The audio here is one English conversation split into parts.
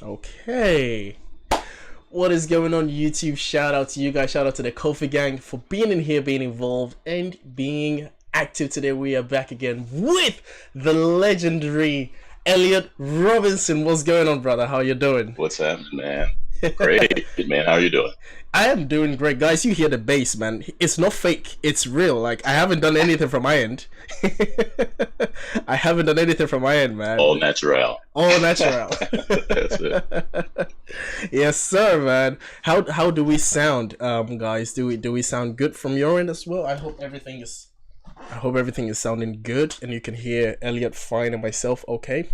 Okay. What is going on YouTube? Shout out to you guys. Shout out to the Kofi gang for being in here, being involved, and being active today. We are back again with the legendary Elliot Robinson. What's going on, brother? How you doing? What's happening, man? Great, man. How are you doing? I am doing great, guys. You hear the bass, man. It's not fake. It's real. Like, I haven't done anything from my end. I haven't done anything from my end, man. All natural. All natural. That's it. Yes, sir, man. How do we sound, guys? Do we sound good from your end as well? I hope everything is sounding good and you can hear Elliot fine and myself okay.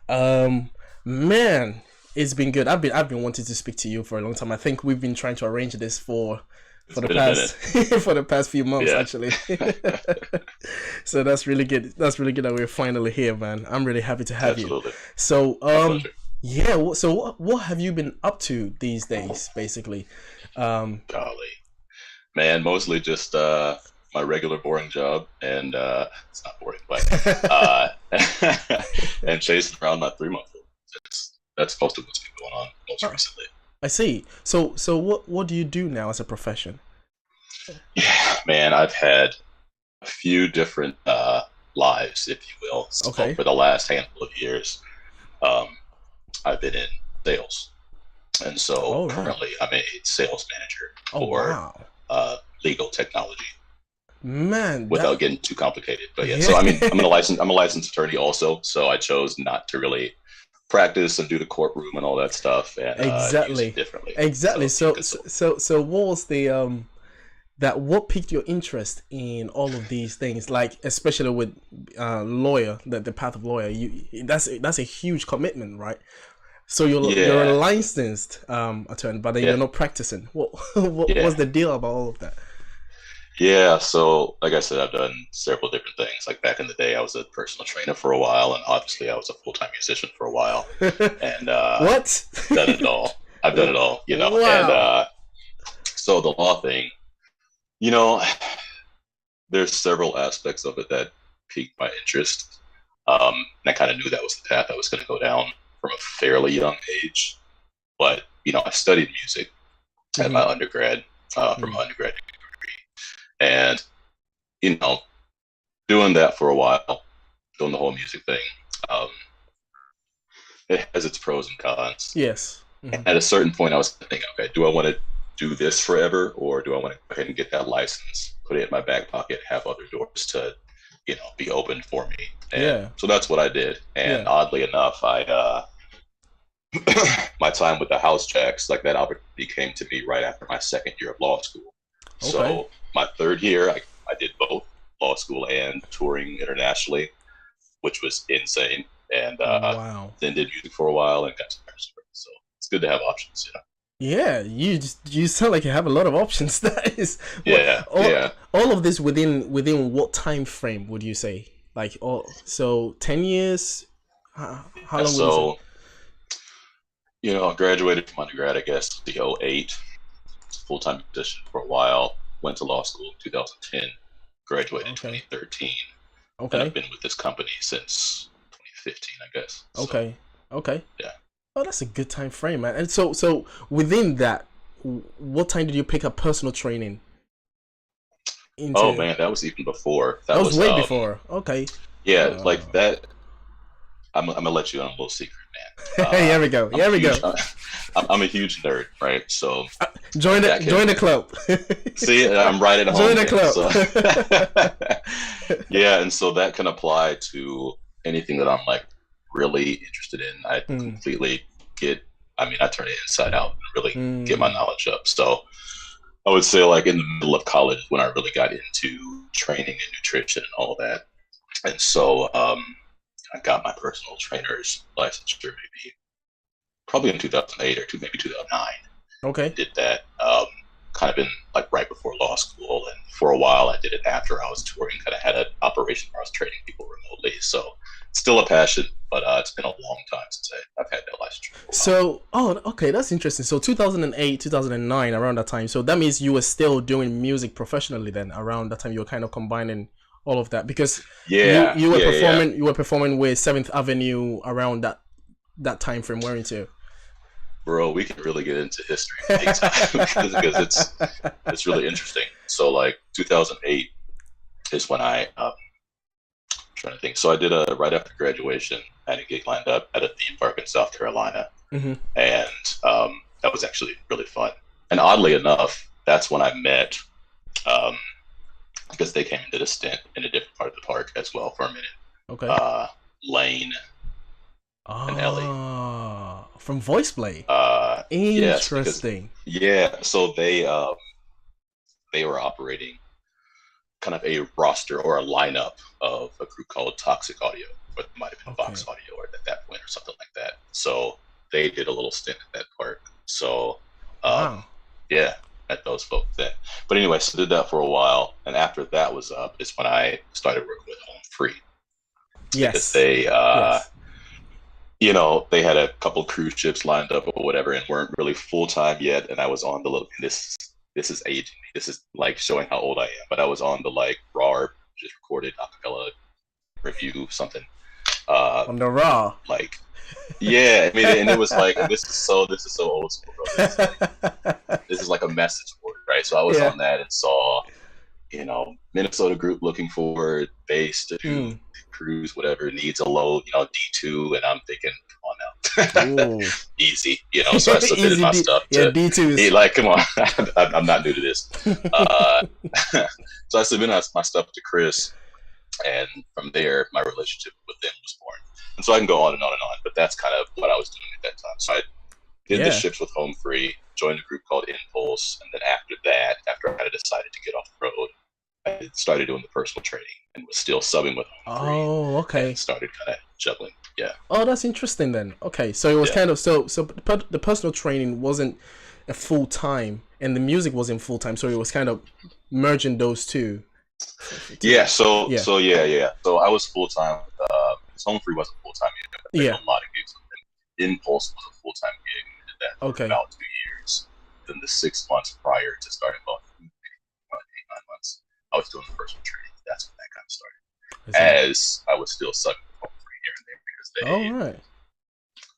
Man, it's been good. I've been wanting to speak to you for a long time. I think we've been trying to arrange this for the past for the past few months, actually. So that's really good. That's really good that we're finally here, man. I'm really happy to have you. So yeah, so what have you been up to these days, basically? Golly, man, mostly just my regular boring job, and it's not boring, but and chasing around my 3-month-old. That's most of what's been going on most recently. I see. So what do you do now as a profession? Yeah, man, I've had a few different lives, if you will. So for the last handful of years, I've been in sales, and so currently I'm a sales manager for legal technology. Man, without getting too complicated, but yeah. So I mean, I'm a licensed attorney also, so I chose not to really practice and do the courtroom and all that stuff, and use it differently. Exactly. So what was the what piqued your interest in all of these things, like especially with lawyer, the path of lawyer? That's a huge commitment, right? So you're a licensed attorney, but then you're not practicing. What was the deal about all of that? Yeah, so like I said, I've done several different things. Like back in the day, I was a personal trainer for a while, and obviously I was a full-time musician for a while. And what? Done it all. I've done it all, you know. Wow. And so the law thing, there's several aspects of it that piqued my interest. And I kind of knew that was the path I was going to go down from a fairly young age. But I studied music at my undergrad, from my undergrad degree. And, doing that for a while, doing the whole music thing, it has its pros and cons. Yes. At a certain point, I was thinking, okay, do I want to do this forever, or do I want to go ahead and get that license, put it in my back pocket, have other doors to, be open for me? And so that's what I did. And oddly enough, I my time with the House Jacks, like that opportunity came to me right after my second year of law school. So my third year, I did both law school and touring internationally, which was insane. And then did music for a while and got to Paris. So it's good to have options, Yeah, you sound like you have a lot of options. That is, all of this within what time frame would you say? Like, so 10 years? How long would you say? I graduated from undergrad, I guess, in 2008. Full-time musician for a while. Went to law school in 2010. Graduated in 2013. And I've been with this company since 2015, I guess. Okay. Yeah. Oh, that's a good time frame, man. And so within that, what time did you pick up personal training? Oh man, that was even before. That was way before. Okay. Yeah, like that. I'm gonna let you on a little secret, man. Here we go. I'm a huge nerd, right? So join the club. See, I'm right at home. Join the club. So. Yeah, and so that can apply to anything that I'm like really interested in. I completely I turn it inside out and really get my knowledge up. So I would say like in the middle of college when I really got into training and nutrition and all that. And so I got my personal trainer's licensure probably in 2008 or maybe 2009. Okay. Did that kind of in like right before law school, and for a while I did it after I was touring. Kind of had an operation where I was training people remotely. So it's still a passion, but it's been a long time since I've had that licensure. So, that's interesting. So 2008, 2009, around that time. So that means you were still doing music professionally then. Around that time, you were kind of combining all of that, because you were performing with Seventh Avenue around that time frame, weren't you? bro, we can really get into history big time because it's really interesting. So like 2008 is when I'm trying to think. So I did right after graduation, I had a gig lined up at a theme park in South Carolina, and that was actually really fun. And oddly enough, that's when I met, because they came and did a stint in a different part of the park as well for a minute. Okay. Lane and Ellie from Voice Play. Interesting. Yes, so they were operating kind of a roster or a lineup of a group called Toxic Audio, or it might have been Vox Audio or at that point or something like that. So they did a little stint at that park. So yeah, met those folks then. But anyway, so did that for a while, and after that was up is when I started working with Home Free. Yes. Because they you know, they had a couple cruise ships lined up or whatever and weren't really full time yet, and I was on the little this is aging me. This is like showing how old I am, but I was on the like raw, just recorded acapella review something. On the raw. Like, yeah, I mean, and it was like, this is so old school, bro. This is like a message board, right? So I was on that and saw, you know, Minnesota group looking for bass to do cruise, whatever, needs a low, you know, D2, and I'm thinking, come on now, easy, you know. So I submitted my stuff to D2. Like, come on, I'm not new to this. So I submitted my stuff to Chris, and from there, my relationship with them was born. And so I can go on and on and on, but that's kind of what I was doing at that time. So I did the ships with Home Free, joined a group called Impulse, and then after that, after I had decided to get off the road, I started doing the personal training and was still subbing with Home Free. Oh, okay. And started kind of juggling. Yeah. Oh, that's interesting then. Okay, so it was kind of so the personal training wasn't a full time, and the music wasn't full time, so it was kind of merging those two. Yeah. So I was full time. Home Free wasn't full time yet. But I did a lot of gigs with them. Impulse was a full time gig. I did that for about 2 years. Then the 6 months prior to starting about 8-9 months, I was doing the personal training. That's when that kind of started. As I was still subbing Home Free here and there because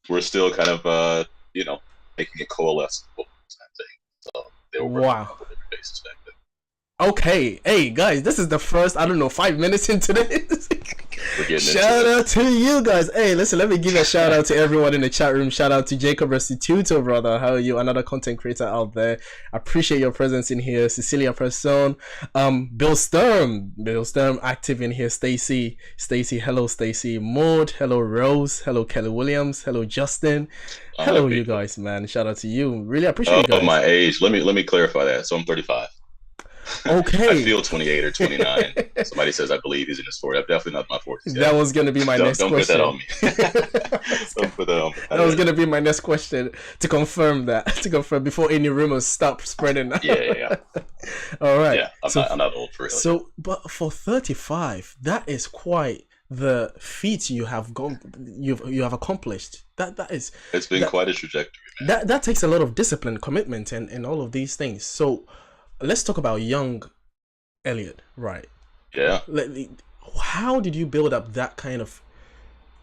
they were still kind of you know, making it coalesce with full-time thing. So they were working on different bases back then. Okay, hey guys, this is the first, 5 minutes into this. Shout out to you guys. Hey, listen, let me give a shout out to everyone in the chat room. Shout out to Jacob Restituto, brother. How are you? Another content creator out there. Appreciate your presence in here. Cecilia Person, Bill Sturm active in here. Stacy, hello Stacy. Maud, hello Rose, hello Kelly Williams, hello Justin. Hello you guys, man. Shout out to you. Really appreciate you guys. My age. Let me clarify that. So I'm 35. Okay. I feel 28 or 29. Somebody says I believe he's in his 40s. I'm definitely not in my 40s yet. That was going to be my next question. Don't put that on me. Don't put that on me. That was going to be my next question to confirm that. To confirm before any rumors stop spreading. Yeah. All right. Yeah, I'm not old for real. So, but for 35, that is quite the feat you have accomplished. That is. It's been quite a trajectory, man. That takes a lot of discipline, commitment, and all of these things. So, let's talk about young Elliot, right? Yeah. How did you build up that kind of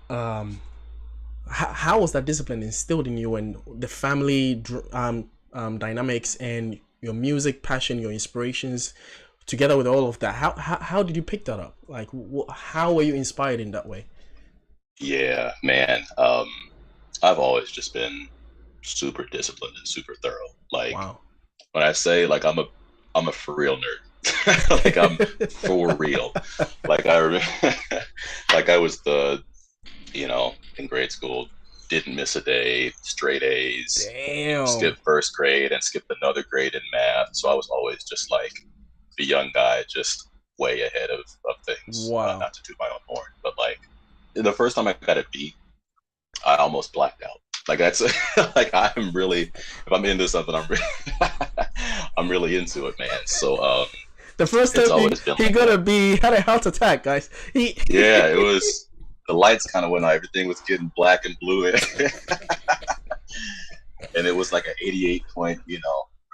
how was that discipline instilled in you, and the family dynamics and your music passion, your inspirations, together with all of that? How did you pick that up? Like, how were you inspired in that way? Yeah, man. I've always just been super disciplined and super thorough. Like, when I say like I'm a for real nerd. Like, I'm for real. Like, I remember, like I was in grade school, didn't miss a day, straight A's. Damn. Skipped first grade and skipped another grade in math. So I was always just like the young guy, just way ahead of things. Wow. Not to toot my own horn, but like the first time I got a B, I almost blacked out. Like, that's like, I'm really, if I'm into something, I'm really into it, man. So the first time he got a B, had a heart attack, guys. Yeah, it was, the lights kind of went out, everything was getting black and blue, and it was like an 88 point, I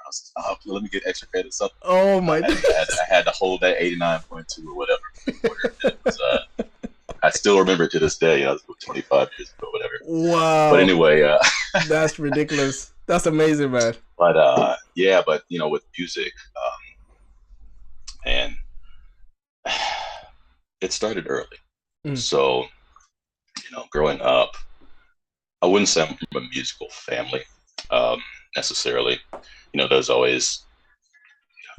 was like, let me get extra credits up. Oh my God. I had to hold that 89.2 or whatever. It was, I still remember it to this day. It was 25 years ago, whatever. Wow. But anyway, that's ridiculous. That's amazing, man. But yeah, but with music, and it started early. So, growing up, I wouldn't say I'm from a musical family necessarily. There's always.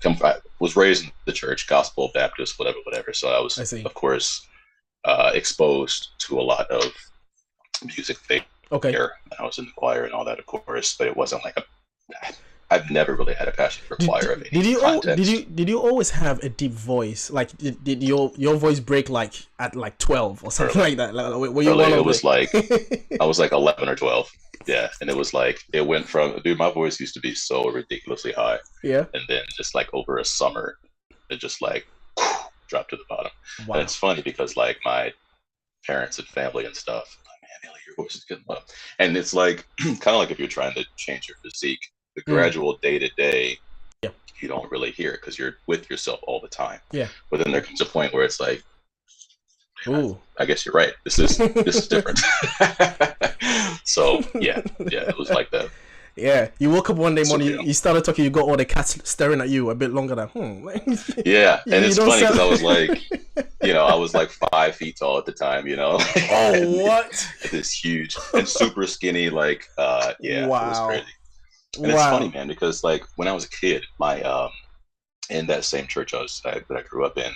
I was raised in the church, gospel, Baptist, whatever. So I was, of course, exposed to a lot of music there. I was in the choir and all that, of course, but it wasn't like I've never really had a passion for choir of any context. Did you always have a deep voice? Like, did your voice break like at like 12 or something like that? Like, were you it was like I was like 11 or 12. Yeah, and it was like it went from my voice used to be so ridiculously high. Yeah, and then just like over a summer, it just like dropped to the bottom. Wow. And it's funny because like my parents and family and stuff, like, man, Elliot, your voice is getting low. And it's like kind of like if you're trying to change your physique, the gradual day to day, you don't really hear it because you're with yourself all the time. Yeah. But then there comes a point where it's like, ooh, I guess you're right. This is different. So yeah, it was like that. Yeah, you woke up one day morning, you started talking, you got all the cats staring at you a bit longer than yeah, and it's funny because I was like, I was like 5 feet tall at the time, Oh, what? This huge and super skinny, like, yeah, wow. It was crazy. And it's funny, man, because like when I was a kid, my in that same church that I grew up in,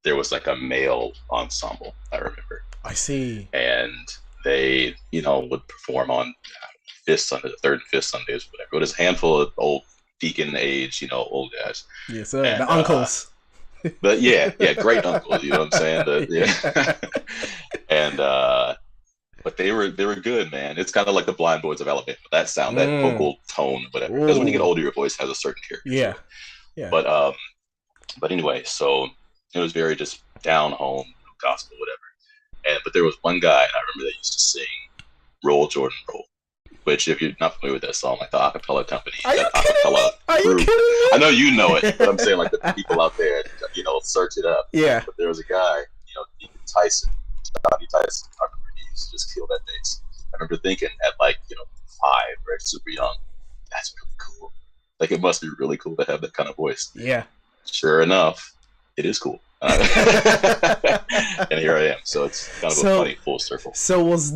there was like a male ensemble, I remember. I see. And they, would perform on fifth Sunday, the third and fifth Sundays, whatever. But it's a handful of old deacon age, old guys. Yes, sir. And, the uncles. But yeah, great uncles. You know what I'm saying? Yeah. And but they were good, man. It's kind of like the Blind Boys of Alabama. That sound, that vocal tone, whatever. Because when you get older, your voice has a certain character. Yeah. Yeah. But anyway, so it was very just down home, gospel, whatever. But there was one guy, and I remember they used to sing "Roll Jordan Roll," which, if you're not familiar with that song, like the Acapella company, Are you kidding me? I know you know it, but I'm saying like the people out there, search it up. Yeah. But there was a guy, Johnny Tyson, I remember he used to just kill that bass. I remember thinking at like 5, right, super young, that's really cool. Like it must be really cool to have that kind of voice. Yeah. Sure enough, it is cool. And here I am. So it's kind of a funny full circle. So was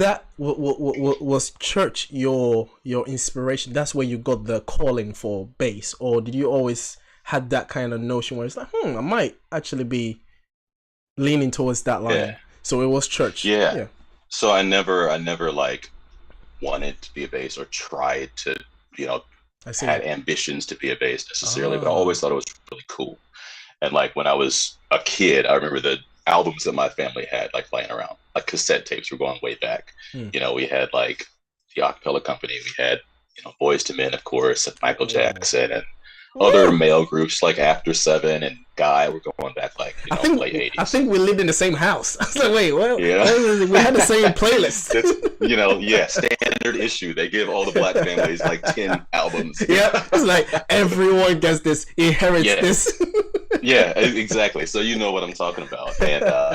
church your inspiration? That's where you got the calling for bass, or did you always had that kind of notion where it's like, I might actually be leaning towards that line? Yeah. So it was church. Yeah. So I never like wanted to be a bass or tried to, had ambitions to be a bass necessarily, but I always thought it was really cool. And like when I was a kid, I remember the albums that my family had like playing around, like cassette tapes were going way back. We had like the Acapella company, we had, Boyz II Men, of course, and Michael Jackson and other male groups like After 7 and Guy were going back like, late 80s. I think we lived in the same house. I was like, wait, what? Yeah. We had the same playlist. Standard issue. They give all the black families like 10 albums. Yeah, it's like everyone gets this, inherits this. Yeah, exactly. So you know what I'm talking about.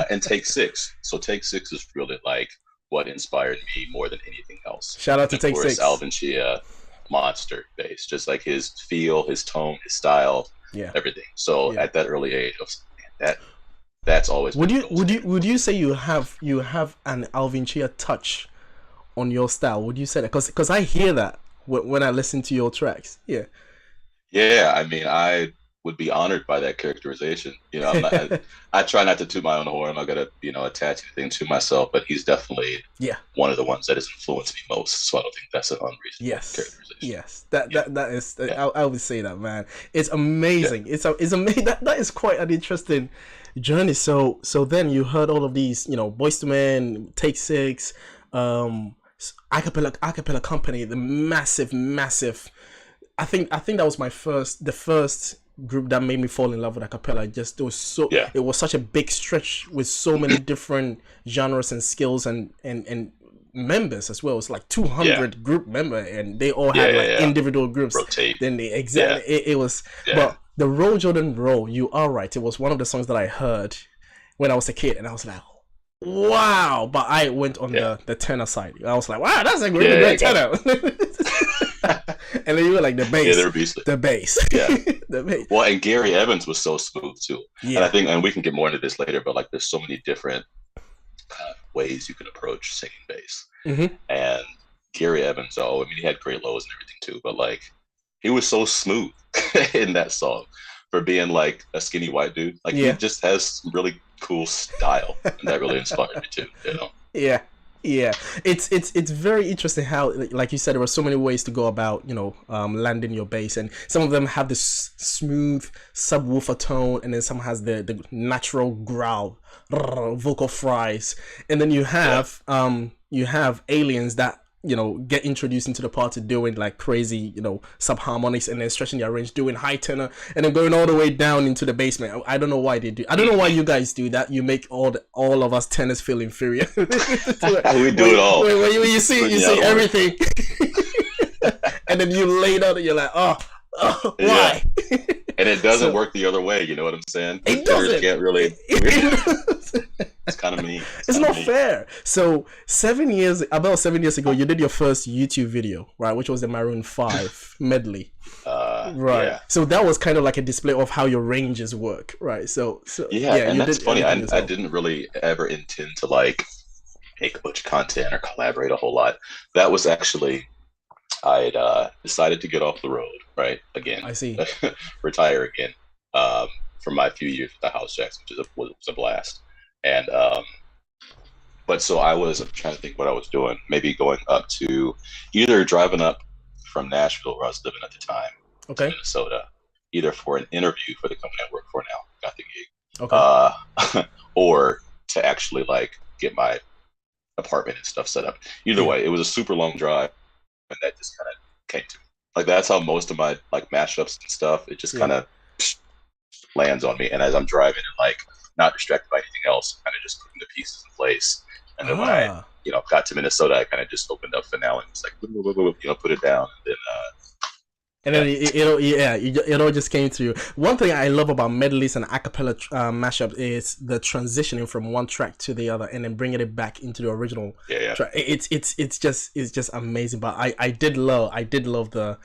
And Take 6. So Take 6 is really like what inspired me more than anything else. Shout out to Take 6. Alvin Chia, monster bass, just like his feel, his tone, his style, everything. So at that early age, I was like, man, that's always. Would you say you have an Alvin Chia touch on your style? Would you say that? Because I hear that when I listen to your tracks. Yeah. Yeah, I mean, I would be honored by that characterization. I try not to toot my own horn. I'm not gonna, attach anything to myself, but he's definitely one of the ones that has influenced me most. So I don't think that's an unreasonable characterization. Yes, that is. I would say that, man. It's amazing. Yeah. It's amazing. That is quite an interesting journey. So then you heard all of these, Boyz II Men, Take 6, Acapella company, the massive. I think that was the first group that made me fall in love with Acapella. It was such a big stretch with so many different genres and skills and members as well. It's like 200 group member, and they all had individual groups. Rotate. Then it was. But the Roll Jordan Roll, you are right. It was one of the songs that I heard when I was a kid, and I was like, Wow, but I went on the tenor side. I was like, wow, that's a really great tenor. And then you were like the bass. Yeah, they're beastly. The bass. Yeah. The bass. Well, and Gary Evans was so smooth too. Yeah. And I think, and we can get more into this later, but like there's so many different ways you can approach singing bass. Mm-hmm. And Gary Evans, I mean, he had great lows and everything too, but like he was so smooth in that song for being like a skinny white dude. Like he just has some really cool style, and that really inspired me too. You know? Yeah. It's very interesting how, like you said, there were so many ways to go about, landing your bass, and some of them have this smooth subwoofer tone, and then some has the natural growl, vocal fries, and then you have aliens that get introduced into the party doing like crazy, sub-harmonics, and then stretching their range, doing high tenor, and then going all the way down into the basement. I don't know why they do. I don't know why you guys do that. You make all of us tenors feel inferior. We do it all. When you see everything, and then you lay down and you're like, oh why? And it doesn't work the other way. You know what I'm saying? It doesn't. Can't really. It's kind of mean. It's not fair. So about 7 years ago, you did your first YouTube video, right? Which was the Maroon 5 medley. Right. Yeah. So that was kind of like a display of how your ranges work, right? So and that's funny. I didn't really ever intend to like make a bunch of content or collaborate a whole lot. That was actually, I'd decided to get off the road, right? Again, I see. Retire again for my few years with the House Jacks, which was a blast. And but so I'm trying to think what I was doing. Maybe going up to either driving up from Nashville, where I was living at the time, to Minnesota, either for an interview for the company I work for now, got the gig, or to actually like get my apartment and stuff set up. Either way, it was a super long drive, and that just kind of came to me. Like that's how most of my like mashups and stuff, it just kind of lands on me. And as I'm driving and like not distracted by anything else, kind of just putting the pieces in place. And then when I got to Minnesota, I kind of just opened up Finale and was like, put it down, and then it all just came to you. One thing I love about medleys and acapella mashups is the transitioning from one track to the other, and then bringing it back into the original track. It's just amazing. But I did love the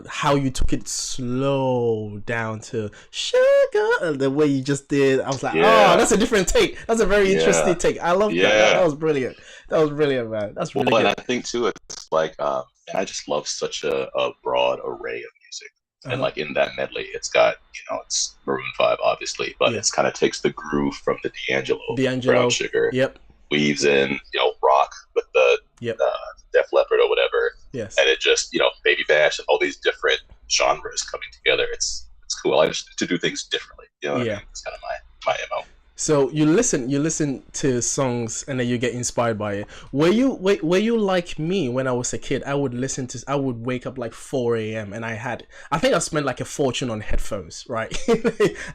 how you took it slow down to sugar, the way you just did. I was like, oh, that's a different take. That's a very interesting take. I love that. That was brilliant. That was brilliant, man. That's really good. And I think too, it's like, I just love such a broad array of music. And like in that medley, it's got, it's Maroon 5, obviously, but it's kind of takes the groove from the D'Angelo, Brown Sugar, weaves in, rock with the Def Leppard or whatever. Yes. And it just, Baby Bash and all these different genres coming together. It's cool. I just to do things differently. What I mean? It's kind of my MO. So you listen to songs and then you get inspired by it. Were you like me when I was a kid? I would wake up like 4 a.m. and I think I spent like a fortune on headphones, right?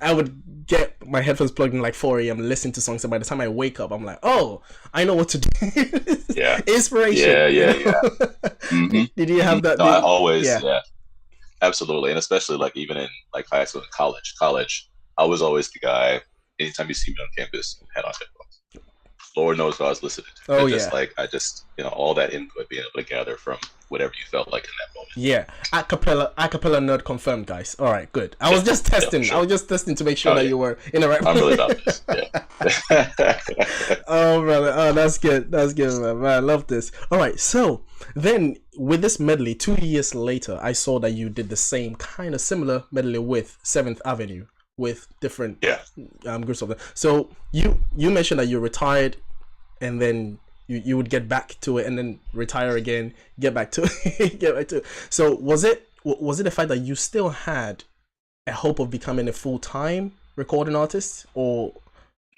I would get my headphones plugged in like 4 a.m. listen to songs, and by the time I wake up, I'm like, oh, I know what to do. Inspiration. Yeah. Mm-hmm. Did you have that? No, I always, absolutely. And especially like even in like high school and college, I was always the guy. Anytime you see me on campus, had on headphones. Lord knows what I was listening to. I just all that input being able to gather from whatever you felt like in that moment. Yeah, acapella nerd confirmed, guys. All right, good. I was just testing. Sure. I was just testing to make sure that you were in the right. I'm really about this. Oh, brother. Oh, that's good. That's good, man. I love this. All right, so then with this medley, 2 years later, I saw that you did the same kind of similar medley with 7th Avenue. With different groups of them. So you mentioned that you retired, and then you would get back to it, and then retire again, get back to it. So was it the fact that you still had a hope of becoming a full-time recording artist, or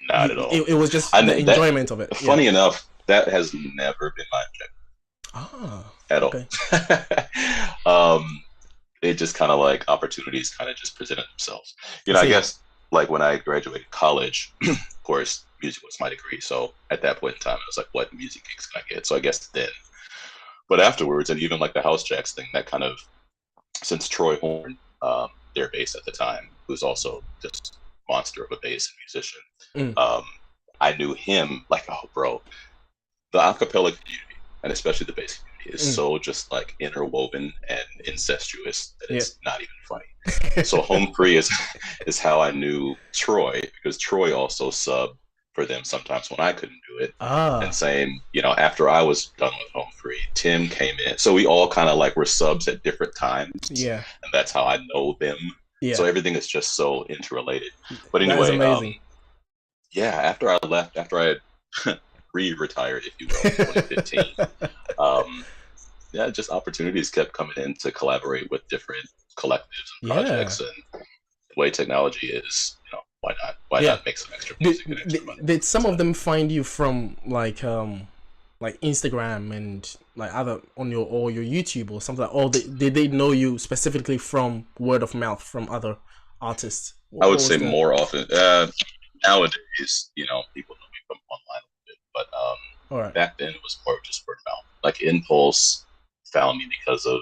not at all? It was just the enjoyment of it. Funny enough, that has never been my objective. At all. It just kind of like opportunities kind of just presented themselves. I guess like when I graduated college, of course, music was my degree. So at that point in time, I was like, what music gigs can I get? So I guess then, but afterwards, and even like the House Jacks thing, that kind of, since Troy Horn, their bass at the time, who's also just monster of a bass and musician, I knew him like, oh, bro, the acapella community, and especially the bass community, is so just like interwoven and incestuous that it's not even funny. So Home Free is how I knew Troy, because Troy also subbed for them sometimes when I couldn't do it. And same, you know, after I was done with Home Free, Tim came in. So we all kind of like were subs at different times. Yeah. And that's how I know them. Yeah. So everything is just so interrelated. But that is amazing. Yeah, after I left, after I had retired, if you will, in 2015, yeah, just opportunities kept coming in to collaborate with different collectives and projects. And the way technology is, you know, why not? Why not make some extra music and extra money? Did some of them find you from like Instagram and like other on your YouTube or something? Or did they know you specifically from word of mouth from other artists? I would say more often. Nowadays, you know, people know me from online a bit, but back then it was more just word of mouth. Like Impulse found me because of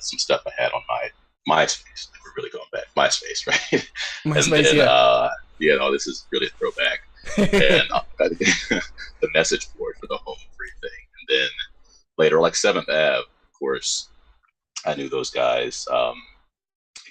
some stuff I had on my MySpace. We're really going back. MySpace, right? MySpace, and then, you know, this is really a throwback. And the message board for the Home Free thing. And then later, like 7th Ave, of course, I knew those guys. I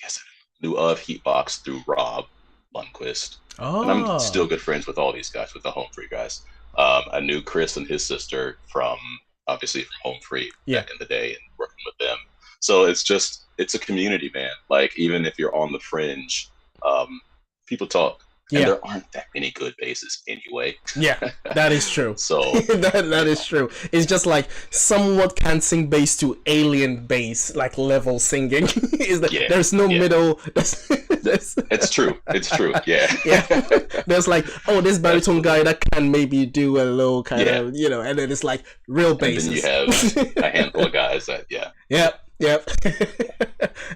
guess I knew of Heatbox through Rob Lundquist. And I'm still good friends with all these guys, with the Home Free guys. I knew Chris and his sister from Home Free back in the day and working with them. So it's a community, man. Like, even if you're on the fringe, people talk. And there aren't that many good basses anyway. Yeah, that is true. So that is true. It's just like somewhat can sing bass to alien bass, like level singing. Is that there's no middle. It's true. It's true. Yeah. There's like, oh, this baritone guy that can maybe do a low kind of, you know, and then it's like real basses. And then you have a handful of guys that Yep.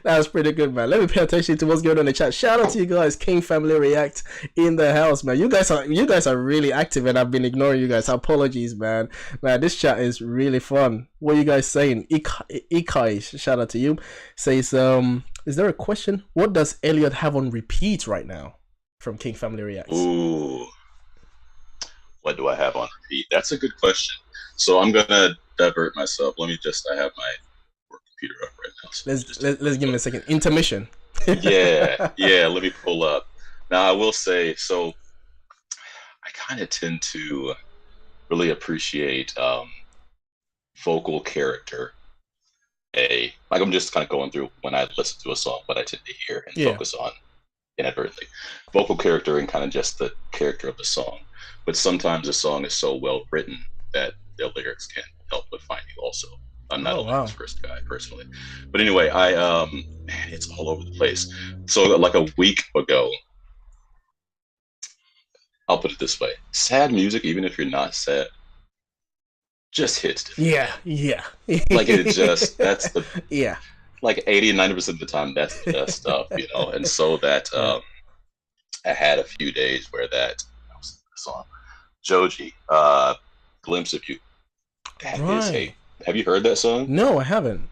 That was pretty good, man. Let me pay attention to what's going on in the chat. Shout out to you guys, King Family React in the house, man. You guys are really active, and I've been ignoring you guys. Apologies, man. Man, this chat is really fun. What are you guys saying? Ikai, shout out to you. Says, is there a question? What does Elliot have on repeat right now? From King Family Reacts. Ooh, what do I have on repeat? That's a good question. So I'm gonna divert myself. I have my computer up right now. So let's give me a second. Intermission. yeah. Let me pull up. Now I will say, so I kind of tend to really appreciate vocal character. Like, I'm just kind of going through when I listen to a song, what I tend to hear and focus on inadvertently. Vocal character and kind of just the character of the song. But sometimes a song is so well written that the lyrics can help but find you also. I'm not a lyrics first guy personally, but anyway, man, it's all over the place. So like a week ago, I'll put it this way: sad music, even if you're not sad, just hits different. Yeah. Like it just that's the like 80-90% of the time that's the best stuff, you know. And so that I had a few days where that was the song Joji, Glimpse of You. That is have you heard that song? No, I haven't.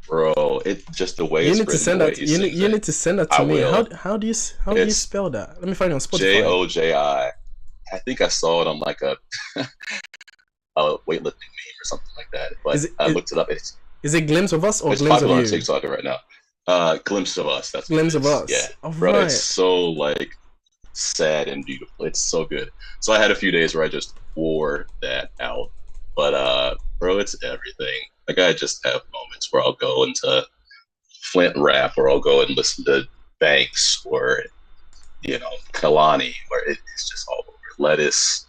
Bro, it just the way you need to send that. You need to send that to me. How do you spell that? Let me find it on Spotify. Joji. I think I saw it on like a weightlifting meme or something like that. But I looked it up. Is it Glimpse of Us or it's Glimpse of You? It's popular on TikTok right now. Glimpse of Us. That's Glimpse of Us. Yeah, bro, it's so like sad and beautiful. It's so good. So I had a few days where I just wore that out. But bro, it's everything. Like, I just have moments where I'll go into Flint rap, or I'll go and listen to Banks, or, you know, Kalani, where it's just all over. Lettuce,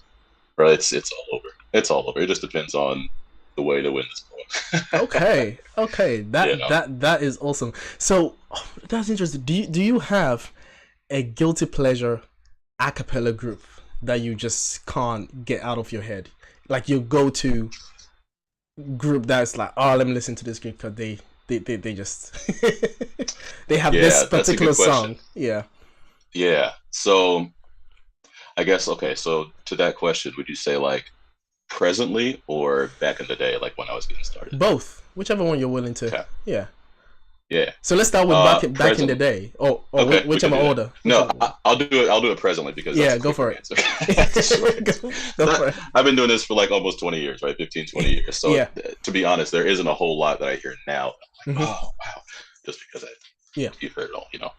bro, it's all over. It's all over. It just depends on the way the wind is blowing. Okay, that is awesome. So that's interesting. Do you have a guilty pleasure a cappella group that you just can't get out of your head? Like your go-to group that's like, oh, let me listen to this group because they just they have this particular song. Yeah. So I guess, okay, so to that question, would you say like presently or back in the day, like when I was getting started? Both, whichever one you're willing to. Okay. Yeah. Yeah. So let's start with back in the day. Okay, whichever order. No, I'll do it. I'll do it presently because that's go for it. Go for it. I've been doing this for like almost 20 years, right? 15, 20 years. So to be honest, there isn't a whole lot that I hear now. Like, oh wow, just because you've heard it all, you know.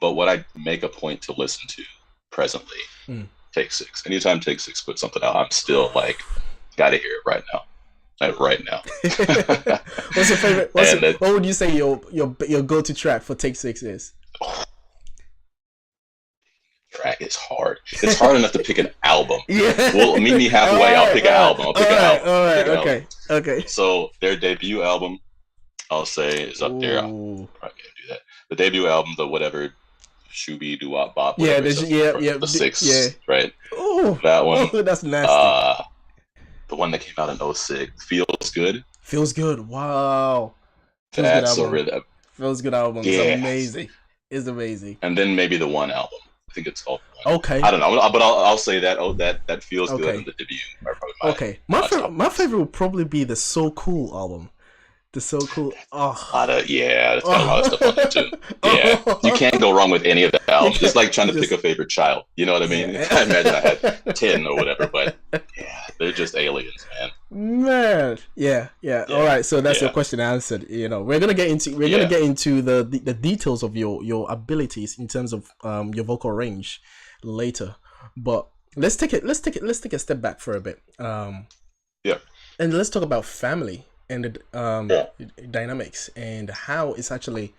But what I make a point to listen to presently, Take Six. Anytime Take Six puts something out, I'm still like, gotta hear it right now. Right now. What's your favorite? What would you say your go-to track for Take Six is? Track is hard. It's hard enough to pick an album. Well, meet me halfway. I'll pick an album. All right. Okay. So their debut album, I'll say, is up there. I can't do that. The debut album, the whatever, Shooby Doo Wop Bop. The Six, right? Ooh, that one. Oh, that's nasty. The one that came out in 2006, Feels Good. Feels Good. Wow. That's a really Feels Good album. It's amazing. It's amazing. And then maybe the One album. I think it's called One. Okay. I don't know, but I'll say that. That Feels Good and the debut are probably my favorite will probably be the So Cool album. The So Cool. That's got a lot of stuff on there too. Yeah, you can't go wrong with any of the albums. It's like trying to pick a favorite child. You know what I mean? I imagine I had 10 or whatever, but they're just aliens, man. Yeah. All right, so that's your question answered. You know, we're gonna get into the details of your abilities in terms of your vocal range later, but let's take a step back for a bit. And let's talk about family and the dynamics and how it's actually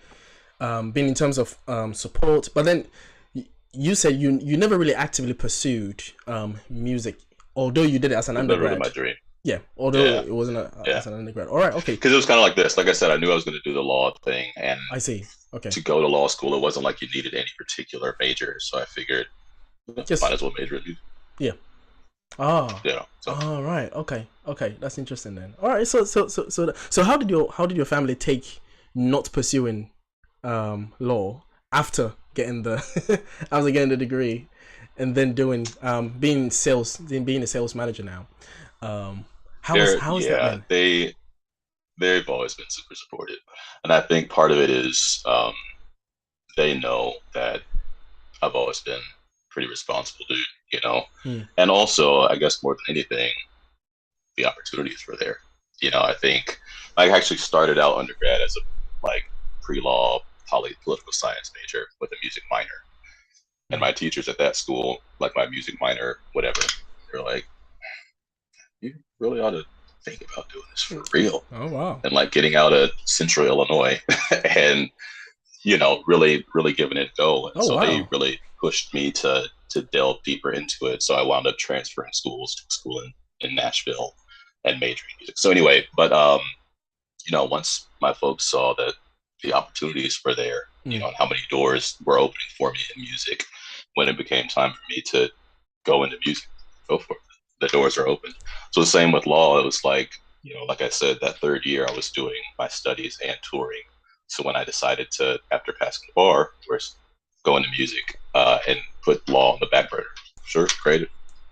been in terms of support. But then you said you never really actively pursued music, although you did it as an undergrad. Never really my dream. Yeah, although it wasn't as an undergrad. All right, okay. Because it was kind of like this. Like I said, I knew I was going to do the law thing, and I see. Okay. To go to law school, it wasn't like you needed any particular major, so I figured might as well major in music. Yeah. Oh. Yeah. So. Oh, right. Okay. That's interesting then. All right. So how did your family take not pursuing law after getting the degree, and then doing being a sales manager now? How is that been? They've always been super supportive, and I think part of it is they know that I've always been pretty responsible dude, you know. And also, I guess more than anything, the opportunities were there. You know, I think I actually started out undergrad as a pre-law political science major with a music minor, and my teachers at that school, like my music minor, whatever, they're like, you really ought to think about doing this for real. Oh wow! And getting out of Central Illinois, and really giving it a go. And they really pushed me to delve deeper into it. So I wound up transferring schools to school in Nashville and majoring in music. So anyway, but once my folks saw that the opportunities were there, and how many doors were opening for me in music, when it became time for me to go into music, go for it. The doors are open. So the same with law. It was like I said, that third year I was doing my studies and touring. So when I decided to, after passing the bar, go into music and put law on the back burner. Sure, great.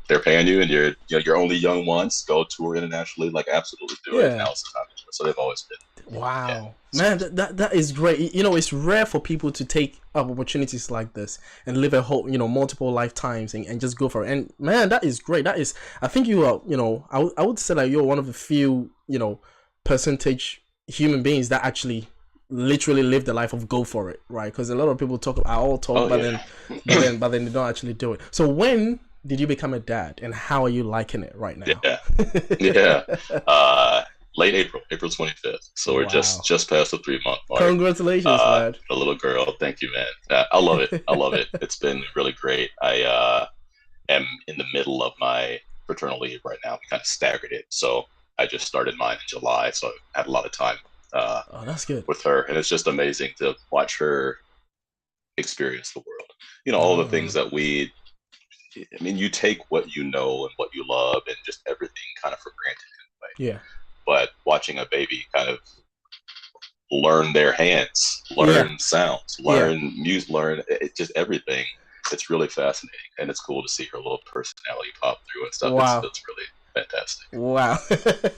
They're paying you, and you're only young once. Go tour internationally, absolutely do it. Now it's the time to do it. So they've always been. Wow, man, that is great. It's rare for people to take up opportunities like this and live a whole, multiple lifetimes and just go for it. And man, that is great. That is, I think you are, I would say that you're one of the few, percentage human beings that actually literally live the life of go for it, right? Because a lot of people talk, then they don't actually do it. So when did you become a dad, and how are you liking it right now? Late April 25th. So we're just past the 3-month mark. Congratulations, man. A little girl. Thank you, man. I love it. It's been really great. I am in the middle of my paternal leave right now. We kind of staggered it. So I just started mine in July. So I had a lot of time that's good. with her. And it's just amazing to watch her experience the world. All the things that you take what you know and what you love and just everything kind of for granted in a way. Yeah. But watching a baby kind of learn their hands, learn sounds, learn music, learn just everything, it's really fascinating. And it's cool to see her little personality pop through and stuff. Wow. It's really, fantastic. Wow.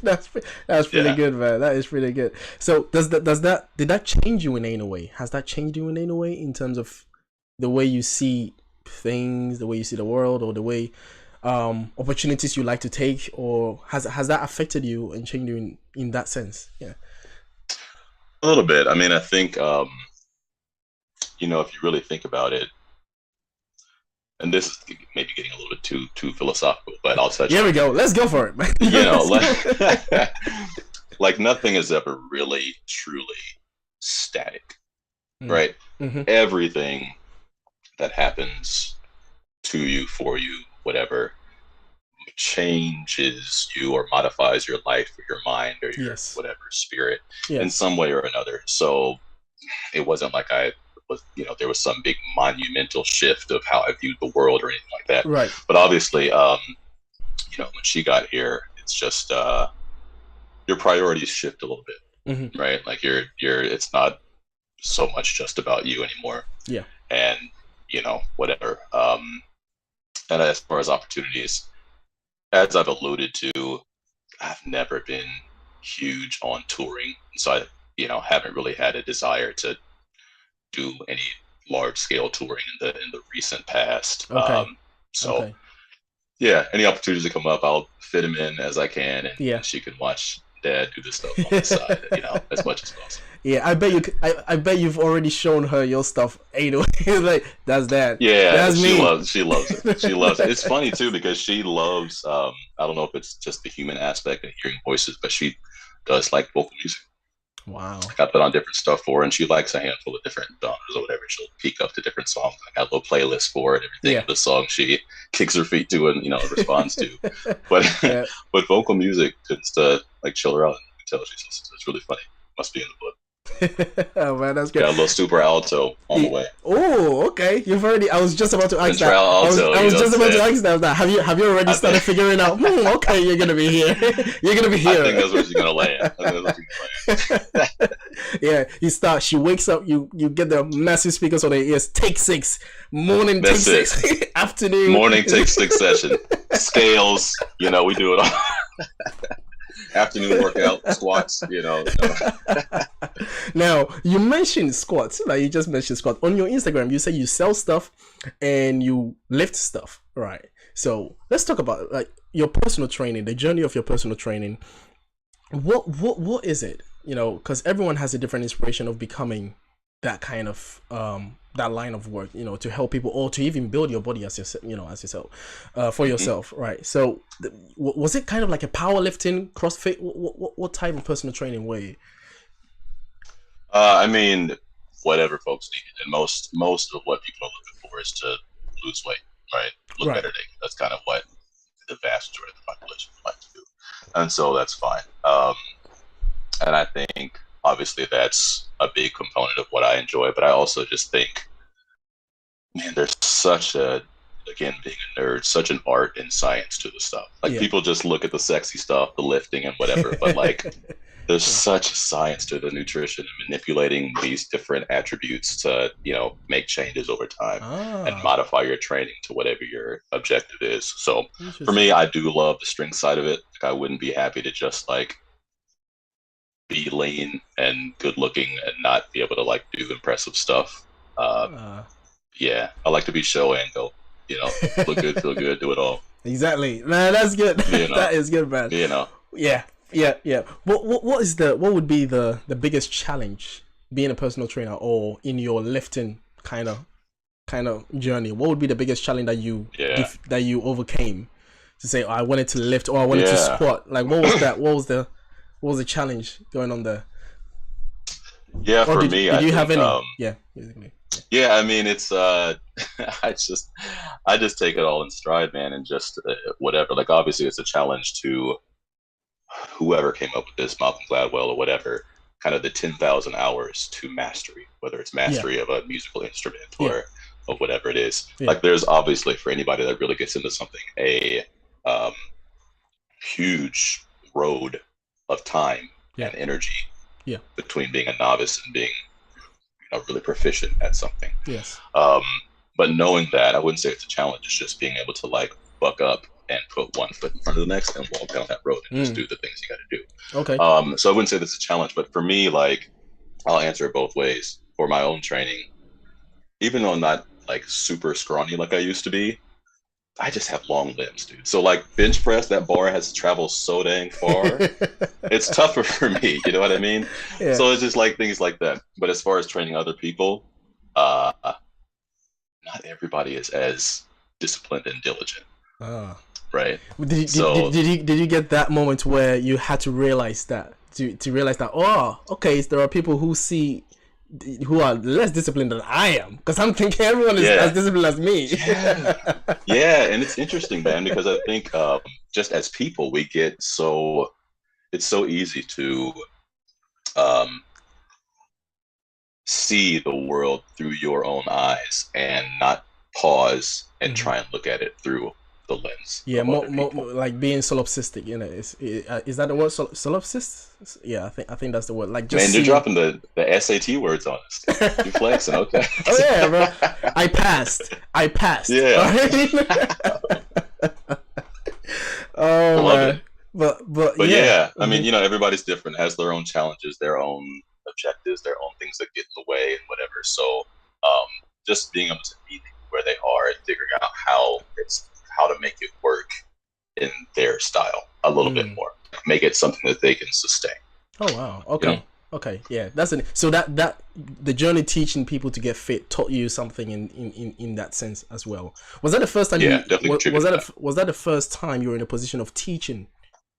that's pretty good, man. That is pretty good. So did that change you in any way? Has that changed you in any way in terms of the way you see things, the way you see the world, or the way opportunities you like to take, or has that affected you and changed you in that sense? Yeah. A little bit. I mean, I think you know, if you really think about it, and this is maybe getting a little bit too philosophical, but I'll touch. Here we go. Let's go for it. You know, like nothing is ever really truly static, right? Mm-hmm. Everything that happens to you, for you, whatever, changes you or modifies your life or your mind or your whatever spirit in some way or another. So it wasn't like I was, you know, there was some big monumental shift of how I viewed the world or anything like that. Right. But obviously, you know, when she got here, it's just your priorities shift a little bit, right? Like you're it's not so much just about you anymore. Yeah. And you know, whatever. And as far as opportunities, as I've alluded to, I've never been huge on touring, so I, you know, haven't really had a desire to do any large scale touring in the recent past. Yeah, any opportunities that come up, I'll fit them in as I can, and she can watch Dad do this stuff on the side, you know, as much as possible. Yeah, I bet you. I bet you've already shown her your stuff. Like that's that. Yeah, that's she me. She loves it. She loves it. It's funny too because she loves. I don't know if it's just the human aspect and hearing voices, but she does like vocal music. Wow. I put on different stuff for her, and she likes a handful of different genres or whatever. She'll peek up to different songs. I got a little playlist for it, everything. The song she kicks her feet to and, you know, responds to. But but vocal music tends to like chill her out, and you can tell she listens. It's really funny. Must be in the blood. Oh man, that's good. Got a little super alto on the way. Oh, okay. You've already. I was just about to ask that. Alto, I was just about to ask that. Have you already started figuring out? Okay, you're gonna be here. You're gonna be here. I think that's where she's gonna land. Yeah, you start. She wakes up. You get the massive speakers on her ears. Take 6 morning. That's take 6 afternoon. Morning take 6 session. Scales. You know, we do it all. Afternoon workout, squats, you know. Now, you mentioned squats. Like you just mentioned squats. On your Instagram, you say you sell stuff and you lift stuff, right? So let's talk about like your personal training, the journey of your personal training. What is it? You know, because everyone has a different inspiration of becoming that kind of that line of work, you know, to help people or to even build your body as yourself, you know, as yourself, for yourself, right? So was it kind of like a powerlifting, CrossFit? What type of personal training were you? I mean, whatever folks need, and most of what people are looking for is to lose weight, right? Look better naked. That's kind of what the vast majority of the population would like to do, and so that's fine. And I think obviously that's a big component of what I enjoy, but I also just think, man, there's such a, again, being a nerd, such an art and science to the stuff. Like people just look at the sexy stuff, the lifting and whatever, but like there's such a science to the nutrition and manipulating these different attributes to, you know, make changes over time and modify your training to whatever your objective is. So for me, I do love the strength side of it. Like I wouldn't be happy to just like be lean and good looking and not be able to like do impressive stuff. Yeah, I like to be show and go, you know, look good, feel good, do it all. Exactly, man. That's good. You know? That is good, man. You know. Yeah. What would be the biggest challenge being a personal trainer or in your lifting kind of journey? What would be the biggest challenge that you overcame to say, oh, I wanted to lift or I wanted to squat? Like, what was that? What was the challenge going on there? Yeah, or for me, did you have any? Basically. Yeah, I mean, it's I just take it all in stride, man, and just whatever. Like, obviously, it's a challenge to whoever came up with this, Malcolm Gladwell or whatever. Kind of the 10,000 hours to mastery, whether it's mastery of a musical instrument or of whatever it is. Like, there's obviously for anybody that really gets into something a huge road of time and energy between being a novice and being really proficient at something. Yes. But knowing that, I wouldn't say it's a challenge. It's just being able to like buck up and put one foot in front of the next and walk down that road and just do the things you got to do. Okay. So I wouldn't say that's a challenge, but for me, like, I'll answer it both ways. For my own training, even though I'm not like super scrawny like I used to be, I just have long limbs, dude. So like bench press, that bar has to travel so dang far. It's tougher for me, you know what I mean? Yeah. So it's just like things like that. But as far as training other people, not everybody is as disciplined and diligent. Right. Did you get that moment where you had to realize that to realize that, oh, okay, there are people who are less disciplined than I am, because I'm thinking everyone is as disciplined as me. And it's interesting, man, because I think just as people, we get it's so easy to see the world through your own eyes and not pause and try and look at it through the lens. Yeah, more like being solipsistic, you know. Is that the word, solipsist? Yeah, I think that's the word. Like, just man, you're dropping the SAT words on us. You're flexing, okay? Oh yeah, bro. I passed. Yeah. Oh, love it. But yeah, I mean, you know, everybody's different, has their own challenges, their own objectives, their own things that get in the way and whatever. So, just being able to meet people where they are and figuring out how to make it work in their style a little bit more, make it something that they can sustain. Oh wow. Okay. You know? Okay. Yeah. So that the journey teaching people to get fit taught you something in that sense as well. Was that the first time? Yeah, definitely. Was that the first time you were in a position of teaching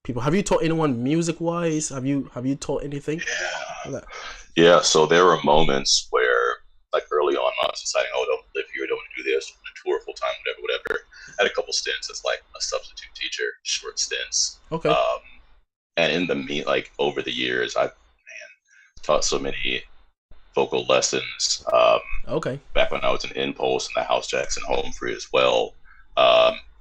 people? Have you taught anyone music wise? Have you taught anything? Yeah. So there were moments where, like early on, I was deciding, oh, don't live here, don't want to do this, don't want to tour full time, whatever. I had a couple stints as like a substitute teacher, short stints. Okay. And in the over the years, I've taught so many vocal lessons. Okay. Back when I was in Impulse and the House Jacks and Home Free as well,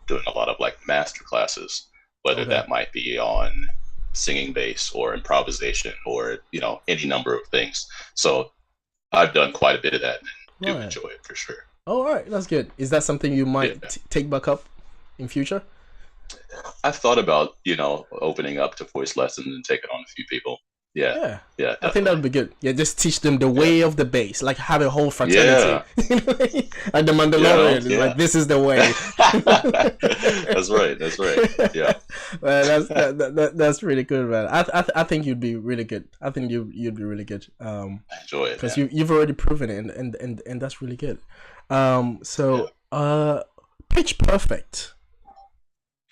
doing a lot of like master classes, whether that might be on singing bass or improvisation or, you know, any number of things. So I've done quite a bit of that and do enjoy it for sure. Oh, all right, that's good. Is that something you might take back up in future? I've thought about, you know, opening up to voice lessons and taking on a few people. Yeah. I think that would be good. Yeah, just teach them the way of the bass, like have a whole fraternity. Like the Mandalorian, like this is the way. That's right. Yeah. That's really good, man. I think you'd be really good. I think you'd be really good. I enjoy it because you've already proven it, and that's really good. Pitch Perfect.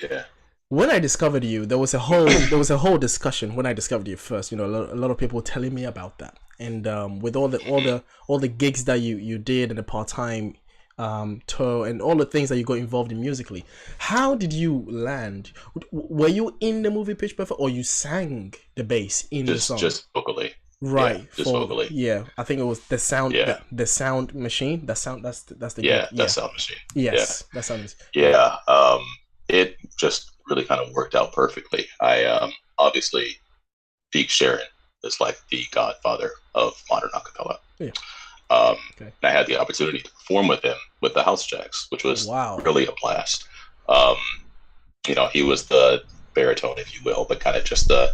Yeah. When I discovered you, there was a whole discussion when I discovered you first. You know, a lot of people telling me about that, and with all the gigs that you did and the part-time tour and all the things that you got involved in musically. How did you land? Were you in the movie Pitch Perfect, or you sang the bass in the song? Just vocally. Right. Yeah, just vocally. Yeah, I think it was the sound. Yeah. The sound machine. That's the that sound machine. Yes, that sound machine. Yeah. It just really kind of worked out perfectly. I obviously Deke Sharon is like the godfather of modern acapella. Yeah. And I had the opportunity to perform with him with the House Jacks, which was really a blast. You know, he was the baritone, if you will, but kind of just the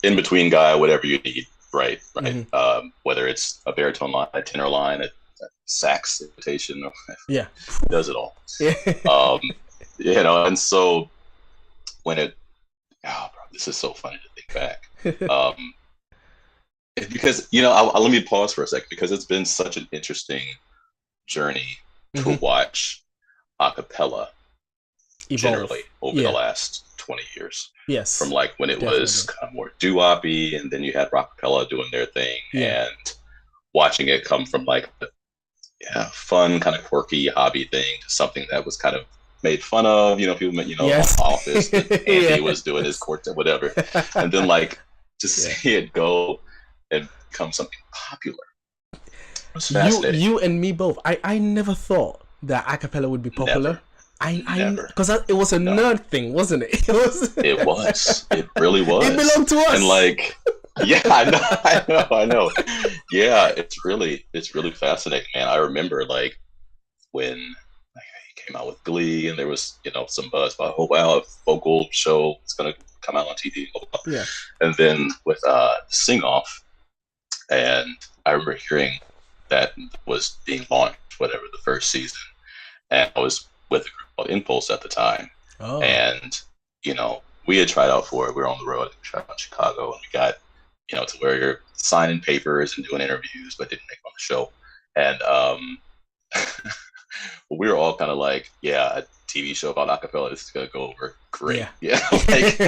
in-between guy, whatever you need, right? Mm-hmm. Whether it's a baritone line, a tenor line, a sax imitation, he does it all. You know, and so when this is so funny to think back. Because, you know, let me pause for a second, because it's been such an interesting journey to watch acapella generally over the last 20 years. Yes. From like when it was kind of more doo-woppy, and then you had rockapella doing their thing, and watching it come from like a fun, kind of quirky hobby thing to something that was kind of made fun of, you know, people, you know, on Office, and Andy was doing his quartet, whatever. And then like to see it go and become something popular. It was fascinating. You and me both. I never thought that acapella would be popular. Never. Because it was a nerd thing, wasn't it? It was. It really was. It belonged to us. And like, yeah, I know. Yeah, it's really fascinating, man. I remember like when came out with Glee, and there was, you know, some buzz about, oh wow, a vocal show is going to come out on TV. Yeah. And then with Sing Off, and I remember hearing that was being launched, whatever, the first season, and I was with a group called Impulse at the time, and you know, we had tried out for it. We were on the road, we tried out in Chicago, and we got, you know, to where you're signing papers and doing interviews, but didn't make it on the show. And we were all kind of like, yeah, a TV show about acapella, this is gonna go over great. Yeah, like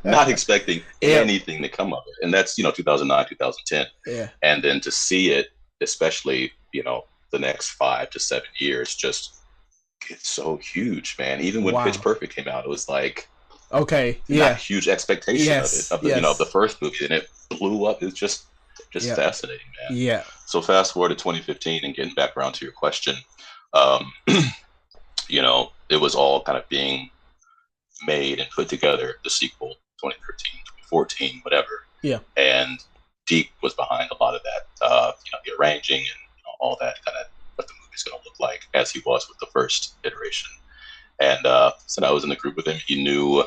not expecting anything to come of it. And that's, you know, 2009, 2010. Yeah. And then to see it, especially, you know, the next 5 to 7 years, just get so huge, man. Even when Pitch Perfect came out, it was like, not a huge expectation of it, you know, the first movie, and it blew up. It's just fascinating, man. Yeah. So fast forward to 2015 and getting back around to your question, you know, it was all kind of being made and put together, the sequel, 2013, 2014, whatever. Yeah. And Deke was behind a lot of that, you know, the arranging and, you know, all that, kind of what the movie's going to look like, as he was with the first iteration. And so I was in the group with him. He knew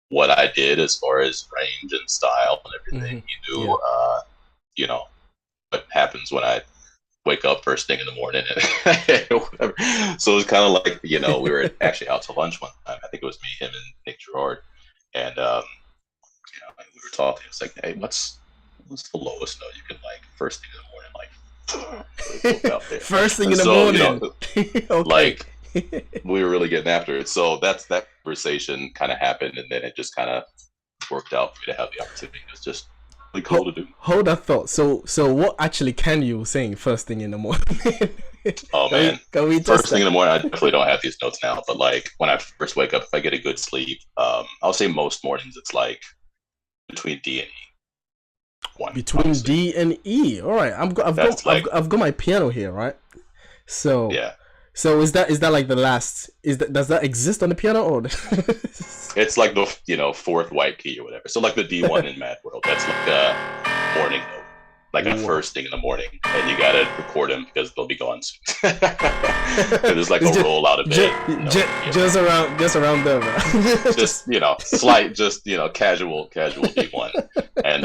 what I did as far as range and style and everything. He knew, you know, what happens when I wake up first thing in the morning and whatever. So it was kind of like, you know, we were actually out to lunch one time. I think it was me, him, and Nick Gerard. And, you know, we were talking. It's like, hey, what's the lowest note you can, like, first thing in the morning, like, out there. First thing in the morning. You know, like, we were really getting after it. So that conversation kind of happened, and then it just kind of worked out for me to have the opportunity. It was just really cool to do. Hold that thought. So what actually can you sing first thing in the morning? Oh man, can we first thing in the morning, I definitely don't have these notes now, but like when I first wake up, if I get a good sleep, I'll say most mornings it's like between D and E. Between D and E. All right, I've got my piano here, right? So yeah. So is that like the last? Does that exist on the piano, or? It's like the, you know, fourth white key or whatever. So like the D1 in Mad World, that's like a morning note, like a first thing in the morning, and you gotta record them because they'll be gone soon. There's like a roll out of bed. Just around them. Just, you know, slight, just, you know, casual D1, and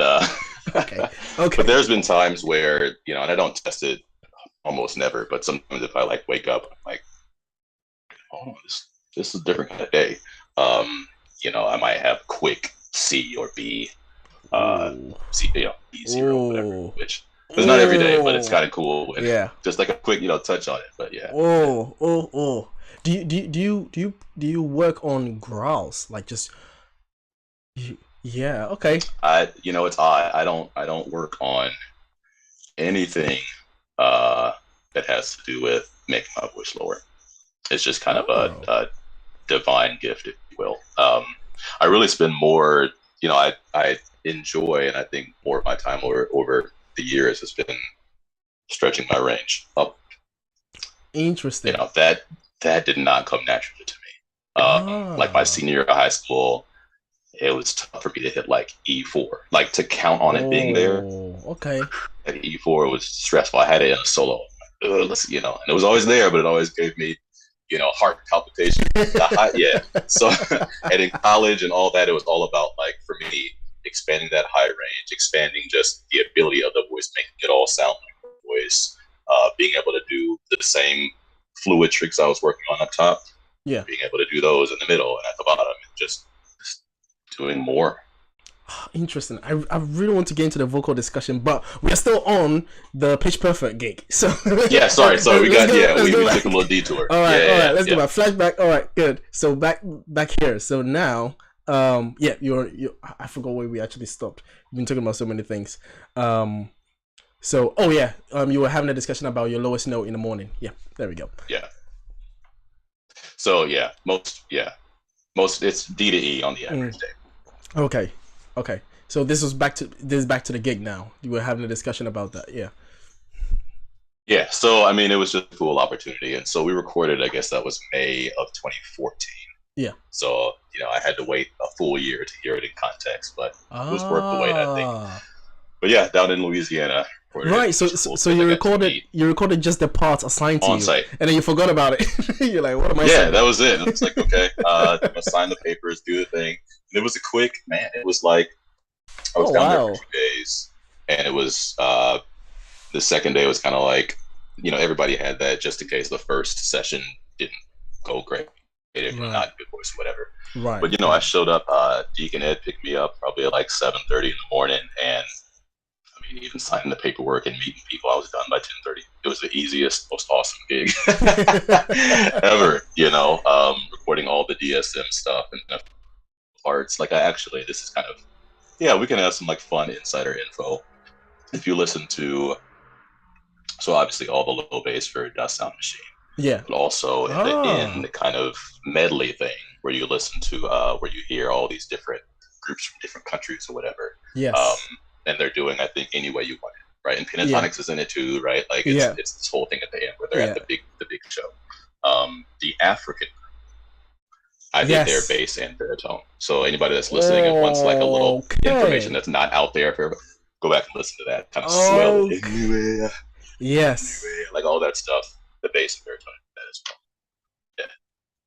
okay. But there's been times where, you know, and I don't test it almost never, but sometimes if I like wake up, I'm like, oh, this is a different kind of day. You know, I might have quick C or B, C, you know, B0 or whatever, which is not every day, but it's kind of cool. And just like a quick, you know, touch on it. But yeah. Do you work on growls, like just? Yeah. Okay. You know, it's odd. I don't work on anything that has to do with making my voice lower. It's just kind of a divine gift, if you will. I really spend more, you know, I enjoy, and I think more of my time over the years has been stretching my range up. Interesting. You know, that did not come naturally to me. Like my senior year of high school, it was tough for me to hit like E4, like to count on it being there. Okay. At E4 was stressful. I had it in a solo. Let's, you know, and it was always there, but it always gave me, you know, heart palpitation. So, and in college and all that, it was all about, like, for me, expanding that high range, expanding just the ability of the voice, making it all sound like the voice, being able to do the same fluid tricks I was working on up top. Yeah. Being able to do those in the middle and at the bottom, and just doing more. Interesting. I really want to get into the vocal discussion, but we are still on the Pitch Perfect gig. So yeah, sorry. So we got we took a little detour. All right. Let's go back. Flashback. All right, good. So back here. So now, you're. I forgot where we actually stopped. We've been talking about so many things. You were having a discussion about your lowest note in the morning. Yeah, there we go. Yeah. So most it's D to E on the average day. Okay. So this is back to the gig now. You were having a discussion about that, yeah. Yeah. So I mean, it was just a cool opportunity, and so we recorded. I guess that was May of 2014. Yeah. So you know, I had to wait a full year to hear it in context, but it was worth the wait, I think. But yeah, down in Louisiana, recorded right. it. So you recorded just the parts assigned to on you, site, and then you forgot about it. You're like, what am I? Yeah, saying? that was it. It was like, okay, sign the papers, do the thing. And it was a quick, man. It was like I was down there for 2 days, and it was the second day was kind of like, everybody had that just in case the first session didn't go great, if you're not good voice, whatever. Right. But I showed up. Deacon Ed picked me up probably at like 7:30 in the morning, and I mean, even signing the paperwork and meeting people, I was done by 10:30. It was the easiest, most awesome gig ever. Recording all the DSM stuff and parts. Like, this is kind of, we can have some like fun insider info. If you listen to, so obviously all the low bass for Dust Sound Machine. Yeah. But also in the end kind of medley thing where you listen to, where you hear all these different groups from different countries or whatever. Yes. And they're doing, I think, Any Way You Want It, right? And Pentatonics is in it too, right? Like it's this whole thing at the end where they're at the big show. The African, I did their bass and baritone. So anybody that's listening and wants like a little information that's not out there for everybody, go back and listen to that. Kind of swell it. Anyway, yes. Anyway, like all that stuff. The bass and baritone, that as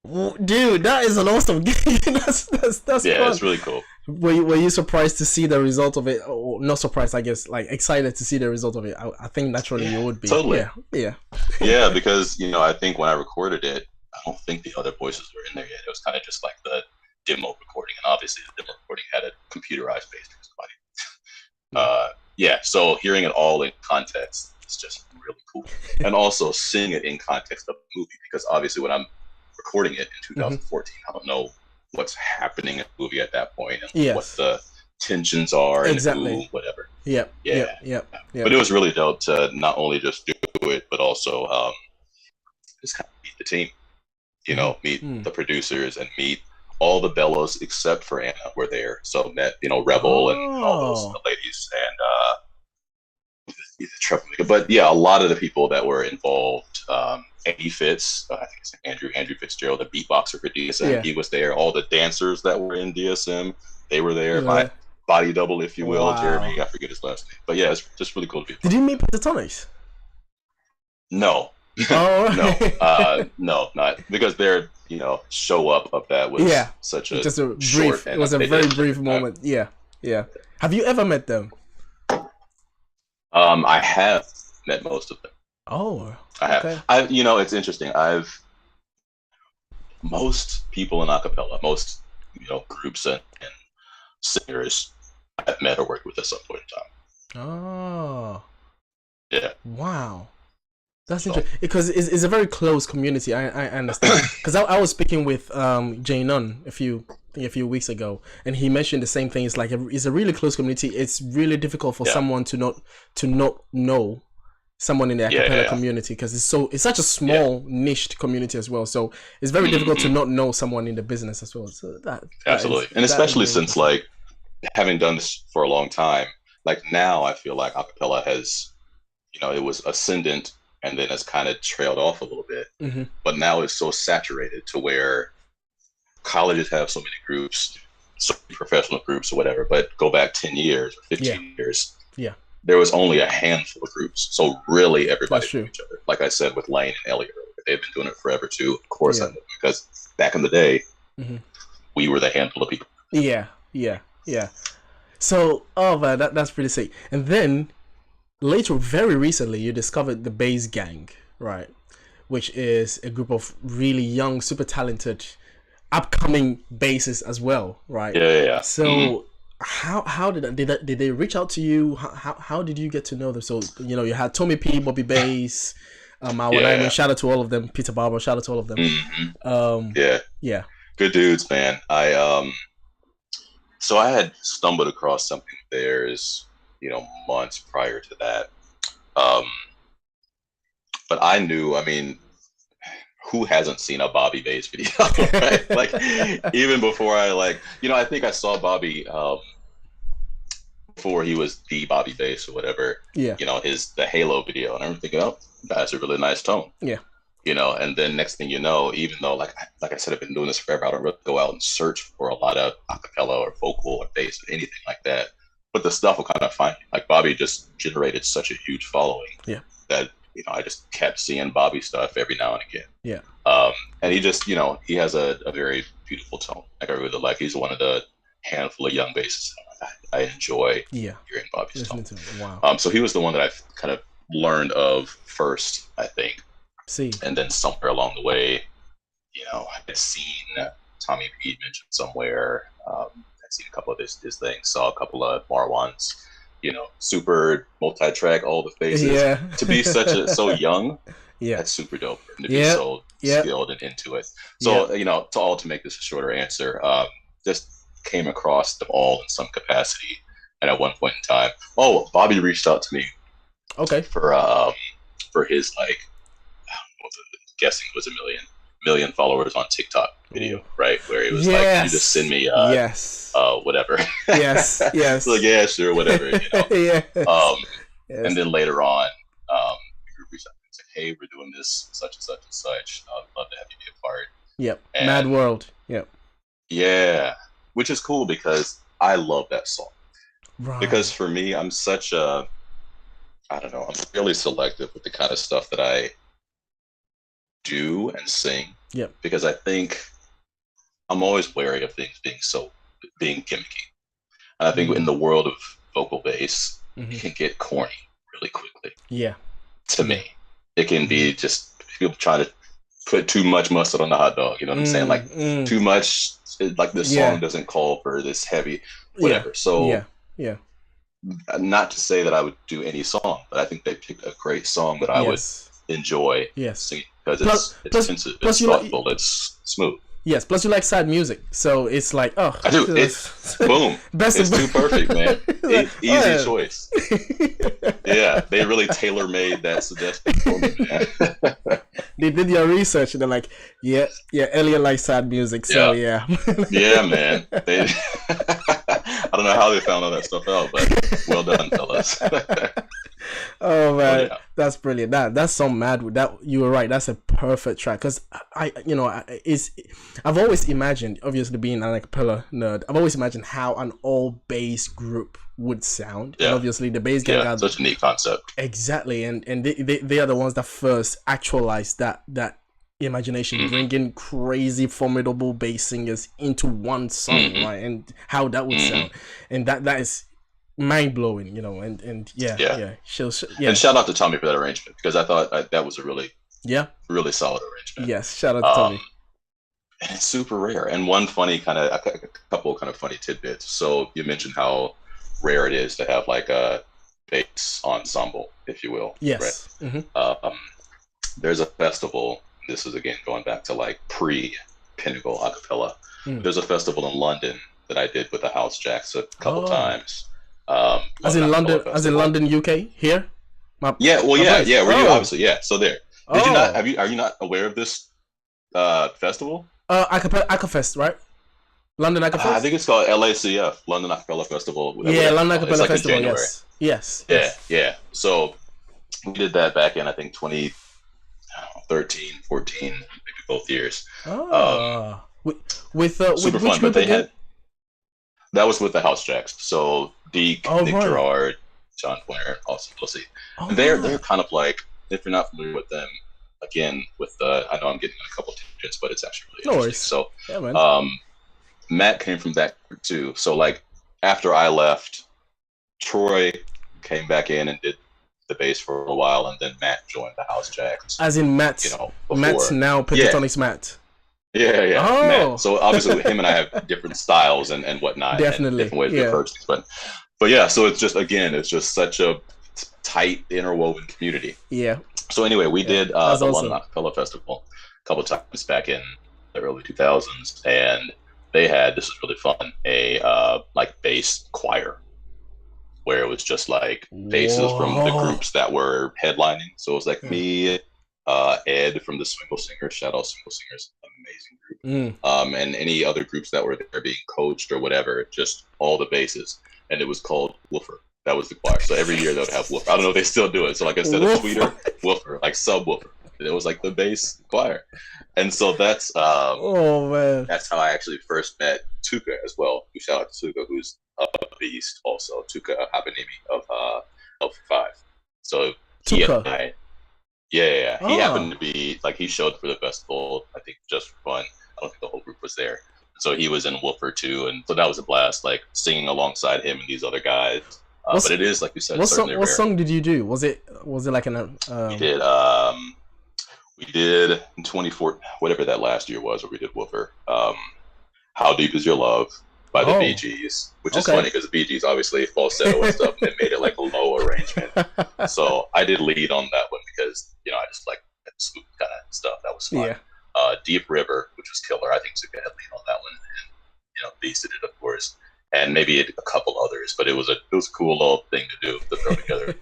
well. Dude, that is an awesome game. that's fun. It's really cool. Were you surprised to see the result of it? Or not surprised, I guess, like excited to see the result of it. I think naturally you would be. Totally. Yeah, because I think when I recorded it, I don't think the other voices were in there yet. It was kind of just like the demo recording, and obviously the demo recording had a computerized bass for somebody. So hearing it all in context is just really cool, and also seeing it in context of the movie, because obviously when I'm recording it in 2014, I don't know what's happening in the movie at that point and what the tensions are and who, whatever. Yep. But it was really dope to not only just do it, but also just kind of meet the team, meet the producers and meet all the bellows except for Anna were there. So met, Rebel and all those ladies and but a lot of the people that were involved, Andy Fitz, I think it's Andrew Fitzgerald, the beatboxer for DSM. He was there. All the dancers that were in DSM, they were there. My body double, if you will, Jeremy. I forget his last name, but it's just really cool to be. Did you meet Pentatonics? No. No, not because their show up of that was such a just a brief. Short, it was a very brief moment. Yeah. Have you ever met them? I have met most of them. Oh, I have. It's interesting. Most people in acapella, most groups and singers I've met or worked with at some point in time. Oh, yeah. Wow, that's interesting because it's a very close community. I understand because I was speaking with Jay Nunn a few weeks ago, and he mentioned the same thing. It's like it's a really close community. It's really difficult for someone to not know someone in the acapella community because it's such a small niched community as well. So it's very difficult to not know someone in the business as well. So that absolutely, and especially since like having done this for a long time, like now I feel like acapella has, it was ascendant and then has kind of trailed off a little bit, but now it's so saturated to where colleges have so many groups, so many professional groups or whatever, but go back 10 years or 15 years. Yeah. There was only a handful of groups. So really everybody knew each other. Like I said with Lane and Elliot, they've been doing it forever too. Of course I know, because back in the day, we were the handful of people. Yeah. So, man, that's pretty sick. And then later, very recently, you discovered the Bass Gang, right? Which is a group of really young, super talented upcoming bassists as well, right? Yeah. So how did they reach out to you? How did you get to know them? So you had Tommy P, Bobby Bass, shout out to all of them, Peter Barber, shout out to all of them. Yeah, good dudes, man. So I had stumbled across something of theirs, months prior to that, but I knew, who hasn't seen a Bobby Bass video, right? Like, even before I I think I saw Bobby before he was the Bobby Bass or whatever. Yeah. The Halo video, and I'm thinking, oh, that's a really nice tone. Yeah. And then next thing you know, even though like I said, I've been doing this forever, I don't really go out and search for a lot of acapella or vocal or bass or anything like that. but the stuff will kind of find me. Like Bobby just generated such a huge following that, you know, I just kept seeing Bobby stuff every now and again. Yeah. And he just, you know, he has a very beautiful tone. Like I really like. He's one of the handful of young bassists I enjoy hearing Bobby's tone. Wow. So he was the one that I kind of learned of first, I think. See. And then somewhere along the way, you know, I had seen Tommy Pete mentioned somewhere. I'd seen a couple of his things, saw a couple of Marwan's, you know, super multi-track, all the phases. Yeah. To be so young, yeah, that's super dope. And to be so skilled and into it. So, you know, to make this a shorter answer, just came across them all in some capacity. And at one point in time, Bobby reached out to me. Okay. For his, like, guessing it was a million followers on TikTok video, right? Where he was like, "Can you just send me whatever." Yes. So like, yeah, sure, whatever, you know. Yes. And then later on, the group reached out and said, "Hey, we're doing this such and such and such. I'd love to have you be a part." Yep. And Mad World. Yep. Yeah, which is cool because I love that song. Right. Because for me, I'm such a, I don't know, I'm really selective with the kind of stuff that I do and sing. Yep. Because I think I'm always wary of things being gimmicky. And I think in the world of vocal bass, it can get corny really quickly. Yeah. To me, it can be just people trying to put too much mustard on the hot dog. You know what I'm saying? Like too much. Like this song doesn't call for this heavy, whatever. So yeah. Not to say that I would do any song, but I think they picked a great song that I would enjoy singing because it's expensive, it's thoughtful, it's smooth. Yes, plus you like sad music, so it's like, I do. It's boom. It's too perfect, man. Easy choice. Yeah, they really tailor-made that suggestion for me, man. They did your research and they're like, yeah, Elliot likes sad music, so yeah. Yeah, man. I don't know how they found all that stuff out, but well done, fellas. Oh man, that's brilliant. That's so mad. That you were right. That's a perfect track because I've always imagined, obviously being an acapella nerd, I've always imagined how an all bass group would sound. Yeah. And obviously the bass gang are such a neat concept. Exactly, and they are the ones that first actualized that imagination, bringing crazy formidable bass singers into one song, right? And how that would sound, and that is mind blowing, you know, and yeah. And shout out to Tommy for that arrangement because I thought that was a really solid arrangement. Yes, shout out to Tommy. And it's super rare. And one funny a couple kind of funny tidbits. So you mentioned how rare it is to have like a bass ensemble, if you will. Yes. Right? There's a festival. This is again going back to like pre-Pinnacle Acapella. There's a festival in London that I did with the House Jacks a couple times. As in London, UK, here. Where you obviously, so there. Did you not? Are you not aware of this festival? Acapfest, right? London Acapfest. I think it's called LACF, London Acapella Festival. London Acapella Festival. In Yes. Yeah. So we did that back in I think 2013, 14, maybe both years. With super fun, but they had. That was with the House Jacks. So Nick Gerard, John Pointer, also Pussy. And they're kind of like, if you're not familiar with them, again, with I know I'm getting a couple tangents, but it's actually really interesting. So Matt came from that group too. So like after I left, Troy came back in and did the bass for a while, and then Matt joined the House Jacks. As in Matt's, Matt's now Pentatonics Matt. Yeah. Matt. So obviously him and I have different styles and whatnot. Definitely. And different ways to approach things. But yeah, so it's just such a tight, interwoven community. Yeah. So anyway, we did the London Acapella Festival a couple of times back in the early 2000s, and they had, this was really fun, a like bass choir where it was just like basses from the groups that were headlining. So it was like me, Ed from the Swingle Singers, shout out Swingle Singers, amazing group, and any other groups that were there being coached or whatever, just all the basses, and it was called Woofer. That was the choir. So every year they would have Woofer. I don't know if they still do it. So like instead of tweeter, Woofer, like Subwoofer. It was like the bass choir, and so that's man, that's how I actually first met Tuka as well. Shout out to Tuka, who's beast also, Tuka Habanimi of 5. So he Tuka. and I, yeah. He happened to be like, he showed for the festival, I think just for fun. I don't think the whole group was there. So he was in Woofer too, and so that was a blast, like singing alongside him and these other guys. But it is, like you said, what certainly what rare. song did you do? Was it like an we did in 2014, whatever that last year was, where we did Woofer. How Deep Is Your Love by the Bee Gees, which is funny because the Bee Gees obviously falsetto and stuff, and they made it like a low arrangement. So I did lead on that one because, you know, I just like that smooth kind of stuff. That was fun. Deep River, which was killer. I think Zuka had lead on that one, and, you know, Beasted it, of course, and maybe a couple others. But it was a cool little thing to do, to throw together.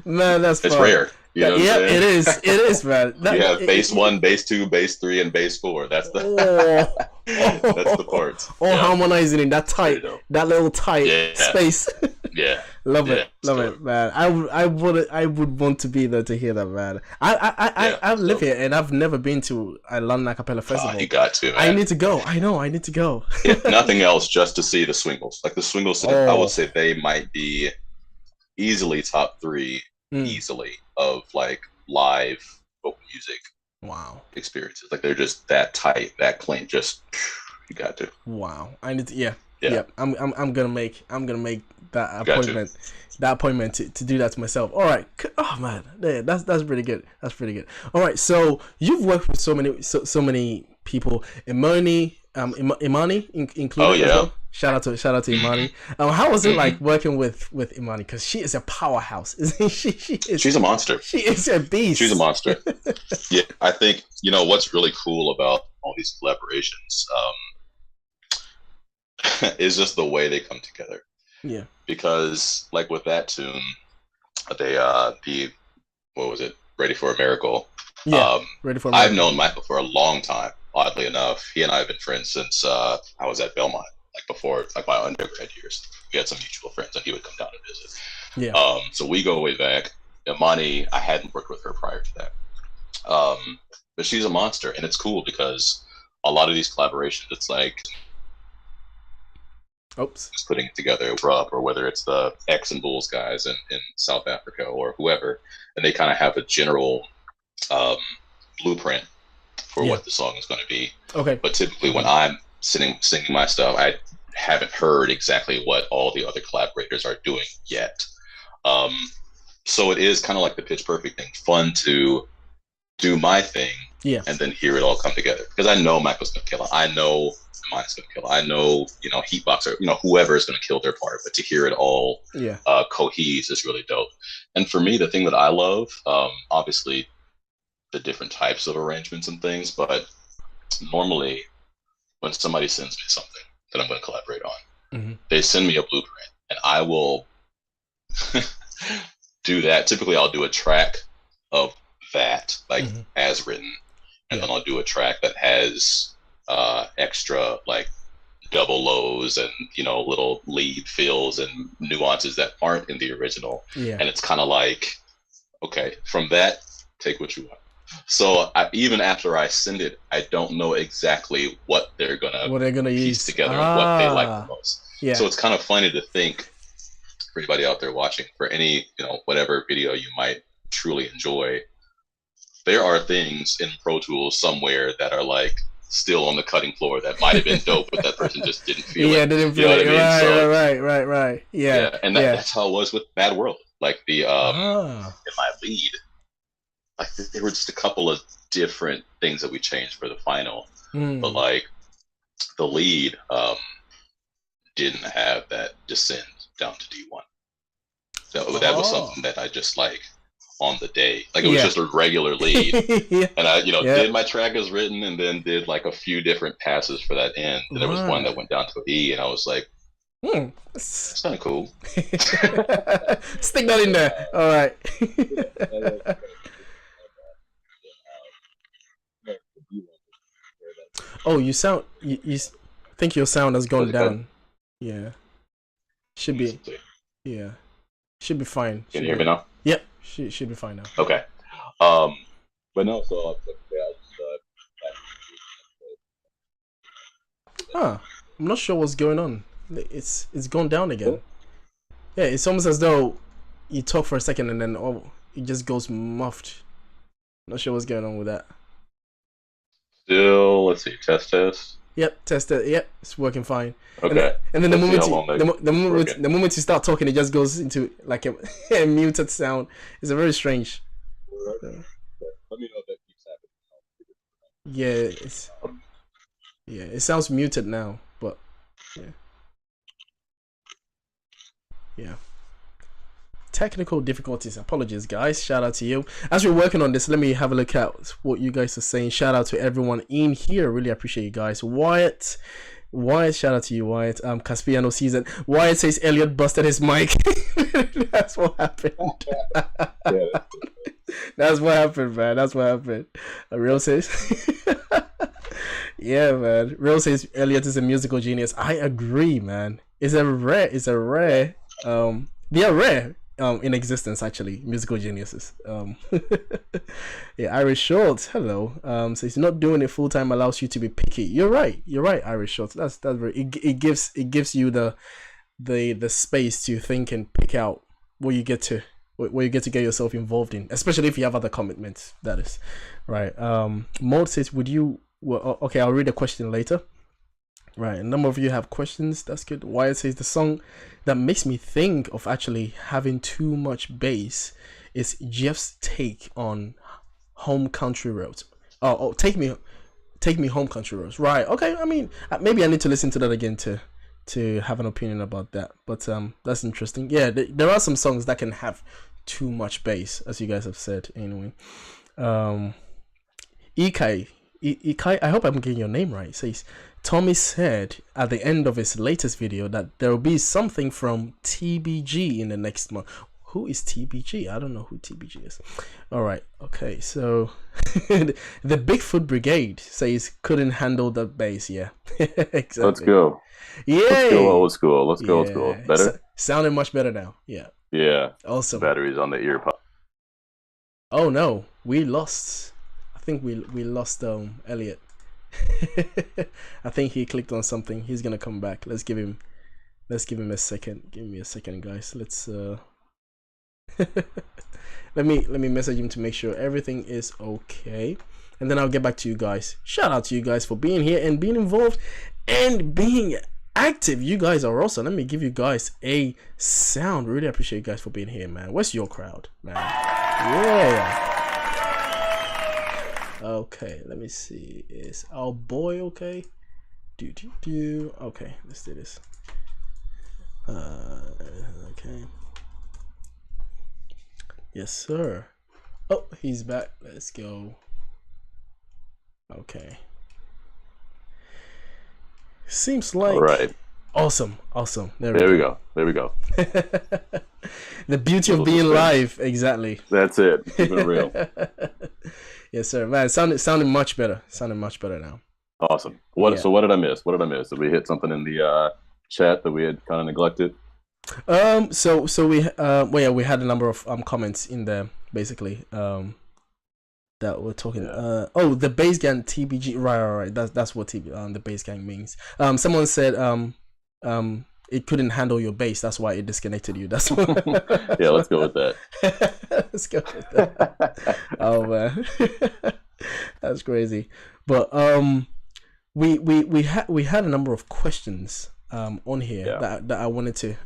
Man, it's fun. Rare. You know yeah, it is, man. You have bass 1, bass 2, bass 3, and bass 4. That's the that's the parts. All harmonizing in that little tight space. Love it, man. I would want to be there to hear that, man. I live here and I've never been to a London Acapella festival. You got to, man. I need to go. I know, I need to go. If nothing else, just to see the Swingles. Like the Swingles, I would say they might be easily top 3. Easily of like live vocal music experiences. Like they're just that tight, that clean. Just you got to. I need to. Yeah. I'm gonna make that appointment to do that to myself. All right. Oh man, that's pretty good. That's pretty good. All right. So you've worked with so many people. Imani, included. Oh yeah. As well. Shout out to Imani. How was it like working with Imani? Because she is a powerhouse, isn't she? She's a monster. She is a beast. She's a monster. Yeah, I think, you know, what's really cool about all these collaborations is just the way they come together. Yeah. Because like with that tune, they what was it? Ready for a Miracle. Yeah. Ready for a Miracle. I've known Michael for a long time. Oddly enough, he and I have been friends since I was at Belmont. Like before, like my undergrad years, we had some mutual friends, and he would come down and visit. Yeah. So we go way back. Imani, I hadn't worked with her prior to that, but she's a monster, and it's cool because a lot of these collaborations, it's like, just putting it together, or whether it's the X and Bulls guys in South Africa or whoever, and they kind of have a general blueprint for what the song is going to be. Okay. But typically, when I'm singing my stuff, I haven't heard exactly what all the other collaborators are doing yet. So it is kind of like the Pitch Perfect thing, fun to do my thing, and then hear it all come together. Because I know Michael's gonna kill it. I know Imani's gonna kill it. I know, you know, Heatbox, or, you know, whoever is gonna kill their part. But to hear it all cohese is really dope. And for me, the thing that I love, obviously, the different types of arrangements and things, but normally, when somebody sends me something that I'm going to collaborate on, they send me a blueprint, and I will do that. Typically, I'll do a track of that, like as written, and then I'll do a track that has extra like double lows and, you know, little lead fills and nuances that aren't in the original. And it's kind of like, okay, from that, take what you want. So even after I send it, I don't know exactly what they're gonna piece use together and what they like the most. So it's kind of funny to think, for anybody out there watching, for any, you know, whatever video you might truly enjoy, there are things in Pro Tools somewhere that are like still on the cutting floor that might have been dope, but that person just didn't feel it. Didn't feel it. Right. Yeah. And that's how it was with Bad World. Like the in my lead, like there were just a couple of different things that we changed for the final, but like the lead didn't have that descend down to D1. So that was something that I just like on the day, like it was just a regular lead, and I, you know, did my track as written, and then did like a few different passes for that end. And there was one that went down to an E, and I was like, it's kind of cool. Stick that in there. All right. Oh, you think your sound has gone down? Yeah, should be. Yeah, should be fine. Can you hear me now? Yep, should be fine now. Okay. But no, so I'm not sure what's going on. it's gone down again. Yeah, it's almost as though you talk for a second and then it just goes muffed. Not sure what's going on with that. Still, let's see, test. Yep, test it. Yep, it's working fine. Okay. And then the moment you start talking, it just goes into like a muted sound. It's a very strange. Let me know if that keeps happening. Yeah, it sounds muted now, but yeah. Technical difficulties. Apologies, guys. Shout out to you. As we're working on this, let me have a look at what you guys are saying. Shout out to everyone in here. Really appreciate you guys. Wyatt, shout out to you, Wyatt. Caspiano season. Wyatt says Elliot busted his mic. That's what happened. That's what happened, man. That's what happened. Real says yeah, man. Real says Elliot is a musical genius. I agree, man. They are rare in existence, actually, musical geniuses. Yeah, Irish Shorts, hello. Says not doing it full time allows you to be picky. You're right, Irish Shorts. That's very it gives you the space to think and pick out what you get to get yourself involved in, especially if you have other commitments. That is right. Maud says, okay, I'll read the question later. Right, a number of you have questions. That's good. Wyatt says the song that makes me think of actually having too much bass is Jeff's take on Home Country Roads. Take me Home Country Roads. Right. Okay. I mean, maybe I need to listen to that again to have an opinion about that. But that's interesting. Yeah, there are some songs that can have too much bass, as you guys have said. Anyway, Ikai, I hope I'm getting your name right. Says Tommy said at the end of his latest video that there will be something from TBG in the next month. Who is TBG? I don't know who TBG is. All right. Okay. So the Bigfoot Brigade says couldn't handle the bass. Yeah. Exactly. Let's go. Yeah. Let's go old school. Let's go old school. Better? Sounding much better now. Yeah. Yeah. Awesome. Batteries on the ear pop. Oh no. We lost. I think we lost Elliot. I think he clicked on something. He's gonna come back. Let's give him a second. Give me a second, guys. Let's let me message him to make sure everything is okay, and then I'll get back to you guys. Shout out to you guys for being here and being involved and being active. You guys are awesome. Let me give you guys a sound. Really appreciate you guys for being here, man. Where's your crowd, man? Yeah. Okay, let me see. Is our boy okay? Okay, let's do this. Okay. Yes, sir. Oh, he's back. Let's go. Okay. Seems like. All right. Awesome. There we go. The beauty of being live. Exactly. That's it. Keep it real. Yes, sir. Man, sounding much better. Sounding much better now. Awesome. So what did I miss? Did we hit something in the chat that we had kind of neglected? So we we had a number of comments in there basically that we're talking. The bass gang TBG. Right. That's what the bass gang means. Someone said it couldn't handle your bass. That's why it disconnected you. That's what... Yeah, let's go with that. Let's go with that. Oh man, that's crazy. But we had a number of questions on here that I wanted to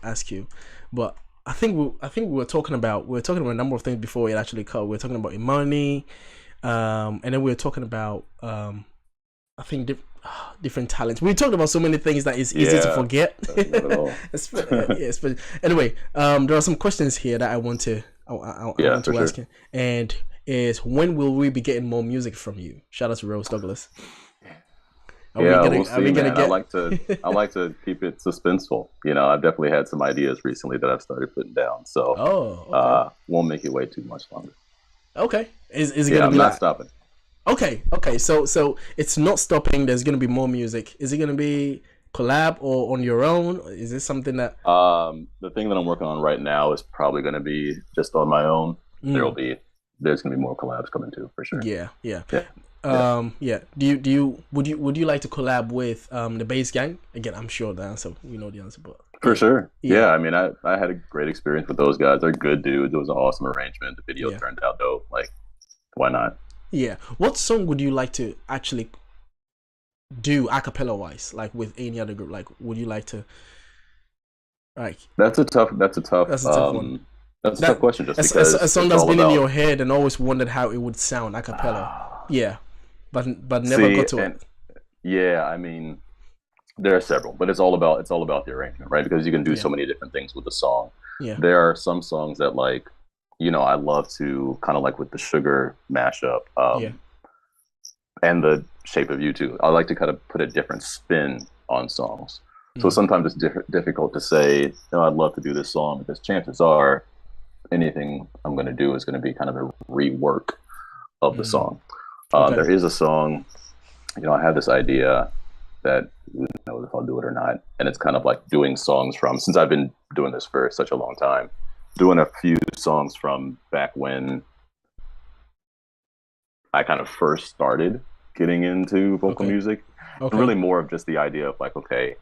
ask you, but I think we were talking about a number of things before it actually cut. We were talking about Imani, and then we were talking about I think different talents. We talked about so many things that is easy to forget. Anyway, there are some questions here that I want to ask you, and is when will we be getting more music from you? Shout out to Rose Douglas. We'll see, man. I like to keep it suspenseful. You know, I've definitely had some ideas recently that I've started putting down. So won't make it wait too much longer. Okay. Is it gonna be I'm not stopping. Okay. So it's not stopping. There's gonna be more music. Is it gonna be collab or on your own? Is this something that the thing that I'm working on right now is probably gonna be just on my own. There's gonna be more collabs coming too, for sure. Yeah. Yeah. Would you like to collab with the Bass Gang? Again, I'm sure the answer, we know the answer, but for sure. Yeah. I mean, I had a great experience with those guys. They're good dudes. It was an awesome arrangement. The video turned out dope. Like, why not? Yeah. What song would you like to actually do acapella wise, like with any other group? Like, would you like to? Like, that's a tough one. That's a tough question. Just because a song that's been in your head and always wondered how it would sound acapella. Yeah, but never got to it. Yeah, I mean, there are several, but it's all about the arrangement, right? Because you can do so many different things with the song. Yeah, there are some songs that, like, you know, I love to kind of like with the Sugar mashup, and the Shape of You too. I like to kind of put a different spin on songs. So sometimes it's difficult to say, oh, I'd love to do this song, because chances are anything I'm going to do is going to be kind of a rework of the song. There is a song, you know, I have this idea that who knows if I'll do it or not. And it's kind of like doing songs from, since I've been doing this for such a long time, doing a few songs from back when I kind of first started getting into vocal music. Really more of just the idea of like, okay,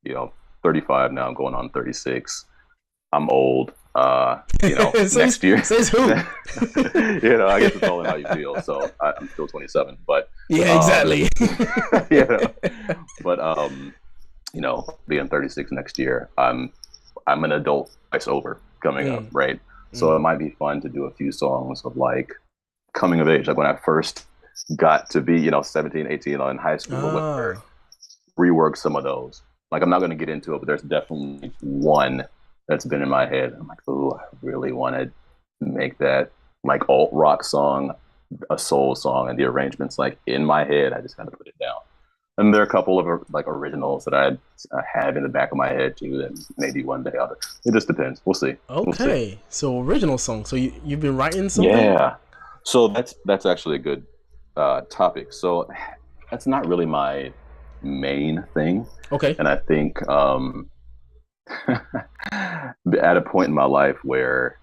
you know, 35 now, going on 36. I'm old. You know, next year. Says who? You know, I guess it's all in how you feel. So I'm still 27, but yeah, exactly. Yeah, but you know, being 36 next year, I'm an adult twice over coming up, right? So it might be fun to do a few songs of like coming of age, like when I first got to be, you know, 17, 18 in high school or whatever. Rework some of those. Like, I'm not going to get into it, but there's definitely one that's been in my head. I'm like, oh, I really want to make that like alt rock song, a soul song, and the arrangements like in my head. I just kind of put it down. And there are a couple of like originals that I have in the back of my head too, that maybe one day I'll. It just depends. We'll see. Okay, we'll see. So original song. So you've been writing something? Yeah. So that's actually a good topic. So that's not really my main thing. Okay. And I think at a point in my life where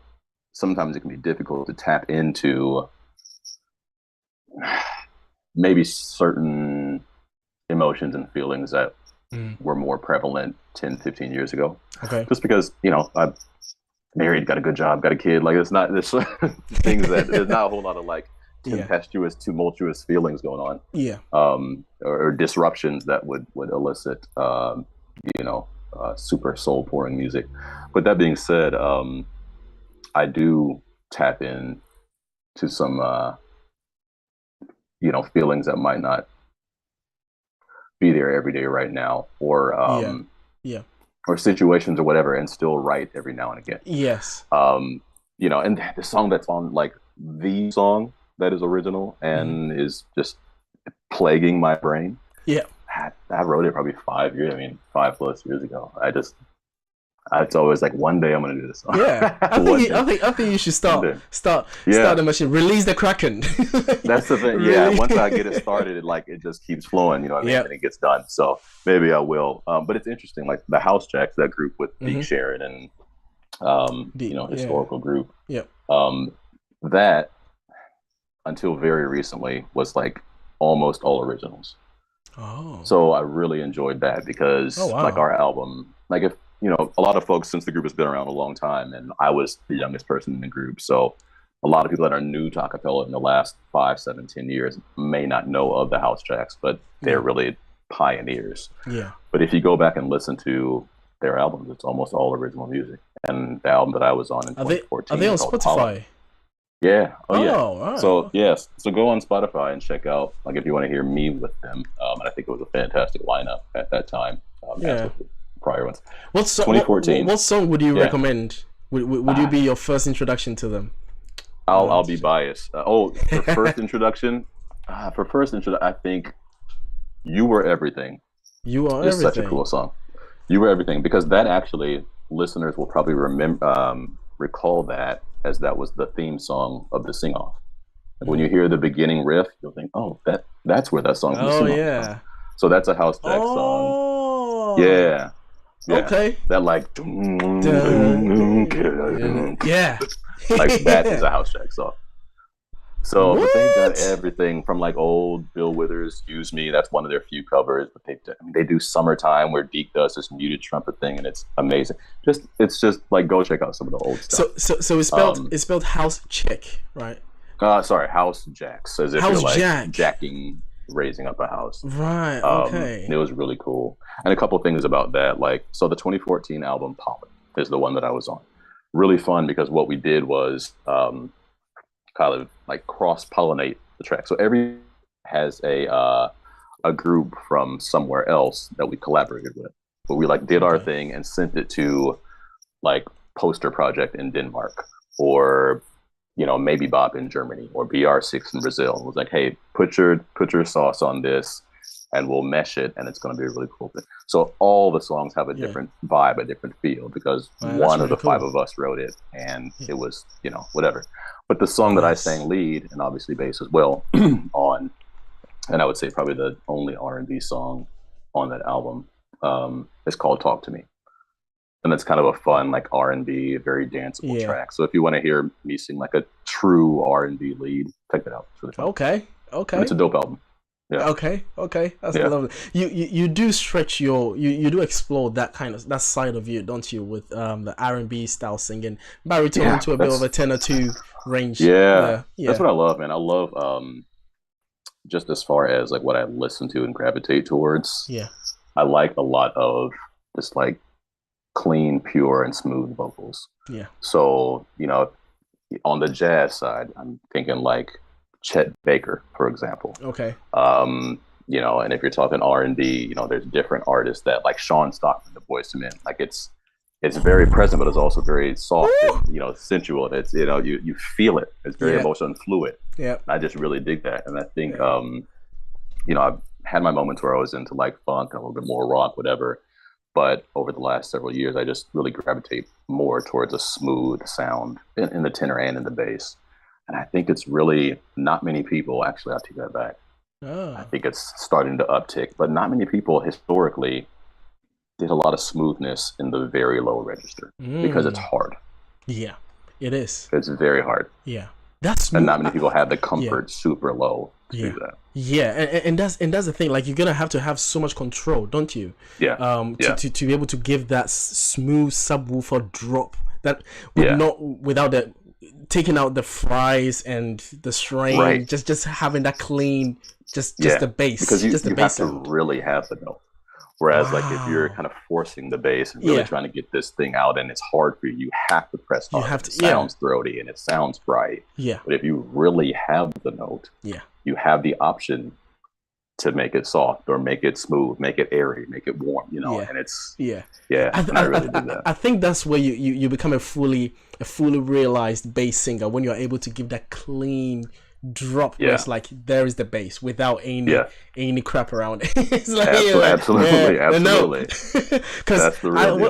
sometimes it can be difficult to tap into maybe certain emotions and feelings that were more prevalent 10, 15 years ago. Okay. Just because, you know, I'm married, got a good job, got a kid. Like, it's not this things that there's not a whole lot of like tempestuous, tumultuous feelings going on. Yeah. Or disruptions that would elicit, you know, super soul pouring music. But that being said, I do tap in to some, you know, feelings that might not be there every day right now, or or situations or whatever, and still write every now and again. Yes. You know, and the song that's on, like the song that is original and is just plaguing my brain. Yeah. I wrote it probably 5+ years ago. It's always like, one day I'm gonna do this song. Yeah, I think you should start the machine. Release the Kraken. That's the thing. Yeah, once I get it started, it just keeps flowing. You know what I mean? And it gets done. So maybe I will. But it's interesting, like the House Jacks, that group with Deke Sharon and you know, historical group. Yeah. That until very recently was like almost all originals. Oh. So I really enjoyed that because like our album, like if you know, a lot of folks, since the group has been around a long time, and I was the youngest person in the group, so a lot of people that are new to Acapella in the last 5, 7, 10 years may not know of the House Jacks, but they're really pioneers. Yeah. But if you go back and listen to their albums, it's almost all original music. And the album that I was on in 2014. Are they on Spotify? Yeah. Oh, yeah. Right. So, yes. So go on Spotify and check out, like, if you want to hear me with them. And I think it was a fantastic lineup at that time. Yeah. Prior ones. 2014. What song would you recommend? Would you be your first introduction to them? I'll be biased. For first introduction, I think "You Were Everything." You Are is Everything. Such a cool song. "You Were Everything," because that actually, listeners will probably recall that as that was the theme song of the Sing Off. Like when you hear the beginning riff, you'll think, "Oh, that's where that song from the Sing Off is from." So that's a House Jack song. Yeah. Okay. That like yeah. like that is a House Jack song. So, but they've done everything from like old Bill Withers, Use Me. That's one of their few covers. But they do Summertime, where Deke does this muted trumpet thing, and it's amazing. It's just like, go check out some of the old stuff. So it's spelled house chick, right? Sorry, house jacks, as if house you're like jack. jacking, raising up a house. Right. Okay. It was really cool, and a couple of things about that. Like, so the 2014 album Pollen is the one that I was on. Really fun, because what we did was kind of like cross-pollinate the track. So every has a group from somewhere else that we collaborated with, but we like did our thing and sent it to like Poster Project in Denmark, or Maybe Bop in Germany, or BR6 in Brazil. It was like, hey, put your sauce on this, and we'll mesh it, and it's going to be a really cool thing. So all the songs have a different vibe, a different feel, because one of the five of us wrote it, and it was, whatever. But the song that I sang lead, and obviously bass as well, on, and I would say probably the only R&B song on that album, is called Talk to Me. And it's kind of a fun, like, R&B, very danceable track. So if you want to hear me sing like a true R&B lead, check that out. It's really fun. Okay. And it's a dope album. Yeah. Okay. That's lovely. You do stretch you do explore that side of you, don't you, with the R&B style singing, baritone to a bit of a tenor two range. Yeah. That's what I love, man. I love just as far as like what I listen to and gravitate towards. Yeah. I like a lot of just like clean, pure, and smooth vocals. Yeah. So, on the jazz side, I'm thinking like Chet Baker, for example. Okay. And if you're talking R&B, there's different artists that, like Sean Stockman, the Boyz II Men, like it's very present, but it's also very soft and, sensual. It's, you feel it. It's very emotional and fluid. Yeah. I just really dig that. And I think, I've had my moments where I was into like funk and a little bit more rock, whatever. But over the last several years, I just really gravitate more towards a smooth sound in the tenor and in the bass. And I think it's really not many people, actually, I'll take that back. I think it's starting to uptick, but not many people historically did a lot of smoothness in the very low register because it's hard. Yeah, it is. It's very hard. Yeah. That's and not many people have the comfort super low to do that. Yeah, and that's the thing. Like, you're gonna have to have so much control, don't you? Yeah. To be able to give that smooth subwoofer drop that without the taking out the fries and the strain, just having that clean, just the bass, because you the have bass to sound. Really have the note. Whereas, like, if you're kind of forcing the bass and really trying to get this thing out, and it's hard for you, you have to press hard. It sounds throaty and it sounds bright. Yeah. But if you really have the note, you have the option to make it soft or make it smooth, make it airy, make it warm. And it's I really do that. I think that's where you become a fully realized bass singer, when you're able to give that clean drop where it's like, there is the bass without any crap around it. It's like, absolutely. Because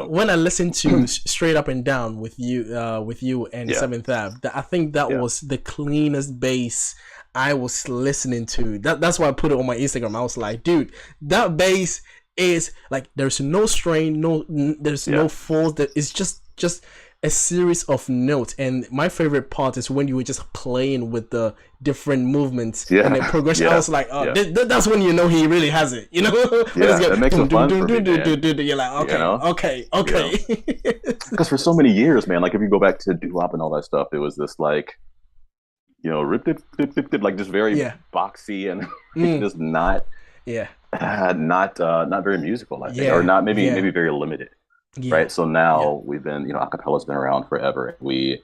when I listen to Straight Up and Down with you and Seventh Ave, I think that was the cleanest bass I was listening to. That's why I put it on my Instagram. I was like, dude, that bass is like, there's no strain, there's no falls. It's just a series of notes. And my favorite part is when you were just playing with the different movements and the progression. I was like, that's when you know he really has it. It makes it fun for me, you're like, okay. Because for so many years, man, like if you go back to doo-wop and all that stuff, it was this like, rip, dip, dip, dip, dip, like just very boxy and just not very musical, I think, or not maybe very limited. Right. So now we've been, Acapella's been around forever. We,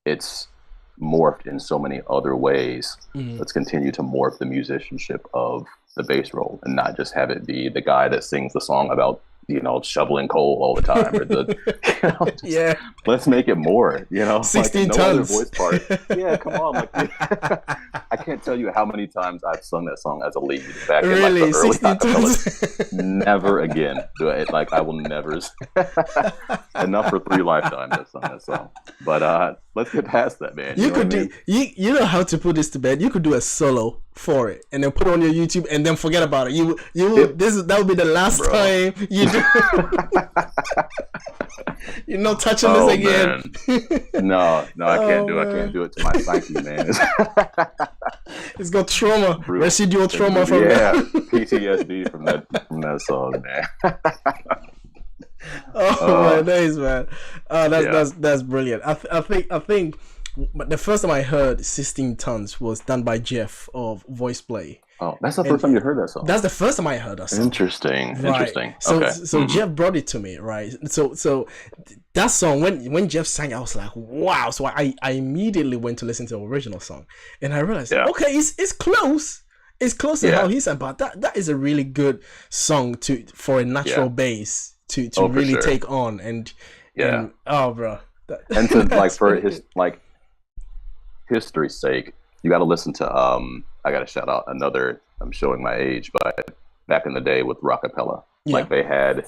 it's morphed in so many other ways. Let's continue to morph the musicianship of the bass role and not just have it be the guy that sings the song about, shoveling coal all the time, or the, let's make it more, 16 like, tons. No other voice part. Yeah, come on. Like, I can't tell you how many times I've sung that song as a lead back in like the early acapellas. Never again do it. Like, I will never. Enough for 3 lifetimes I've sung that song. But let's get past that, man. You could do. You know how to put this to bed. You could do a solo for it and then put it on your YouTube and then forget about it. That would be the last time you do. You're not touching this again. No, I can't do it. I can't do it to my psyche, man. It's got trauma, residual trauma from PTSD from that song, man. My days, man. That's brilliant. I think but the first time I heard 16 Tons was done by Jeff of Voice Play. Oh, that's the first time you heard that song. That's the first time I heard that song. Interesting. So Jeff brought it to me, right? So that song, when Jeff sang, I was like, wow. So I immediately went to listen to the original song, and I realized, okay, it's close. It's close to how he sang, but that is a really good song for a natural bass to really take on, and bro. And to for his history's sake, you got to listen to I got to shout out another, I'm showing my age, but back in the day with Acapella, like they had,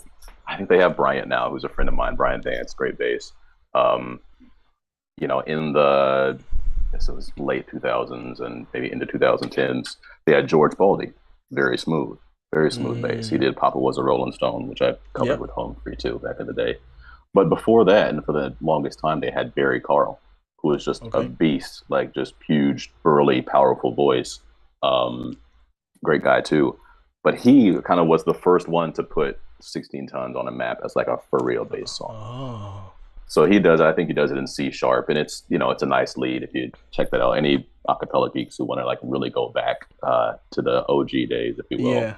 I think they have Bryant now, who's a friend of mine, Brian Vance, great bass. You know, in the, I guess it was late 2000s and maybe into 2010s, they had George Baldy, very smooth bass. He did Papa Was a Rolling Stone, which I covered with Home Free too back in the day. But before that, and for the longest time, they had Barry Carl, who was just a beast, like just huge, burly, powerful voice. Great guy too. But he kind of was the first one to put 16 Tons on a map as like a for real bass song. Oh. So he does, I think he does it in C sharp, and it's, you know, it's a nice lead if you check that out. Any acapella geeks who want to like really go back to the OG days, if you will.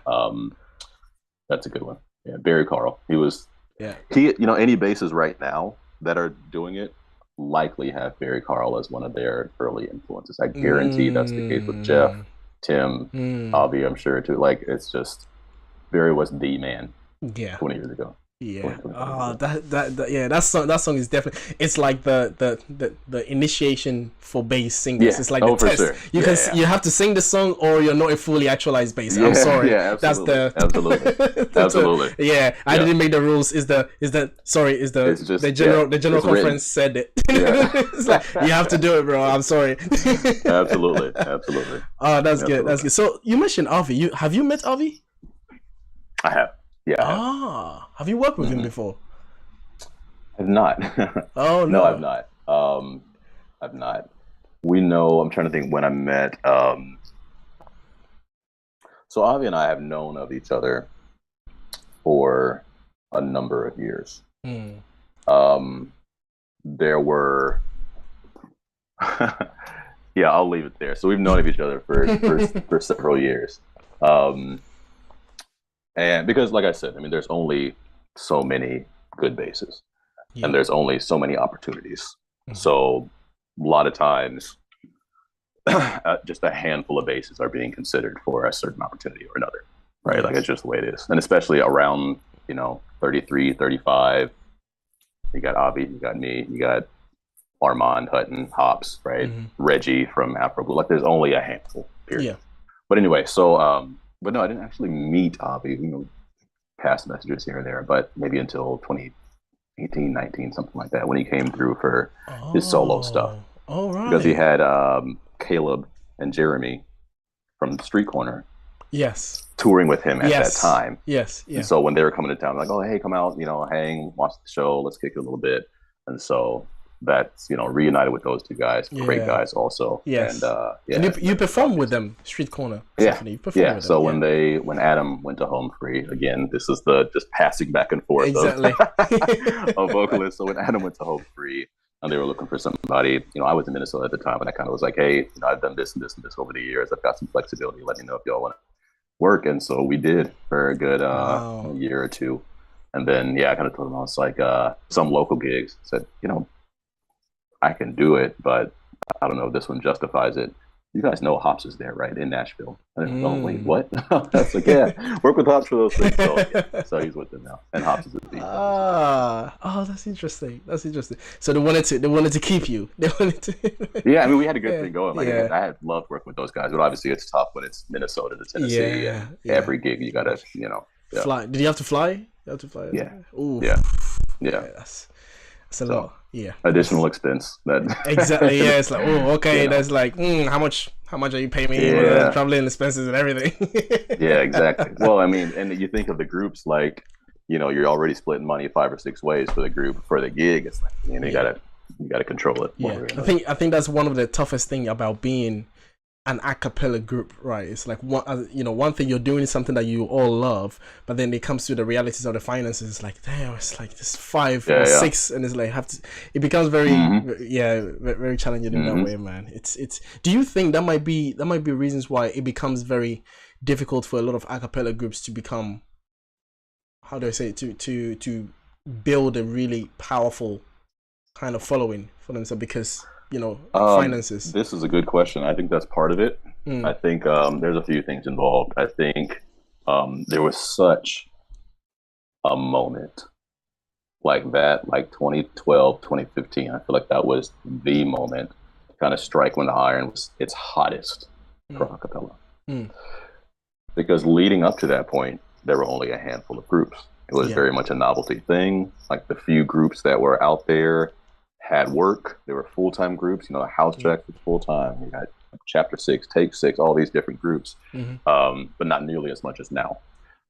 That's a good one. Yeah, Barry Carl. He, you know, any basses right now that are doing it likely have Barry Carl as one of their early influences. I guarantee that's the case with Jeff, Tim, Avi, I'm sure too. Like, it's just, Barry was the man 20 years ago. That song is definitely, it's like the initiation for bass singers. It's like the test. Sure. You have to sing the song or you're not a fully actualized bass. I'm sorry. That's the absolutely. I didn't make the rules. The general conference written. Said it. It's like, you have to do it, bro. I'm sorry. Absolutely. Oh, that's good. That's good. So you mentioned Avi. Have you met Avi? I have. Yeah. Have you worked with him before? I've not. Oh no. No, I've not. I've not. We know. I'm trying to think when I met. So Avi and I have known of each other for a number of years. There were. Yeah, I'll leave it there. So we've known of each other for several years. And because, like I said, I mean, there's only so many good basses, and there's only so many opportunities. So a lot of times, just a handful of basses are being considered for a certain opportunity or another, right? Like, it's just the way it is. And especially around, 33, 35, you got Avi, you got me, you got Armand, Hutton, Hops, right? Reggie from Afro Blue. Like, there's only a handful, period. But anyway, so... but no, I didn't actually meet Avi, past messages here and there, but maybe until 2018, 19, something like that, when he came through for his solo stuff. Oh, right. Because he had Caleb and Jeremy from Street Corner touring with him at that time. And so when they were coming to town, I'm like, oh, hey, come out, hang, watch the show, let's kick it a little bit. And so that's, reunited with those two guys, great guys also. And and you performed with them, Street Corner. With so them. When Adam went to Home Free, again, this is the just passing back and forth of vocalists. So when Adam went to Home Free and they were looking for somebody, I was in Minnesota at the time, and I kind of was like, hey, I've done this and this and this over the years, I've got some flexibility, let me know if y'all want to work. And so we did for a good year or two. And then I kind of told them, I was like, some local gigs, said, I can do it, but I don't know if this one justifies it. You guys know Hops is there, right, in Nashville? And oh, wait, what? That's like, work with Hops for those things. So he's with them now, and Hops is a beast. That's interesting. So they wanted to keep you. They wanted to. I mean, we had a good thing going. Like, I had loved working with those guys, but obviously it's tough when it's Minnesota to Tennessee, and every gig you gotta, fly. Did you have to fly? You have to fly. Yeah. Ooh. Yeah. That's a lot. Additional expense. Exactly. It's like, okay. That's like, how much are you paying me for traveling expenses and everything? Exactly. Well, I mean, and you think of the groups like, you're already splitting money 5 or 6 ways for the group. For the gig, it's like, you gotta you got to control it. Yeah, I think that's one of the toughest thing about being an a cappella group, right? It's like one thing, you're doing something that you all love, but then it comes to the realities of the finances. It's like, damn, it's like this 5 or 6, and it's like it becomes very very challenging in that way, man. It's do you think that might be reasons why it becomes very difficult for a lot of a cappella groups to become, how do I say it, to build a really powerful kind of following for themselves, because finances? This is a good question. I think that's part of it. I think there's a few things involved. I think there was such a moment like that, like 2012, 2015. I feel like that was the moment to kind of strike when the iron was its hottest for acapella. Because leading up to that point, there were only a handful of groups. It was very much a novelty thing. Like the few groups that were out there had work. There were full-time groups. House Jacks was full-time. We got Chapter 6, Take 6, all these different groups, but not nearly as much as now,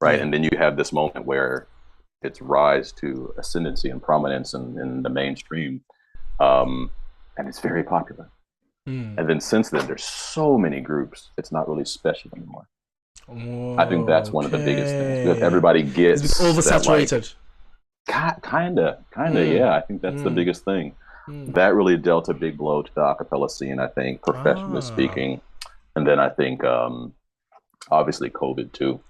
right? And then you have this moment where its rise to ascendancy and prominence in the mainstream, and it's very popular. And then since then, there's so many groups, it's not really special anymore. I think that's one of the biggest things, because everybody gets it's oversaturated. Kinda, yeah. I think that's the biggest thing. That really dealt a big blow to the acapella scene, I think, professionally speaking. And then I think, obviously, COVID too.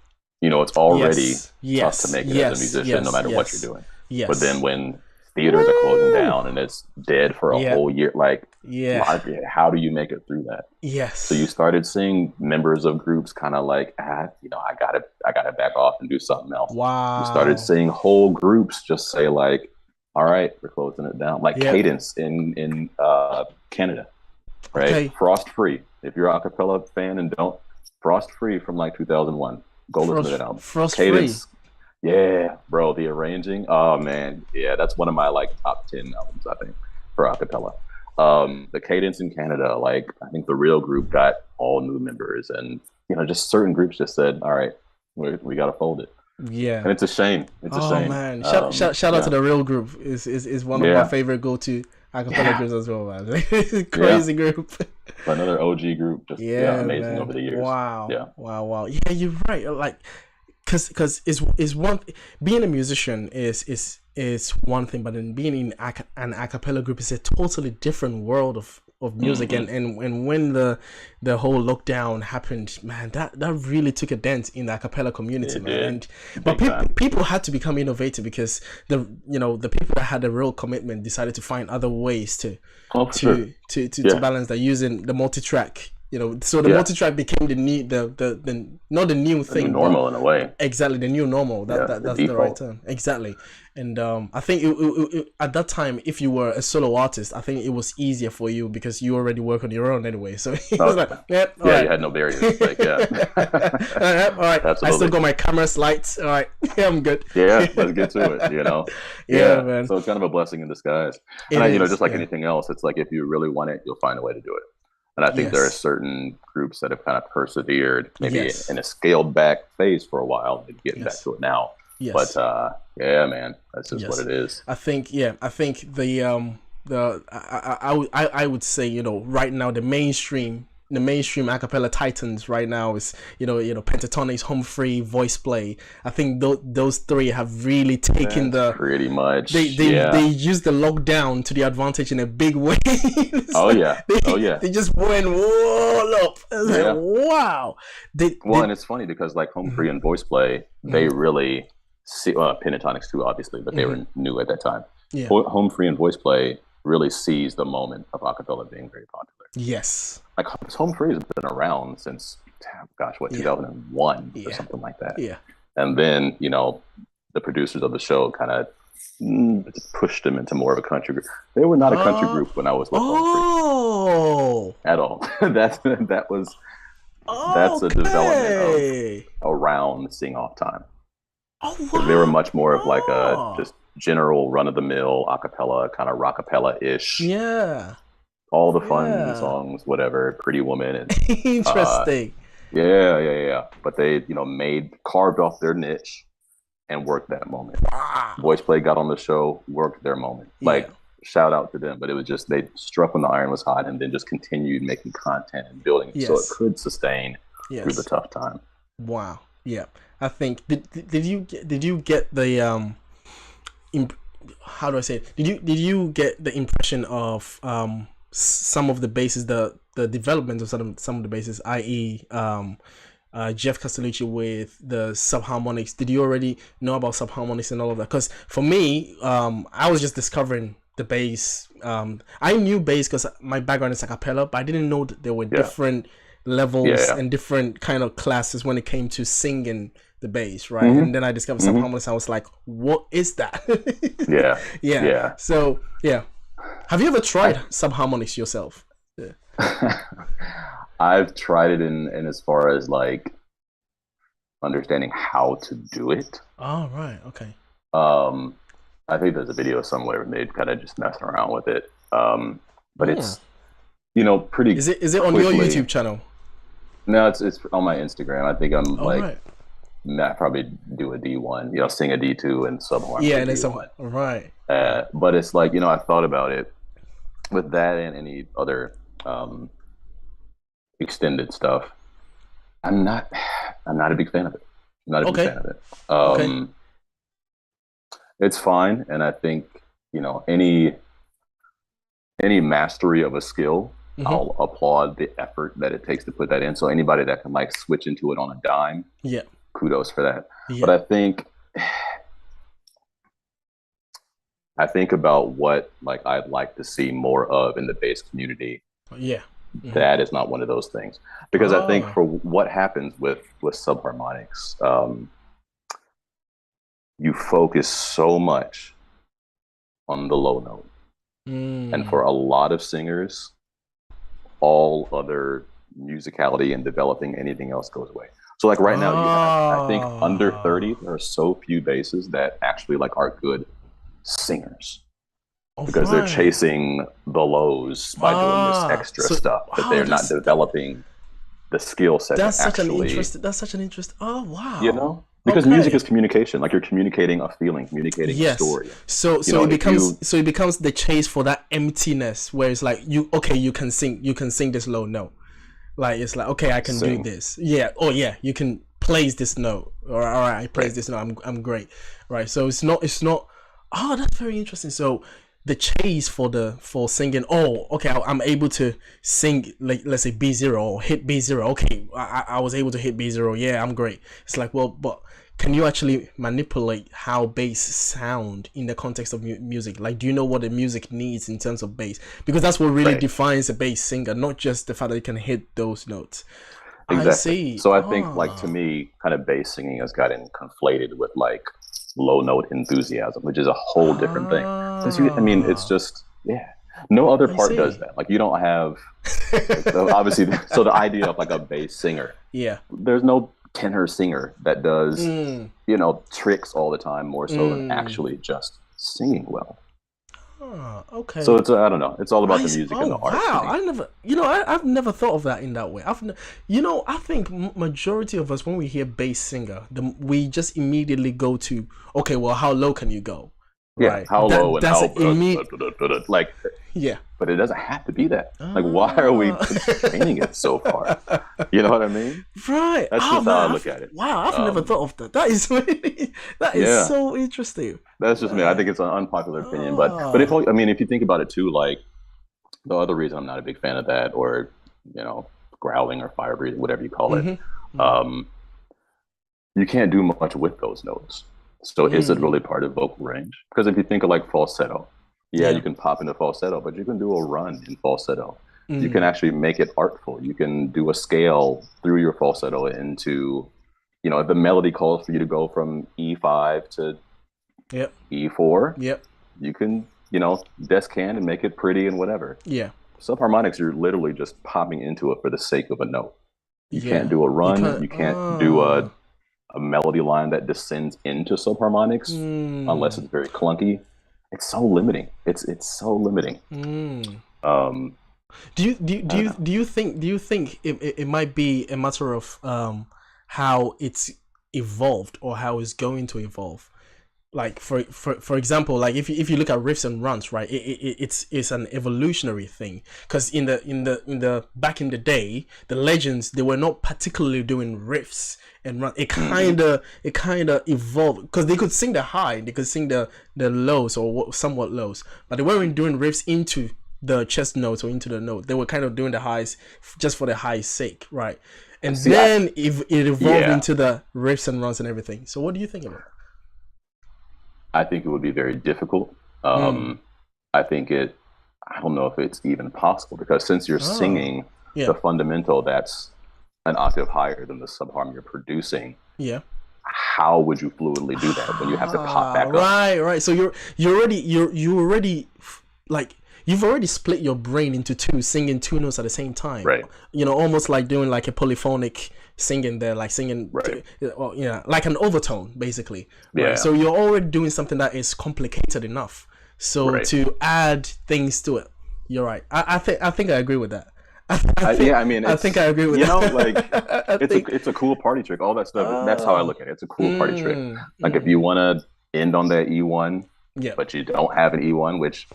It's already tough to make it as a musician, no matter what you're doing. But then when theaters are closing down and it's dead for a whole year, how do you make it through that? So you started seeing members of groups kind of like, I gotta back off and do something else. You started seeing whole groups just say like, all right, we're closing it down. Like Cadence in Canada, right? Okay. Frost Free. If you're an acapella fan and don't, Frost Free from like 2001. Go listen to that album. Frost Cadence. Free. Yeah, bro, the arranging. Oh man, yeah, that's one of my like top 10 albums, I think, for acapella. The Cadence in Canada, like I think the Real group got all new members, and just certain groups just said, all right, we gotta fold it. Yeah, and it's a shame. It's a shame. Man, shout out to the Real group. Is one of my favorite go-to acapella groups as well, man. Crazy group. Another OG group, just amazing, man. Over the years. Wow. Yeah, you're right. Like, cause is one, being a musician is one thing, but then being in an acapella group is a totally different world of music. And when the whole lockdown happened, man, that really took a dent in the acapella community, man. But people had to become innovative, because the people that had a real commitment decided to find other ways to balance that, using the multi-track. So the multi-track became the new, the not the new thing, normal in a way. Exactly, the new normal. That's the right term. Exactly. And I think it, at that time, if you were a solo artist, I think it was easier for you because you already work on your own anyway. So it was like, you had no barriers. Like, all right. Absolutely. I still got my cameras, lights. All right, I'm good. Yeah, let's get to it. Man. So it's kind of a blessing in disguise. And just like anything else, it's like if you really want it, you'll find a way to do it. And I think there are certain groups that have kind of persevered, maybe in a scaled back phase for a while, and getting back to it now. But man, that's just what it is. I think I would say, right now the mainstream acapella titans right now is Pentatonix, Home Free, Voice Play. I think those three have really taken pretty much. They use the lockdown to the advantage in a big way. They just went all up. Like, wow. And it's funny because like Home Free and Voice Play, they really see Pentatonix too, obviously, but they were new at that time. Home Free and Voice Play really seized the moment of acapella being very popular. Yes. Like Home Free has been around since 2001 or something like that. Yeah. And then, the producers of the show kind of pushed them into more of a country group. They were not a country group when I was with Home Free. At all. That's a development of around Sing Off Time. Because they were much more of like a just general run-of-the-mill acapella, kind of rockapella-ish. Yeah. All the fun songs, whatever, Pretty Woman. And, interesting. But they, carved off their niche and worked that moment. Wow. Voice Play got on the show, worked their moment. Like shout out to them. But it was just, they struck when the iron was hot and then just continued making content and building it so it could sustain through the tough time. Wow. Yeah. I think did you get the how do I say it? Did you get the impression of some of the bases, the development of some of the bases, i.e. Jeff Castellucci with the sub-harmonics? Did you already know about sub-harmonics and all of that? Because for me, I was just discovering the bass. I knew bass because my background is Acapella, but I didn't know that there were different levels and different kind of classes when it came to singing the bass, right? And then I discovered sub-harmonics. I was like, what is that? yeah. So have you ever tried sub-harmonics yourself? I've tried it in as far as like understanding how to do it. Oh, right. Okay. I think there's a video somewhere where they've kind of just messing around with it. But it's, pretty. Is it on your YouTube channel? No, it's on my Instagram. I think I'm I probably do a D1, sing a D2 and sub-harmonic. Yeah, and it's right. But it's like, I thought about it with that and any other extended stuff. I'm not a big fan of it. I'm not a big fan of it. It's fine, and I think any mastery of a skill, I'll applaud the effort that it takes to put that in. So anybody that can like switch into it on a dime, kudos for that. But I think about what like I'd like to see more of in the bass community. That is not one of those things, because I think for what happens with sub-harmonics, you focus so much on the low note, and for a lot of singers, all other musicality and developing anything else goes away. So like right now, you have, I think under 30, there are so few basses that actually like are good singers. Because they're chasing the lows by doing this extra stuff, but they're not developing the skill set. That's such an interest. Oh wow! Because music is communication. Like you're communicating a feeling, communicating a story. So it becomes the chase for that emptiness, where it's like you can sing this low note. Like it's like I can do this. Yeah. Oh yeah, you can place this note. All right, I place this note. I'm great. Right. So it's not. Oh, that's very interesting. So the chase for singing, I'm able to sing, like, let's say B0 or hit B0. Okay, I was able to hit B0. Yeah, I'm great. It's like, well, but can you actually manipulate how bass sound in the context of music? Like, do you know what the music needs in terms of bass? Because that's what really defines a bass singer, not just the fact that you can hit those notes. Exactly. I see. So I think, like, to me, kind of bass singing has gotten conflated with like low note enthusiasm, which is a whole different thing. It's just no other part does that. Like you don't have obviously. So the idea of like a bass singer, there's no tenor singer that does tricks all the time more so than actually just singing well. Okay. So it's I don't know. It's all about the music and the art. Wow, I've never thought of that in that way. I think majority of us, when we hear bass singer, we just immediately go to how low can you go? Yeah, right? How low and how like but it doesn't have to be that. Like why are we constraining it so far? You know what I mean? Right. That's just how I look at it. Wow, I've never thought of that. That is really so interesting. That's just me. I think it's an unpopular opinion, but if you think about it too, like the other reason I'm not a big fan of that, or growling or fire breathing, whatever you call it, you can't do much with those notes. So is it really part of vocal range? Because if you think of like falsetto, you can pop into falsetto, but you can do a run in falsetto. You can actually make it artful. You can do a scale through your falsetto into, if the melody calls for you to go from E5 to E4, you can, descant and make it pretty and whatever. Yeah. Sub-harmonics, you're literally just popping into it for the sake of a note. You can't do a run. You can't do a melody line that descends into sub-harmonics unless it's very clunky. It's so limiting. It's so limiting. Do you think it might be a matter of how it's evolved or how it's going to evolve? like for example, like if you look at riffs and runs, right, it's an evolutionary thing, because in the back in the day, the legends, they were not particularly doing riffs and run. It kind of evolved, because they could sing the high, they could sing the lows or somewhat lows, but they weren't doing riffs into the chest notes or into the note. They were kind of doing the highs just for the high's sake, right? And then it evolved into the riffs and runs and everything. So what do you think about it? I think it would be very difficult. I think I don't know if it's even possible, because since you're singing the fundamental that's an octave higher than the sub-harm you're producing, how would you fluidly do that when you have to pop back up? Right. So you've already split your brain into two, singing two notes at the same time. Right. Almost like doing like a polyphonic singing there, like singing, like an overtone, basically. Right? Yeah. So you're already doing something that is complicated enough. So to add things to it, you're right. I think I agree with that. I think I agree with that. Like it's a cool party trick. All that stuff. That's how I look at it. It's a cool party trick. Like if you want to end on that E1, but you don't have an E1, which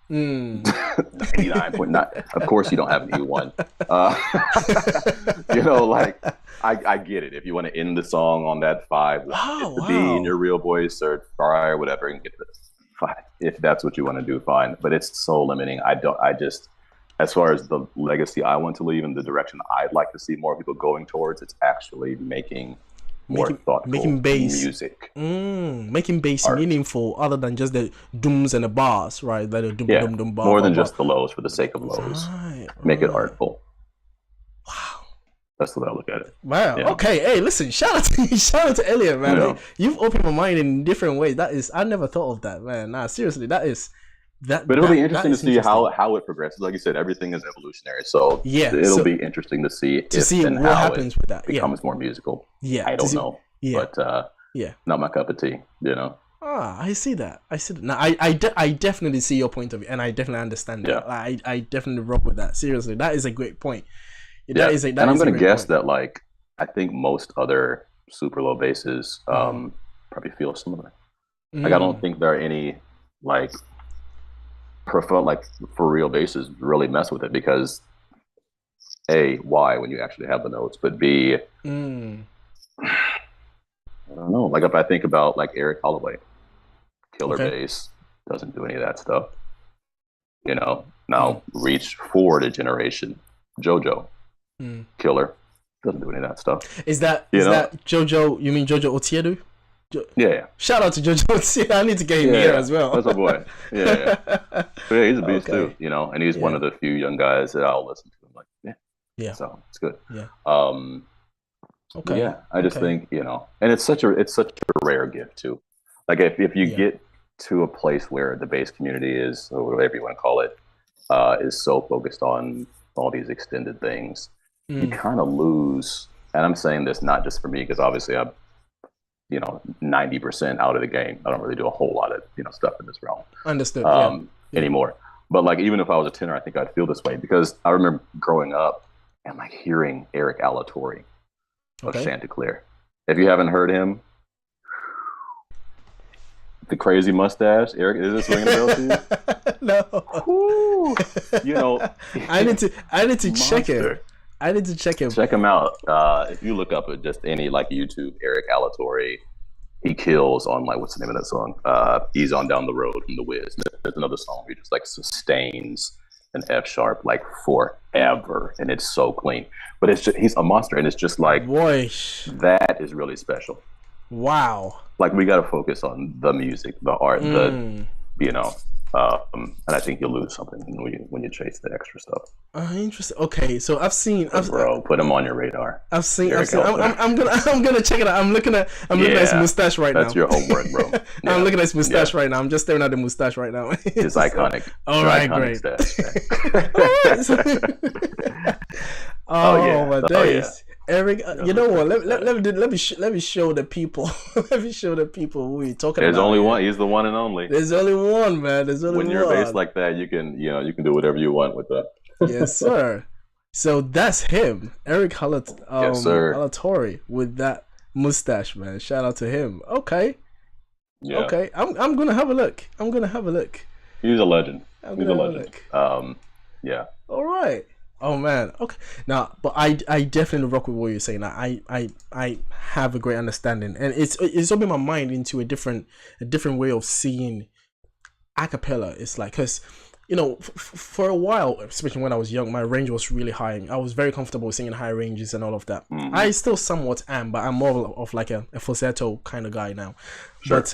89.9. Of course, you don't have an E1. I get it. If you want to end the song on that 5, hit the B in your real voice or try or whatever, and get the 5. If that's what you want to do, fine. But it's so limiting. As far as the legacy I want to leave and the direction I'd like to see more people going towards, it's actually making bass music, making bass art meaningful, other than just the dooms and the bars, right? Like the more than just the lows for the sake of lows. Make it artful. Wow, that's the way I look at it. Wow. Yeah. Okay. Hey, listen. Shout out to Elliot, man. Hey, you've opened my mind in different ways. I never thought of that, man. Nah, seriously, that is. But it'll be interesting to see how it progresses. Like you said, everything is evolutionary, so it'll be interesting to see what happens with that. Becomes more musical. Yeah, I don't know. Yeah, but not my cup of tea. I see that. Now, I definitely see your point of view, and I definitely understand that. I definitely rock with that. Seriously, that is a great point. And I'm gonna guess that, like, I think most other super low basses probably feel similar. Like, I don't think there are any for real basses really mess with it, because A, why when you actually have the notes, but B, I don't know. Like, if I think about like Eric Holloway, killer bass, doesn't do any of that stuff. Now reach forward a generation, JoJo, killer, doesn't do any of that stuff. Is that JoJo? You mean JoJo Otiedu? Yeah. Shout out to JoJo. I need to get him here as well. That's my boy. Yeah. But he's a beast too, and he's one of the few young guys that I'll listen to. I'm like, so it's good. Yeah. I just think, and it's such a rare gift too. Like if you get to a place where the bass community is, or whatever you want to call it, is so focused on all these extended things, you kind of lose. And I'm saying this not just for me, because obviously I'm 90% out of the game. I don't really do a whole lot of stuff in this realm. Understood. Anymore. But like, even if I was a tenor, I think I'd feel this way, because I remember growing up and like hearing Eric Alatorre of Chanticleer. If you haven't heard him, the crazy mustache, Eric, is this ringing a bell to you? No. I need to check it. I need to check him. Check him out. If you look up at just any YouTube, Eric Alatorre, he kills on what's the name of that song? Ease on Down the Road from The Wiz. There's another song where he just sustains an F sharp forever, and it's so clean. But it's just, he's a monster, and it's just that is really special. Wow. We got to focus on the music, the art, and I think you'll lose something when you chase the extra stuff. Interesting. Okay, so put him on your radar. I'm gonna check it out. I'm looking at his mustache right now. That's your homework, bro. Yeah. I'm looking at his mustache right now. I'm just staring at the mustache right now. It's iconic. All right, great. My days. Eric, you know what? Let me show the people. Let me show the people who we're talking about. There's only one. He's the one and only. There's only one, man. There's only one. When you're a bass like that, you can do whatever you want with that. Yes, sir. So that's him, Eric Alatorre, with that mustache, man. Shout out to him. Okay. Yeah. Okay, I'm gonna have a look. He's a legend. I'm He's a gonna have a legend. look. Yeah. All right. Oh man. Okay. Now, but I definitely rock with what you're saying. I have a great understanding, and it's opened my mind into a different way of seeing acapella. It's like, because for a while, especially when I was young, my range was really high. I was very comfortable singing high ranges and all of that. Mm-hmm. I still somewhat am, but I'm more of like a falsetto kind of guy now. Sure. But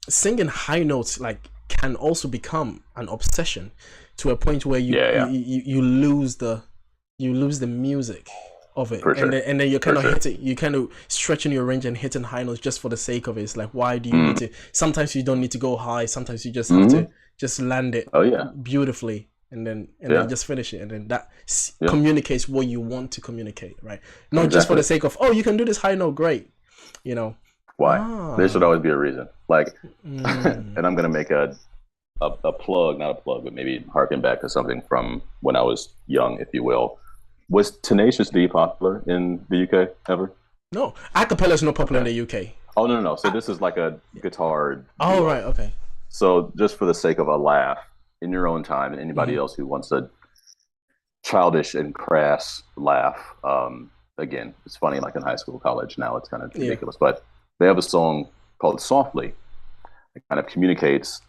singing high notes like can also become an obsession to a point where you lose the music of it. For sure. And then you're kind of hitting, you kind of stretching your range and hitting high notes just for the sake of it. It's like, why do you need to? Sometimes you don't need to go high. Sometimes you just have to just land it beautifully and then just finish it, and then that communicates what you want to communicate, right? Not just for the sake of, oh, you can do this high note, great, Why? There should always be a reason. Like, and I'm gonna make a plug, not a plug, but maybe harken back to something from when I was young, if you will. Was Tenacious D popular in the UK ever? No, acapella is not popular in the UK. Oh no. So this is like a guitar. Oh duo. Right, okay. So just for the sake of a laugh, in your own time, and anybody else who wants a childish and crass laugh, again, it's funny, like in high school, college, now it's kind of ridiculous, but they have a song called Softly. It kind of communicates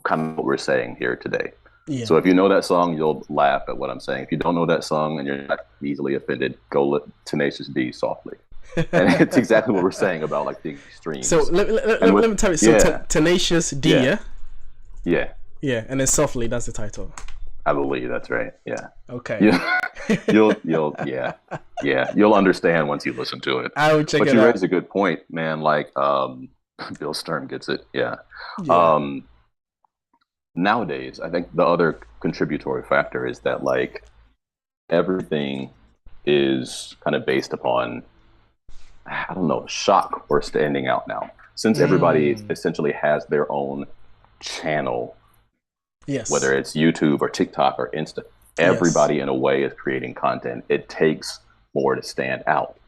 kind of what we're saying here today. Yeah. So if you know that song, you'll laugh at what I'm saying. If you don't know that song and you're not easily offended, go Tenacious D, Softly. And it's exactly what we're saying about like the extremes. So let me tell you. So Tenacious D, yeah, and then Softly. That's the title. I believe that's right. Yeah. Okay. You'll understand once you listen to it. I would check it out. But you raise a good point, man. Like Bill Sturm gets it. Yeah. Nowadays, I think the other contributory factor is that like everything is kind of based upon, I don't know, shock or standing out now. Since everybody essentially has their own channel, whether it's YouTube or TikTok or Insta, everybody in a way is creating content. It takes more to stand out.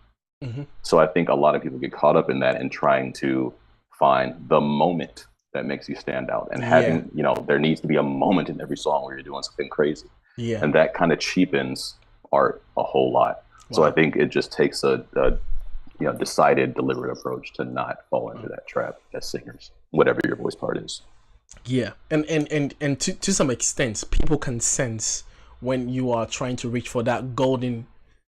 So I think a lot of people get caught up in that and trying to find the moment that makes you stand out, and having, there needs to be a moment in every song where you're doing something crazy. Yeah. And that kind of cheapens art a whole lot. Wow. So I think it just takes a decided, deliberate approach to not fall into that trap as singers, whatever your voice part is. Yeah. And to some extent, people can sense when you are trying to reach for that golden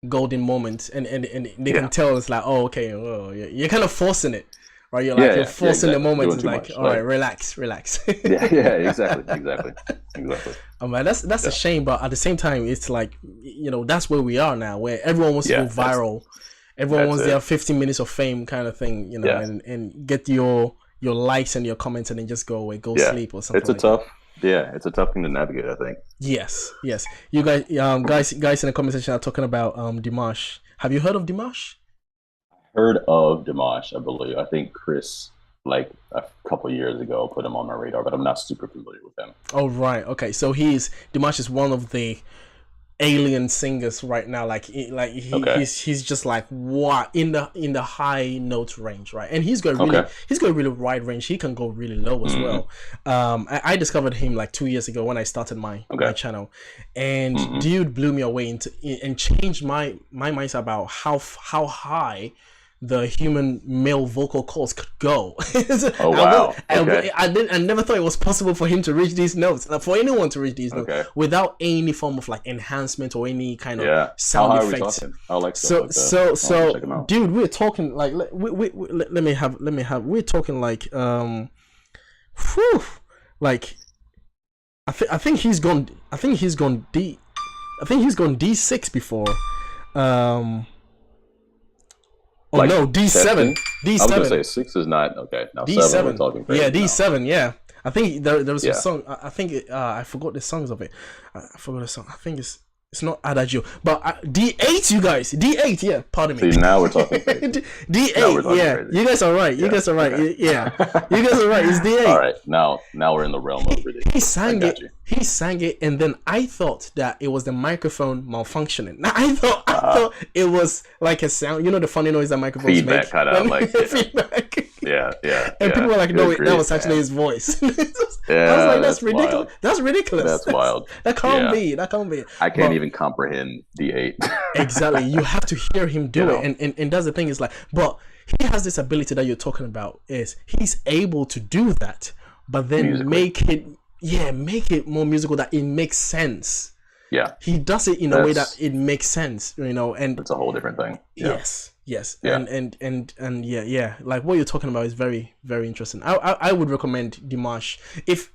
moment, and they can tell. It's like, oh, okay, you're kind of forcing it. Right, you're forcing the moment. It's like, all right, relax. Exactly. Oh man, that's a shame, but at the same time, it's like, that's where we are now, where everyone wants to go viral. Everyone wants their 15 minutes of fame kind of thing, and get your likes and your comments, and then just go away, sleep or something. It's a tough thing to navigate, I think. Yes. You guys in the comment section are talking about Dimash. Have you heard of Dimash? Heard of Dimash, I believe. I think Chris, like a couple years ago, put him on my radar, but I'm not super familiar with him. Oh right, okay. So Dimash is one of the alien singers right now. He's just like what in the high note range, right? And he's got a really wide range. He can go really low as well. I discovered him like 2 years ago when I started my channel, and dude blew me away and changed my mindset about how high the human male vocal cords could go. Oh wow! I never thought it was possible for him to reach these notes, for anyone to reach these notes without any form of like enhancement or any kind of sound effects. So, dude, we're talking like we're talking like like I think he's gone D6 before. Like no, D7. D7. I was gonna say 6 is not okay. Now D7. 7, we're talking crazy. Yeah, D7. Now. Yeah, I think there was a song. I think I forgot the songs of it. I forgot the song. I think it's not Adagio, but D8. You guys, D8. Yeah, pardon me. See, now we're talking crazy. D8. Yeah, crazy. You guys are right. You guys are right. Okay. Yeah, you guys are right. It's D8. All right, now we're in the realm of ridiculous. He sang it, and then I thought that it was the microphone malfunctioning. I thought it was like a sound. You know the funny noise that microphones feedback make. Cut out, like feedback. And people were like, no, wait, that was actually his voice. I was like, that's ridiculous. Wild. That's ridiculous. That's wild. That can't be. That can't be. I can't even comprehend D8. Exactly. You have to hear him do it. And that's the thing is like, but he has this ability that you're talking about is he's able to do that, but then make it more musical that it makes sense. Yeah. He does it in a way that it makes sense, you know, and it's a whole different thing. Yes. Yeah. And yeah. Like what you're talking about is very, very interesting. I would recommend Dimash. If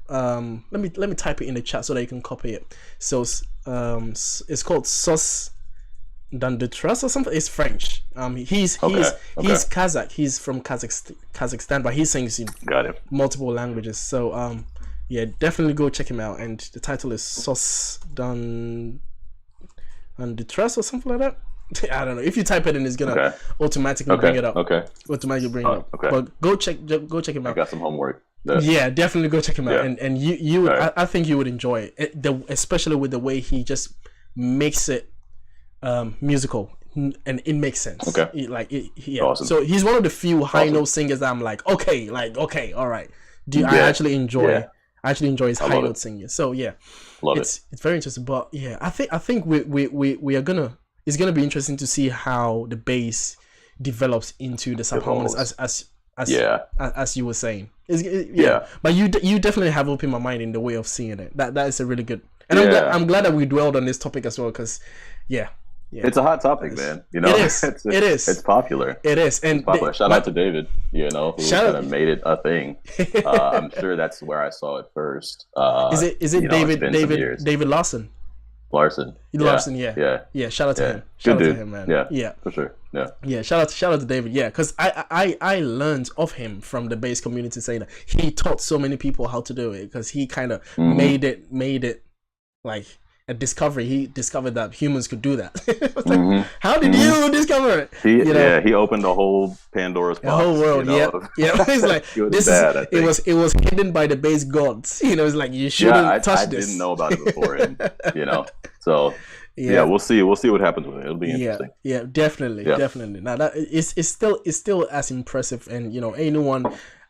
let me type it in the chat so that you can copy it. So it's called Sauce dans de Trust or something. It's French. He's Kazakh. He's from Kazakhstan, but he sings in multiple languages. So yeah, definitely go check him out. And the title is Sauce dans de Trust or something like that. I don't know. If you type it in, it's gonna automatically bring it up. Automatically bring it up. But go check him out. I got some homework. Yeah, definitely go check him out. And you I think you would enjoy it. Especially with the way he just makes it musical, and it makes sense. Awesome. So he's one of the few high note singers that I'm like, okay, all right. I actually enjoy his high note singing. So yeah, it's very interesting. But yeah, I think we are gonna. It's gonna be interesting to see how the bass develops into the sub-harmonics as you were saying. But you definitely have opened my mind in the way of seeing it. That is a really good. And I'm glad that we dwelled on this topic as well, because it's a hot topic, man. You know, it is. It's popular. It is, and popular. Shout out to David. You know, who kind of made it a thing. I'm sure that's where I saw it first. Is it David Lawson? Larson, yeah. Shout out to him. Shout out to him, man. Yeah, for sure. Yeah. Shout out to David. Yeah, because I learned of him from the bass community, saying that he taught so many people how to do it, because he kind of made it like a discovery. He discovered that humans could do that. Like, how did you discover it? He opened the whole Pandora's box. The whole world. It's like it was hidden by the bass gods. You know, it's like you shouldn't touch this. I didn't know about it before, and so we'll see what happens with it. It'll be interesting. Yeah, definitely. Now that it's still as impressive, and you know, anyone.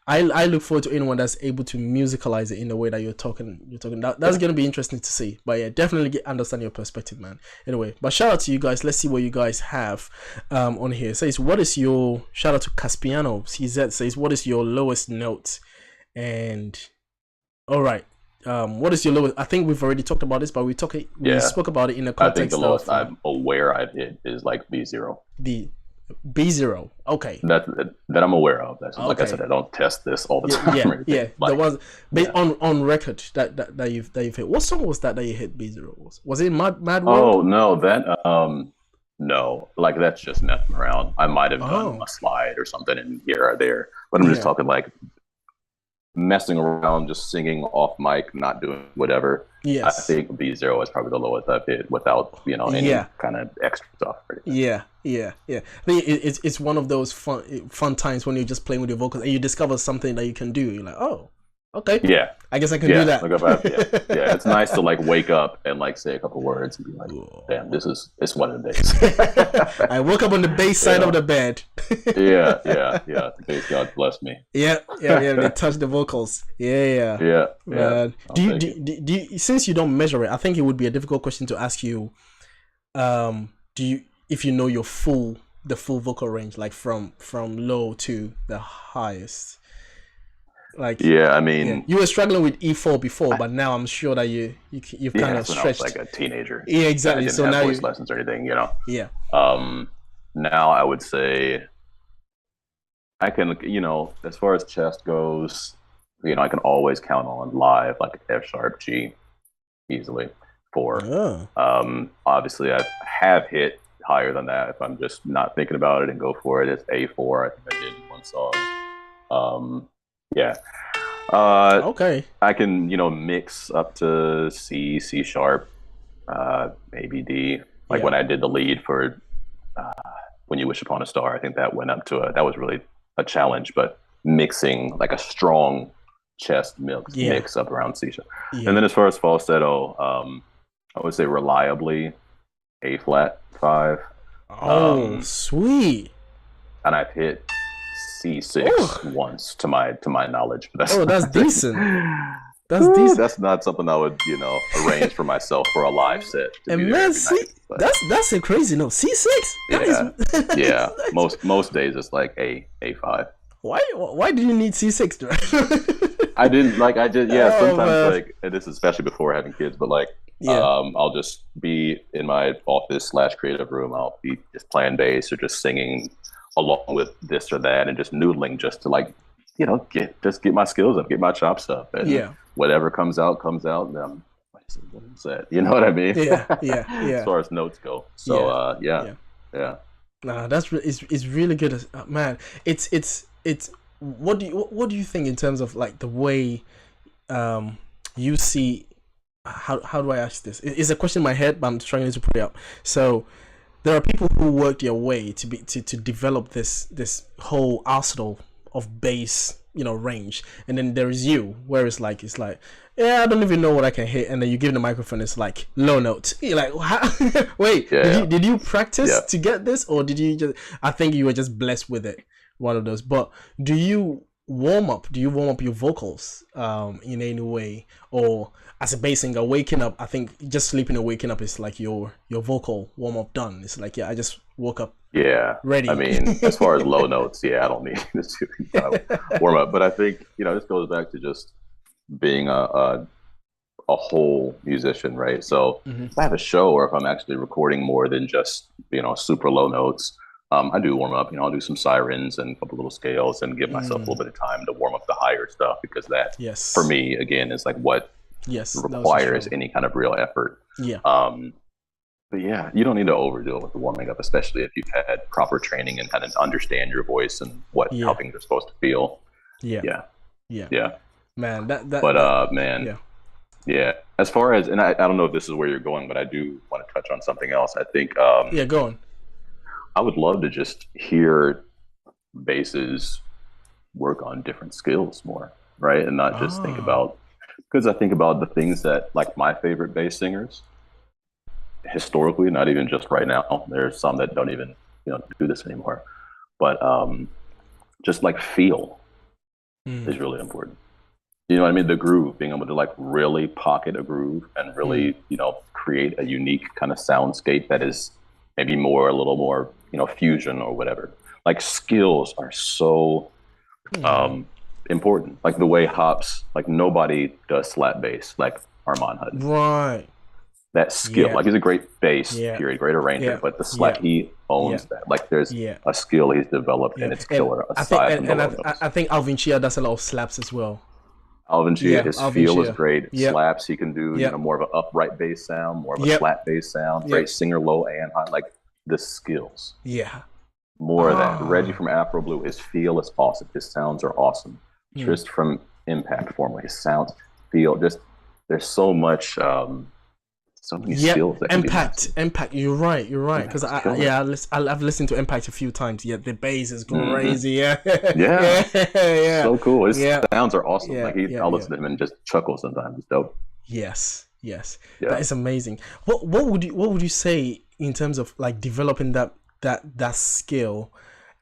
I look forward to anyone that's able to musicalize it in the way that you're talking. That's going to be interesting to see. But yeah, definitely understand your perspective, man. Anyway, but shout out to you guys. Let's see what you guys have on here. It says, what is your, shout out to Caspiano. CZ says, what is your lowest note? And all right. What is your lowest? I think we've already talked about this, but we spoke about it in the context. I think the lowest I'm aware I've hit is like B0. The B0, okay. That I'm aware of. That's like I said, I don't test this all the time. There was on record that you've hit. What song was that you hit B0? Was it Mad World? Oh no, that no, like that's just messing around. I might have done a slide or something in here or there, but I'm just talking like messing around, just singing off mic, not doing whatever. Yes. I think B0 is probably the lowest I've hit without, any kind of extra stuff. Yeah. I think it's one of those fun times when you're just playing with your vocals and you discover something that you can do. You're like, oh, okay. Yeah. I guess I can do that. It's nice to like wake up and like say a couple words and be like, damn, it's one of the days. I woke up on the bass side of the bed. Yeah. The bass god bless me. Yeah. They touch the vocals. Yeah. Do you, since you don't measure it, I think it would be a difficult question to ask you. If you know the full vocal range, like from low to the highest. Like I mean, you were struggling with E4 before, but now I'm sure that you've kind of stretched. I was like a teenager. Yeah, exactly. I didn't have voice lessons or anything, Yeah. Now I would say I can, as far as chest goes, I can always count on live like F sharp G easily 4. Obviously I have hit higher than that if I'm just not thinking about it and go for it. It's A4. I think I did in one song. Okay. I can, mix up to C sharp, maybe D. Like when I did the lead for When You Wish Upon a Star, I think that went up to that was really a challenge, but mixing like a strong chest mix up around C sharp. And then as far as falsetto, I would say reliably A flat 5. Sweet. And I've hit C6 once to my knowledge. That's decent. That's decent. That's not something I would, arrange for myself for a live set. And man, that's a crazy note. C6. Yeah. Most days it's like A5. Why do you need C6? I didn't like. I did. Yeah. Sometimes like, and this is especially before having kids, but like, I'll just be in my office / creative room. I'll be just playing bass or just singing along with this or that, and just noodling just to like, get my skills up, get my chops up, and whatever comes out. And what is that? You know what I mean? Yeah. As far as notes go, so yeah. Nah, it's really good, man. It's what do you think in terms of like the way you see how do I ask this? It's a question in my head, but I'm trying to put it up. So there are people who work their way to develop this whole arsenal of bass, range, and then there is you, where it's like I don't even know what I can hit, and then you give the microphone, it's like low notes. You're like, wait, did you practice to get this, or did you just? I think you were just blessed with it, one of those. But do you warm up your vocals in any way, or as a bass singer waking up? I think just sleeping and waking up is like your vocal warm up done. It's like I just woke up ready. I mean, as far as low notes, I don't need to warm up, but I think this goes back to just being a whole musician, right? So if I have a show, or if I'm actually recording more than just super low notes, I do warm up. I'll do some sirens and a couple little scales and give myself a little bit of time to warm up the higher stuff, because that for me again is like what requires any kind of real effort. But you don't need to overdo it with the warming up, especially if you've had proper training and kind of understand your voice and how things are supposed to feel. Man, as far as, and I don't know if this is where you're going, but I do want to touch on something else. I think go on. I would love to just hear basses work on different skills more, right? And not just think about, because I think about the things that, like, my favorite bass singers historically, not even just right now, there's some that don't even do this anymore, but just like feel is really important. You know what I mean? The groove, being able to like really pocket a groove and really, create a unique kind of soundscape that is maybe a little more, fusion or whatever. Like, skills are so important. Like the way Hops, like nobody does slap bass like Armand Hutton. Right. That skill, like, he's a great bass, period, great arranger, but the slap, he owns that. Like, there's a skill he's developed, and it's killer. I think Alvin Chia does a lot of slaps as well. Alvin Chia, his feel is great. Slaps, he can do more of an upright bass sound, more of a flat bass sound. Great singer, low and high. Like, the skills. More of that. Reggie from Afro Blue, his feel is awesome. His sounds are awesome. Trist from Impact Formula, his sounds feel just. There's so much. So many skills. That Impact. You're right. Because I've listened to Impact a few times. Yeah, the bass is crazy. So cool. His sounds are awesome. I'll listen to him and just chuckle sometimes. It's dope. Yes. That is amazing. What would you say in terms of like developing that skill,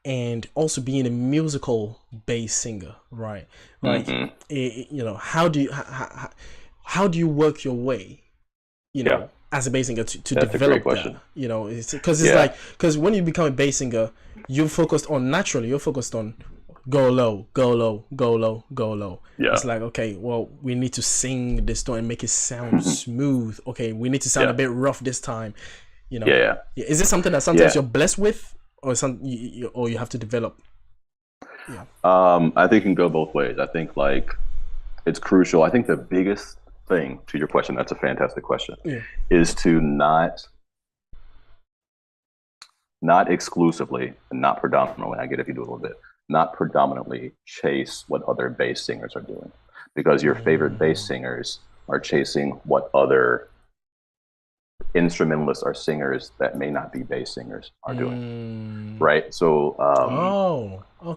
and also being a musical bass singer, right? Like, how do you work your way? As a bass singer to develop that, because it's because when you become a bass singer, you're focused on go low. It's like, okay, well, we need to sing this tone and make it sound smooth. Okay, we need to sound a bit rough this time. Is this something that sometimes you're blessed with, or or you have to develop? I think it can go both ways. I think like it's crucial. I think the biggest thing to your question, that's a fantastic question, is to not exclusively and not predominantly, I get if you do a little bit, not predominantly chase what other bass singers are doing, because your favorite bass singers are chasing what other instrumentalists or singers that may not be bass singers are doing, right? So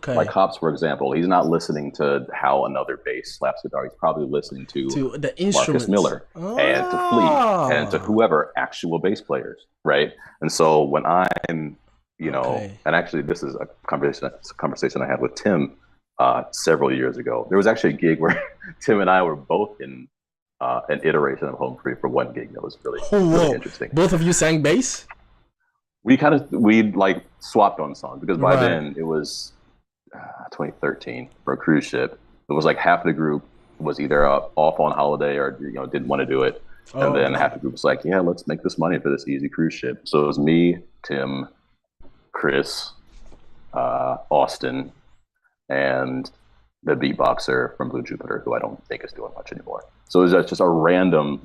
like Hops, for example, he's not listening to how another bass slaps guitar. He's probably listening to the instruments, Marcus Miller and to Flea and to whoever actual bass players, right? And so when I'm you know, and actually this is a conversation I had with Tim several years ago. There was actually a gig where Tim and I were both in an iteration of Home Free for one gig that was really interesting. Both of you sang bass? We like swapped on songs because by then it was 2013 for a cruise ship. It was like half the group was either off on holiday or didn't want to do it, and then half the group was like, yeah, let's make this money for this easy cruise ship. So it was me, Tim, Chris, Austin, and the beatboxer from Blue Jupiter, who I don't think is doing much anymore. So it was just a random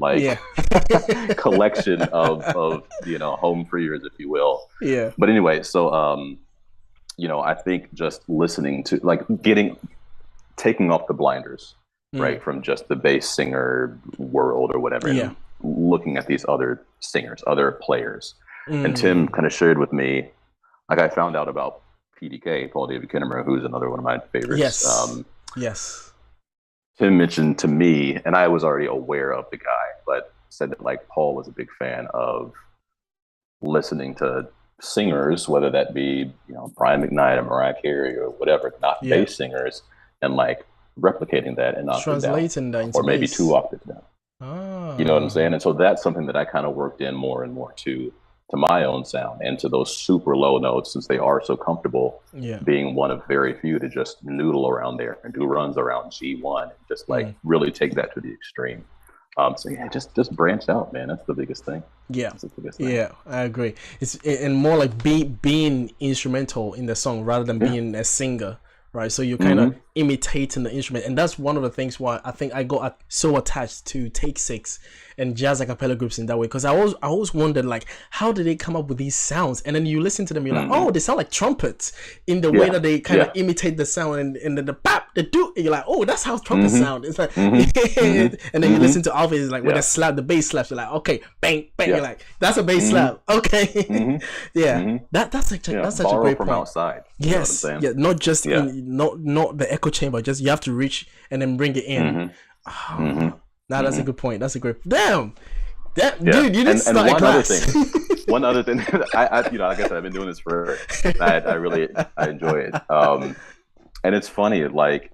collection of home freers, if you will. Yeah. But anyway, so I think just listening to taking off the blinders, right, from just the bass singer world or whatever, and looking at these other singers, other players. And Tim kind of shared with me, like, I found out about PDK, Paul David Kinnemer, who's another one of my favorites. Yes. Tim mentioned to me, and I was already aware of the guy, but said that like Paul was a big fan of listening to singers, whether that be Brian McKnight or Mariah Carey or whatever, not bass singers, and like replicating that and translating that into or maybe bass. 2 octaves down. You know what I'm saying? And so that's something that I kind of worked in more and more to my own sound and to those super low notes, since they are so comfortable, being one of very few to just noodle around there and do runs around G1 and just like really take that to the extreme. So yeah, just branch out, man. That's the biggest thing. Yeah, I agree. It's and more like being instrumental in the song rather than being a singer, right? So you're kind of imitating the instrument, and that's one of the things why I think I got so attached to Take 6 and jazz a cappella groups in that way, because I always wondered, like, how did they come up with these sounds? And then you listen to them, you're like, oh, they sound like trumpets in the way that they kind of imitate the sound, and then the bap, the do, and you're like, oh, that's how trumpets sound. It's like, and then you listen to Avi, it's like when the bass slaps, you're like, okay, bang, bang, you're like, that's a bass slap, okay, that's such a great from point. Outside. Yes, not just not the echo chamber, just you have to reach and then bring it in. That's a good point. That's a great. Damn, dude, you didn't start a class. One other thing, I like I said, I've been doing this forever. I enjoy it. And it's funny, like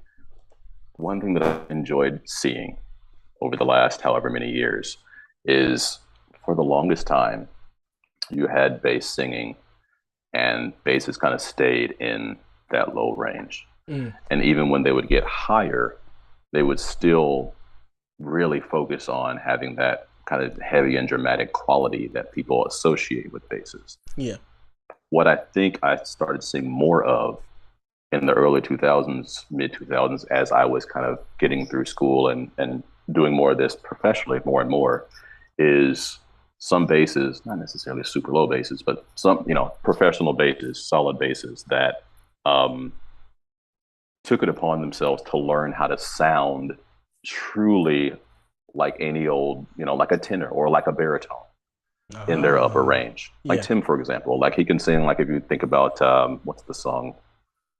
one thing that I've enjoyed seeing over the last however many years is, for the longest time, you had bass singing, and bass has kind of stayed in that low range. And even when they would get higher, they would still really focus on having that kind of heavy and dramatic quality that people associate with basses. What I think I started seeing more of in the early 2000s, mid 2000s, as I was kind of getting through school and doing more of this professionally more and more, is some basses, not necessarily super low basses, but some, professional basses, solid basses that took it upon themselves to learn how to sound truly like any old, like a tenor or like a baritone in their upper range. Like Tim, for example, like he can sing, like if you think about, what's the song?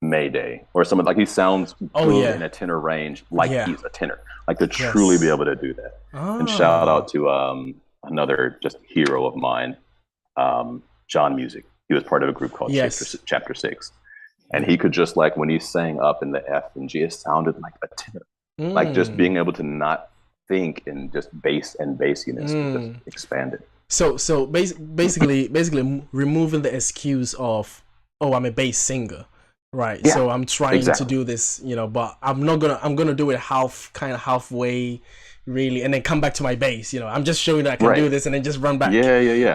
Mayday, or something, like he sounds good in a tenor range, like he's a tenor, like to truly be able to do that. And shout out to another just hero of mine, John Music. He was part of a group called Chapter 6. And he could just, like, when he sang up in the F and G, it sounded like a tenor. Like just being able to not think in just bass and bassiness, just expand it. So basically removing the excuse of, oh, I'm a bass singer, right? Yeah, so I'm trying to do this, but I'm gonna do it halfway, really, and then come back to my bass. I'm just showing that I can do this, and then just run back.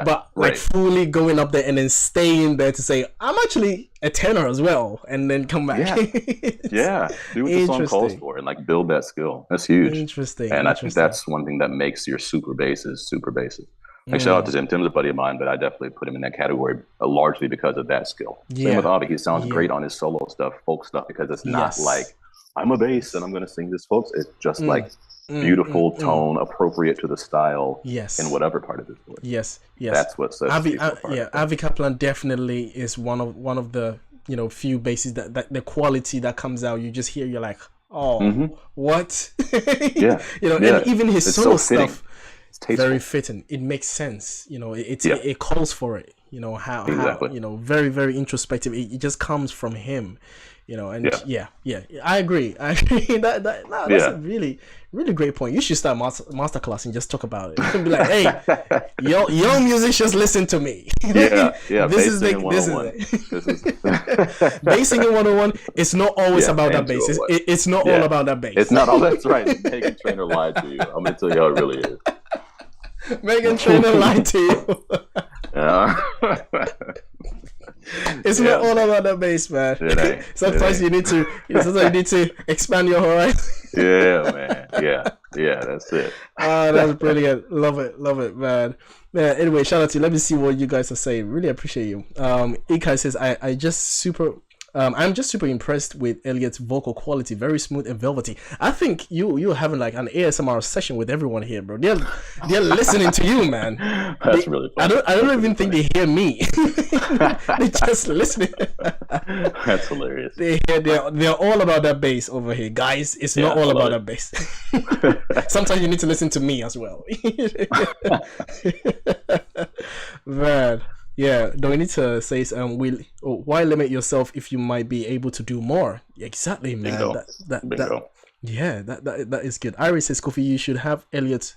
But like fully going up there and then staying there to say I'm actually a tenor as well, and then come back. Do what the song calls for, and like build that skill. That's huge. Interesting. And I think that's one thing that makes your super basses. Like shout out to Tim. Tim's a buddy of mine, but I definitely put him in that category largely because of that skill. Same with Avi. He sounds great on his solo stuff, folk stuff, because it's not like I'm a bass and I'm going to sing this folk. It's just like beautiful tone, appropriate to the style in whatever part of his voice. That's what sets people apart. Avi Kaplan definitely is one of the few basses that the quality that comes out, you just hear, you're like, what? And even his solo stuff, it's very fitting. It makes sense. It calls for it. how very, very introspective. It just comes from him, and I agree. That's a really, really great point. You should start masterclass and just talk about it. You can be like, hey, young musicians, listen to me. This is bass singing 101. It's not always about that bass. It's not all about that bass. It's not all. That's right. Megan Trainor lied to you. I'm gonna tell you how it really is. Megan Trainor lied to you. It's not all about that bass, man. Sometimes you need to expand your horizon. Yeah, man. Yeah, that's it. That's brilliant. Love it, man. Yeah, anyway, shout out to you. Let me see what you guys are saying. Really appreciate you. Ikai says, I'm just super impressed with Elliot's vocal quality. Very smooth and velvety. I think you're having like an ASMR session with everyone here, bro. They're listening to you, man. That's really funny. I don't even think they hear me. They just listening. That's hilarious. They're all about that bass over here, guys. It's not all about that bass. Sometimes you need to listen to me as well. Man. Yeah, do we need to say why limit yourself if you might be able to do more? Exactly, man. Bingo. That is good. Iris says, Kofi, you should have Elliot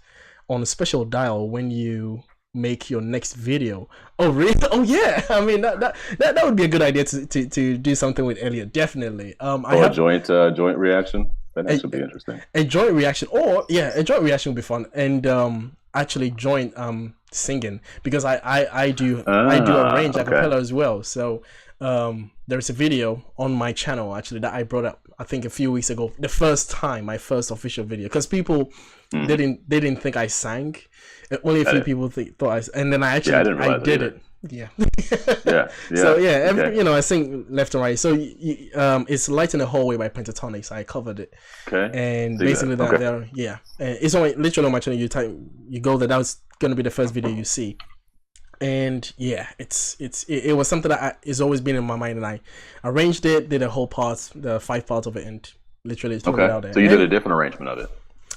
on a special dial when you make your next video. Oh, really? Oh, yeah. I mean, that would be a good idea to do something with Elliot. Definitely. A joint reaction. That should be interesting. A joint reaction, a joint reaction would be fun. And actually joint singing, because I do arrange acapella as well. So there's a video on my channel actually that I brought up I think a few weeks ago, the first time, my first official video, because people didn't think I sang. Only a few people thought and then I did it. Yeah. So I sing left and right. So it's Light in the Hallway by Pentatonics. I covered it. Okay. And basically and it's only literally on my channel. You go there. That was gonna be the first video you see. And it was something that has always been in my mind, and I arranged it, did the 5 parts of it, and literally threw it out there. So you did a different arrangement of it.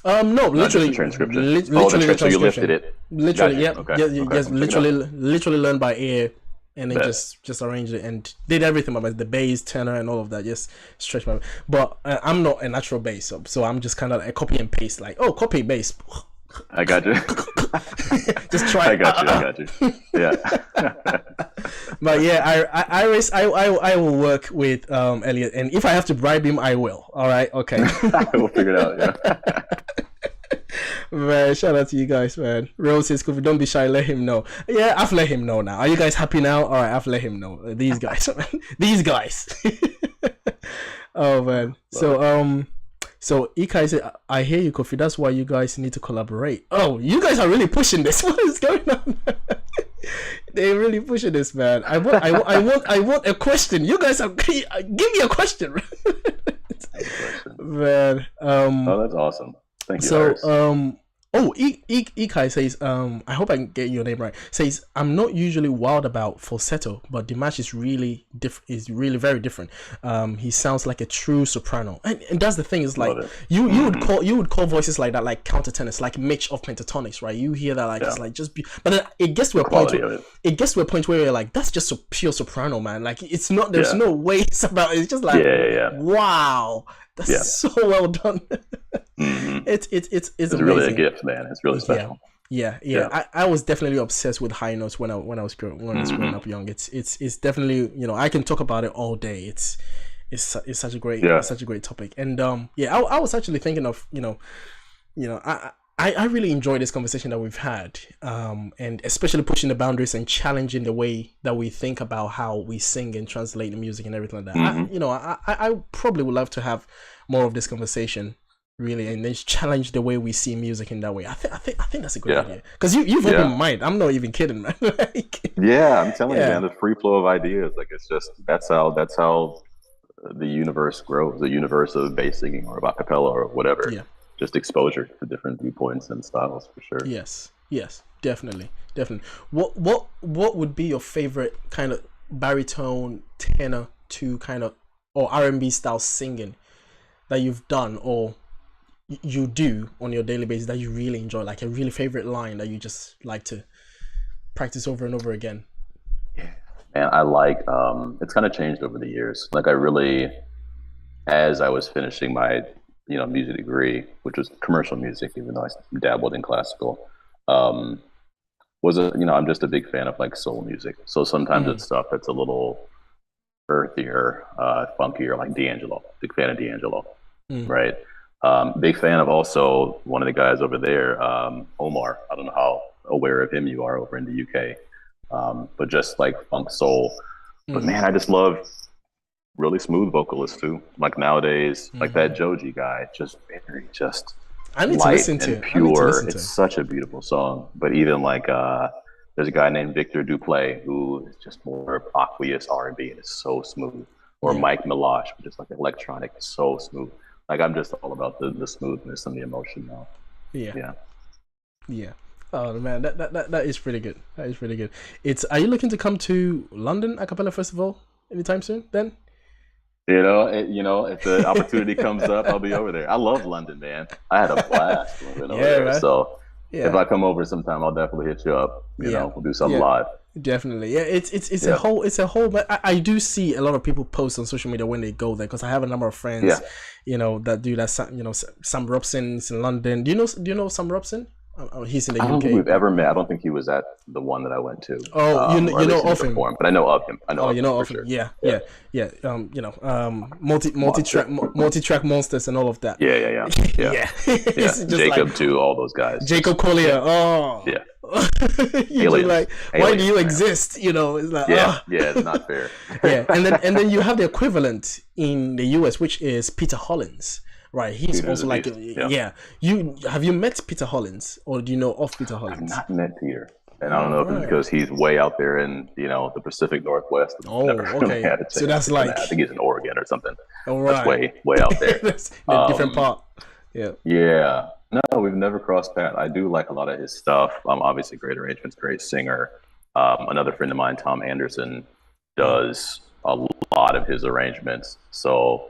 No, literally the transcription. The so you lifted it. Literally, Gotcha. literally learned by ear, and then just arranged it and did everything by the bass, tenor, and all of that. Just stretch my. But I'm not a natural bass, so I'm just kind of like copy and paste. Like, copy bass. I got you. Just try. I got you. Yeah. But I will work with Elliot, and if I have to bribe him, I will. All right. Okay. We'll figure it out. Yeah. Man, shout out to you guys, man. Rose says, Kofi, don't be shy, let him know. Yeah, I've let him know now. Are you guys happy now? All right, I've let him know. These guys, man. These guys. Oh man. So Ikai said, I hear you, Kofi. That's why you guys need to collaborate. Oh, you guys are really pushing this. What is going on? They're really pushing this, man. I want a question. You guys are give me a question. Man. That's awesome. Thank you. Iris. Ikai says, I hope I can get your name right. Says, I'm not usually wild about falsetto, but Dimash is really very different. He sounds like a true soprano, and that's the thing is like you would call voices like that like countertenors, like Mitch of Pentatonics, right? You hear that like it's like just but then it gets to a point where you're like, that's just a pure soprano, man. Like it's not, there's no way it's about, it's just like wow, that's so well done. It's really a gift, man. It's really special. Yeah. I was definitely obsessed with high notes when I was growing up young. It's definitely, I can talk about it all day. It's such a great topic. And I was actually thinking of I really enjoy this conversation that we've had, and especially pushing the boundaries and challenging the way that we think about how we sing and translate the music and everything like that. I probably would love to have more of this conversation, really, and then challenge the way we see music in that way. I think that's a good idea, because you've opened my mind. I'm not even kidding, man. I'm telling you, man, the free flow of ideas, like it's just that's how the universe grows, the universe of bass singing or of acapella or whatever. Just exposure to different viewpoints and styles, for sure. Yes, definitely. What would be your favorite kind of baritone, tenor to kind of or R&B style singing that you've done or you do on your daily basis that you really enjoy, like a really favorite line that you just like to practice over and over again? And I like, it's kind of changed over the years. Like I really, as I was finishing my, music degree, which was commercial music, even though I dabbled in classical, um, I'm just a big fan of like soul music. So sometimes it's stuff that's a little earthier, funkier, like D'Angelo. Big fan of D'Angelo, right? Big fan of also one of the guys over there, Omar. I don't know how aware of him you are over in the UK, but just like funk soul. But man, I just love really smooth vocalists too. Like nowadays, like that Joji guy, just very just I need light to listen to and it. pure. It's such a beautiful song. But even like there's a guy named Victor Duplay who is just more aqueous R&B and it's so smooth. Or Mike Milosh, which is like electronic, so smooth. Like I'm just all about the smoothness and the emotion now. Yeah. Oh man, that is pretty good. That is pretty good. Are you looking to come to London Acapella Festival anytime soon? Then. If the opportunity comes up, I'll be over there. I love London, man. I had a blast living over there. Man. So if I come over sometime, I'll definitely hit you up. We'll do something live. Definitely, yeah. It's a whole. But I do see a lot of people post on social media when they go there because I have a number of friends, that do that. Sam Robson's in London. Do you know Sam Robson? He's in the UK. I don't think we've ever met. I don't think he was at the one that I went to. Oh, you know of him, but I know of him. You know of him. Sure. Yeah. Multi-track monsters and all of that. Yeah. Jacob like, too. All those guys. Jacob Collier. Oh. Yeah. You're like, why do you exist? It's like, it's not fair. and then you have the equivalent in the US, which is Peter Hollins. Right, he's also like, You have you met Peter Hollins, or do you know of Peter Hollins? I've not met Peter, and I don't know if it's because he's way out there in the Pacific Northwest. Okay. So that's like, I think he's in Oregon or something. All right, that's way out there. That's in a different part. Yeah. No, we've never crossed paths. I do like a lot of his stuff. Obviously, great arrangements, great singer. Another friend of mine, Tom Anderson, does a lot of his arrangements. So,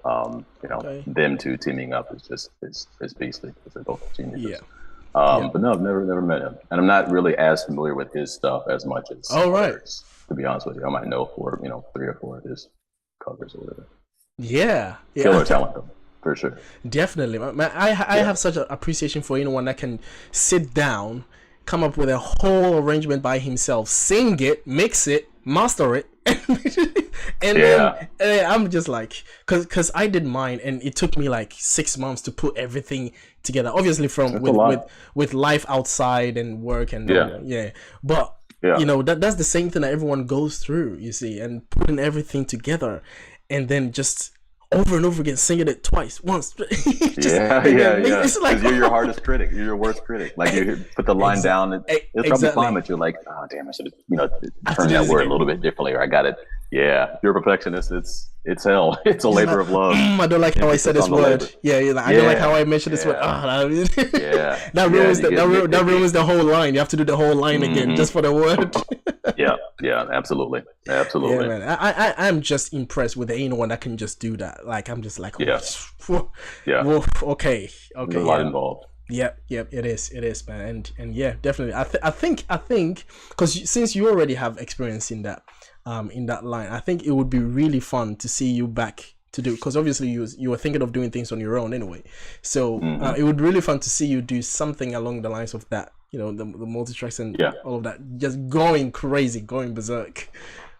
them two teaming up is just is beastly because they're both geniuses. But no, I've never met him, and I'm not really as familiar with his stuff as much as others, to be honest with you. I might know 3 or 4 of his covers or whatever. Yeah. Killer talent though, for sure. Definitely, man. I have such an appreciation for anyone that can sit down, come up with a whole arrangement by himself, sing it, mix it, master it. And then I'm just like, because I did mine and it took me like 6 months to put everything together, obviously with life outside and work and but that's the same thing that everyone goes through, you see, and putting everything together and then just over and over again, singing it once. It's like you're your hardest critic. You're your worst critic. Like you put the line down, and it'll probably climb at you. Like, oh damn, I should have turned that word a little bit differently, or I got it. Yeah, you're a perfectionist. It's hell. It's a labor of love. I don't like how I said this word. I don't like how I mentioned this word. That ruins the whole line. You have to do the whole line again just for the word. Absolutely. Yeah, man. I'm just impressed with anyone that can just do that. Like I'm just like, okay. There's a lot involved. Yep, it is, man, and yeah, definitely. I think, because since you already have experience in that line, I think it would be really fun to see you back to do, because obviously you were thinking of doing things on your own anyway. So it would be really fun to see you do something along the lines of that. The multi-tracks and all of that, just going crazy, going berserk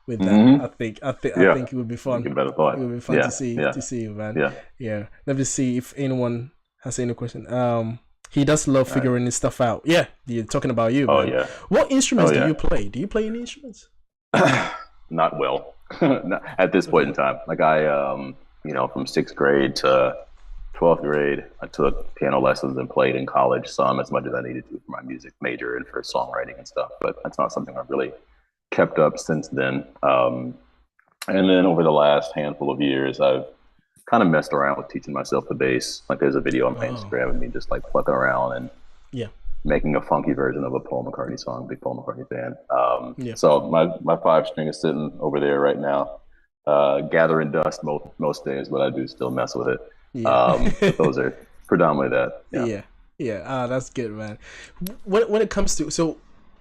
with that. I think it would be fun. It would be fun to see you, man. Yeah. Let me see if anyone has any question. He does love figuring his stuff out. Yeah, you're talking about you. Man. Yeah. What instruments do you play? Do you play any instruments? Not well. Not at this point in time. Like I, from 6th grade to 12th grade, I took piano lessons and played in college some, as much as I needed to for my music major and for songwriting and stuff. But that's not something I've really kept up since then. And then over the last handful of years, I've kind of messed around with teaching myself the bass. Like there's a video on my Instagram of me just like plucking around and making a funky version of a Paul McCartney song. Big Paul McCartney fan. So my 5-string is sitting over there right now, gathering dust most days, but I do still mess with it. But those are predominantly that. That's good, man. When it comes to, so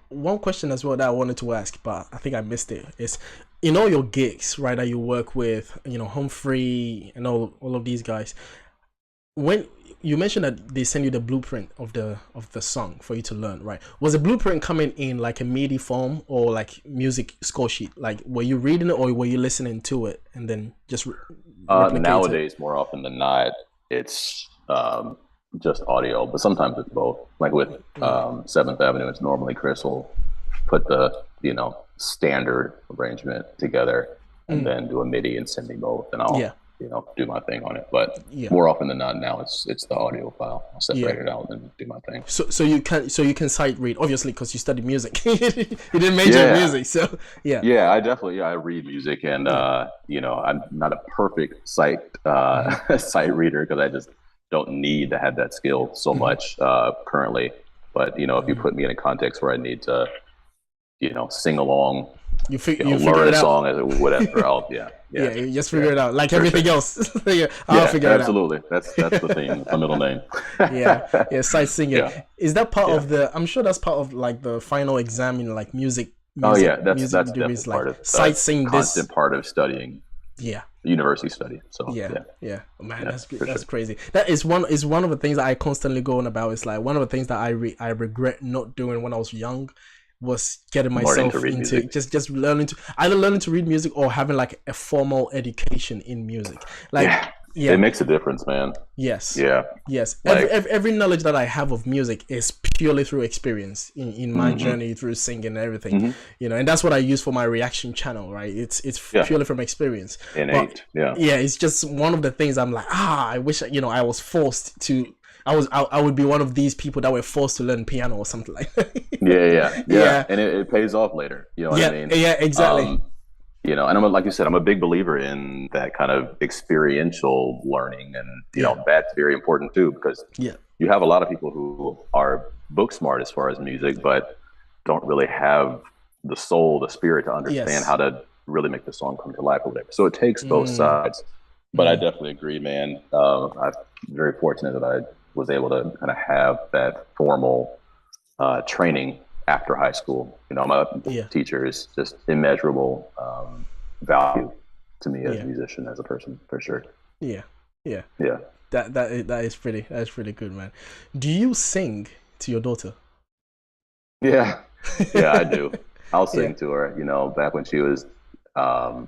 one question as well that I wanted to ask, but I think I missed it, is in all your gigs, right, that you work with, Humphrey and all of these guys, when you mentioned that they send you the blueprint of the song for you to learn, right? Was the blueprint coming in like a MIDI form or like music score sheet? Like, were you reading it or were you listening to it and then just nowadays, more often than not, it's just audio, but sometimes it's both. Like with Seventh Avenue, it's normally Chris will put the standard arrangement together and then do a MIDI and send me both, and I'll do my thing on it. But more often than not, now it's the audio file. I'll separate it out and do my thing. So you can sight read, obviously, because you study music. You didn't major in music, so I definitely I read music, and I'm not a perfect sight reader because I just don't need to have that skill so much currently. But if you put me in a context where I need to sing along, you learn a song as whatever. You just figure it out, like everything else. I'll figure it out. Absolutely. That's the theme. My middle name. Sight singing. Yeah. Is that part of the? I'm sure that's part of like the final exam in like music. That's definitely like, part of sight singing. Constant part of studying. University study. So man, that's crazy. That is one of the things that I constantly go on about. It's like one of the things that I regret not doing when I was young was getting myself into just learning to read music or having like a formal education in music. Like it makes a difference, man. Yes. Yeah. Yes. Every knowledge that I have of music is purely through experience in my journey through singing and everything. And that's what I use for my reaction channel, right? It's purely from experience. Innate. It's just one of the things I'm like, I wish I was forced to. I would be one of these people that were forced to learn piano or something like that. Yeah. And it pays off later. You know what I mean? Yeah, exactly. And I'm like you said, I'm a big believer in that kind of experiential learning, and that's very important too, because you have a lot of people who are book smart as far as music, but don't really have the soul, the spirit to understand how to really make the song come to life or whatever. So it takes both sides. But I definitely agree, man. I'm very fortunate that I was able to kind of have that formal training after high school. My teacher is just immeasurable value to me as a musician, as a person, for sure. Yeah. That is pretty good, man. Do you sing to your daughter? Yeah, I do. I'll sing to her. Back when she was, I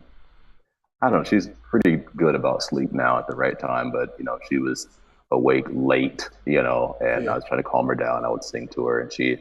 don't know, she's pretty good about sleep now at the right time, but she was awake late, and I was trying to calm her down. I would sing to her, and she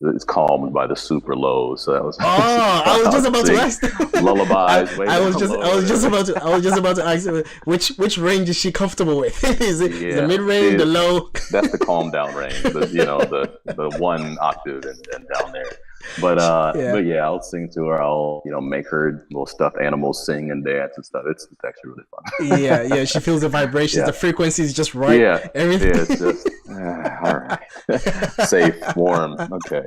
was calmed by the super lows. So that was. I was just about to ask. Lullabies. I was just about to ask which range is she comfortable with? Is it the mid range, the low? That's the calm down range. The one octave and down there. But I'll sing to her. I'll make her little stuffed animals sing and dance and stuff. It's actually really fun. She feels the vibrations, the frequency is just right. Everything. It's just all right. Safe, warm. Okay.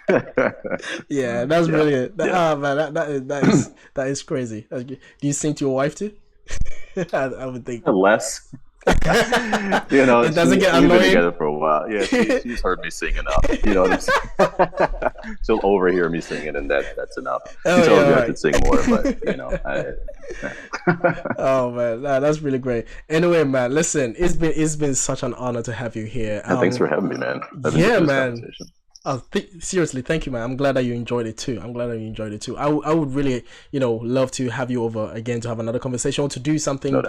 That's brilliant. Man, that is crazy. Do you sing to your wife too? I would think less. It doesn't get annoying. We've been together for a while. Yeah, she's heard me sing enough. You know what I'm saying? She'll overhear me singing, and that's enough. She tells me I should sing more, but Oh man, that's really great. Anyway, man, listen, it's been such an honor to have you here. Thanks for having me, man. Man. Seriously, thank you, man. I'm glad that you enjoyed it too. I would really, love to have you over again to have another conversation or to do something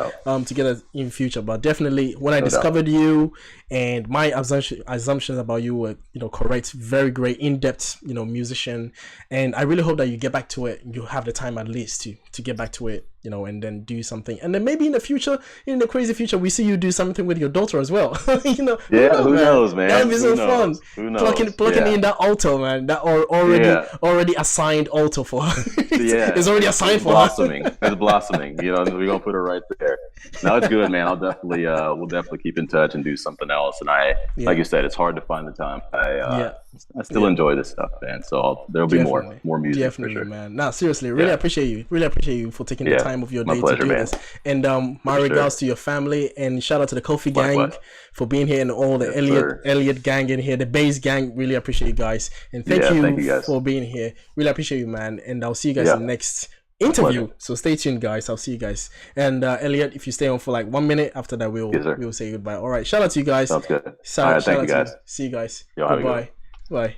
together in future. But definitely, when I discovered you and my assumptions about you were, correct, very great, in-depth, musician. And I really hope that you get back to it. You have the time at least to get back to it, and then do something. And then maybe in the future, in the crazy future, we see you do something with your daughter as well. Who knows, man? That would be so fun. Who knows? Plucking in that alto, man. That already assigned alto for her. It's already assigned for blossoming. Her. It's blossoming. We're gonna put her right there. No, it's good, man. I'll definitely we'll definitely keep in touch and do something else. And like you said, it's hard to find the time. I still enjoy this stuff, man. So there'll be more music. Definitely, for sure. man. No, seriously, really appreciate you. Really appreciate you for taking the time of your day to do this. And my regards to your family, and shout out to the Kofi gang for being here, and all the Elliot gang in here, the bass gang. Really appreciate you guys, and thank you for being here. Really appreciate you, man. And I'll see you guys in the next interview. So stay tuned, guys. I'll see you guys. And Elliot, if you stay on for like 1 minute, after that we'll say goodbye. All right. Shout out to you guys. Sounds good. All right, thank you guys. See you guys. Yo, goodbye. Bye.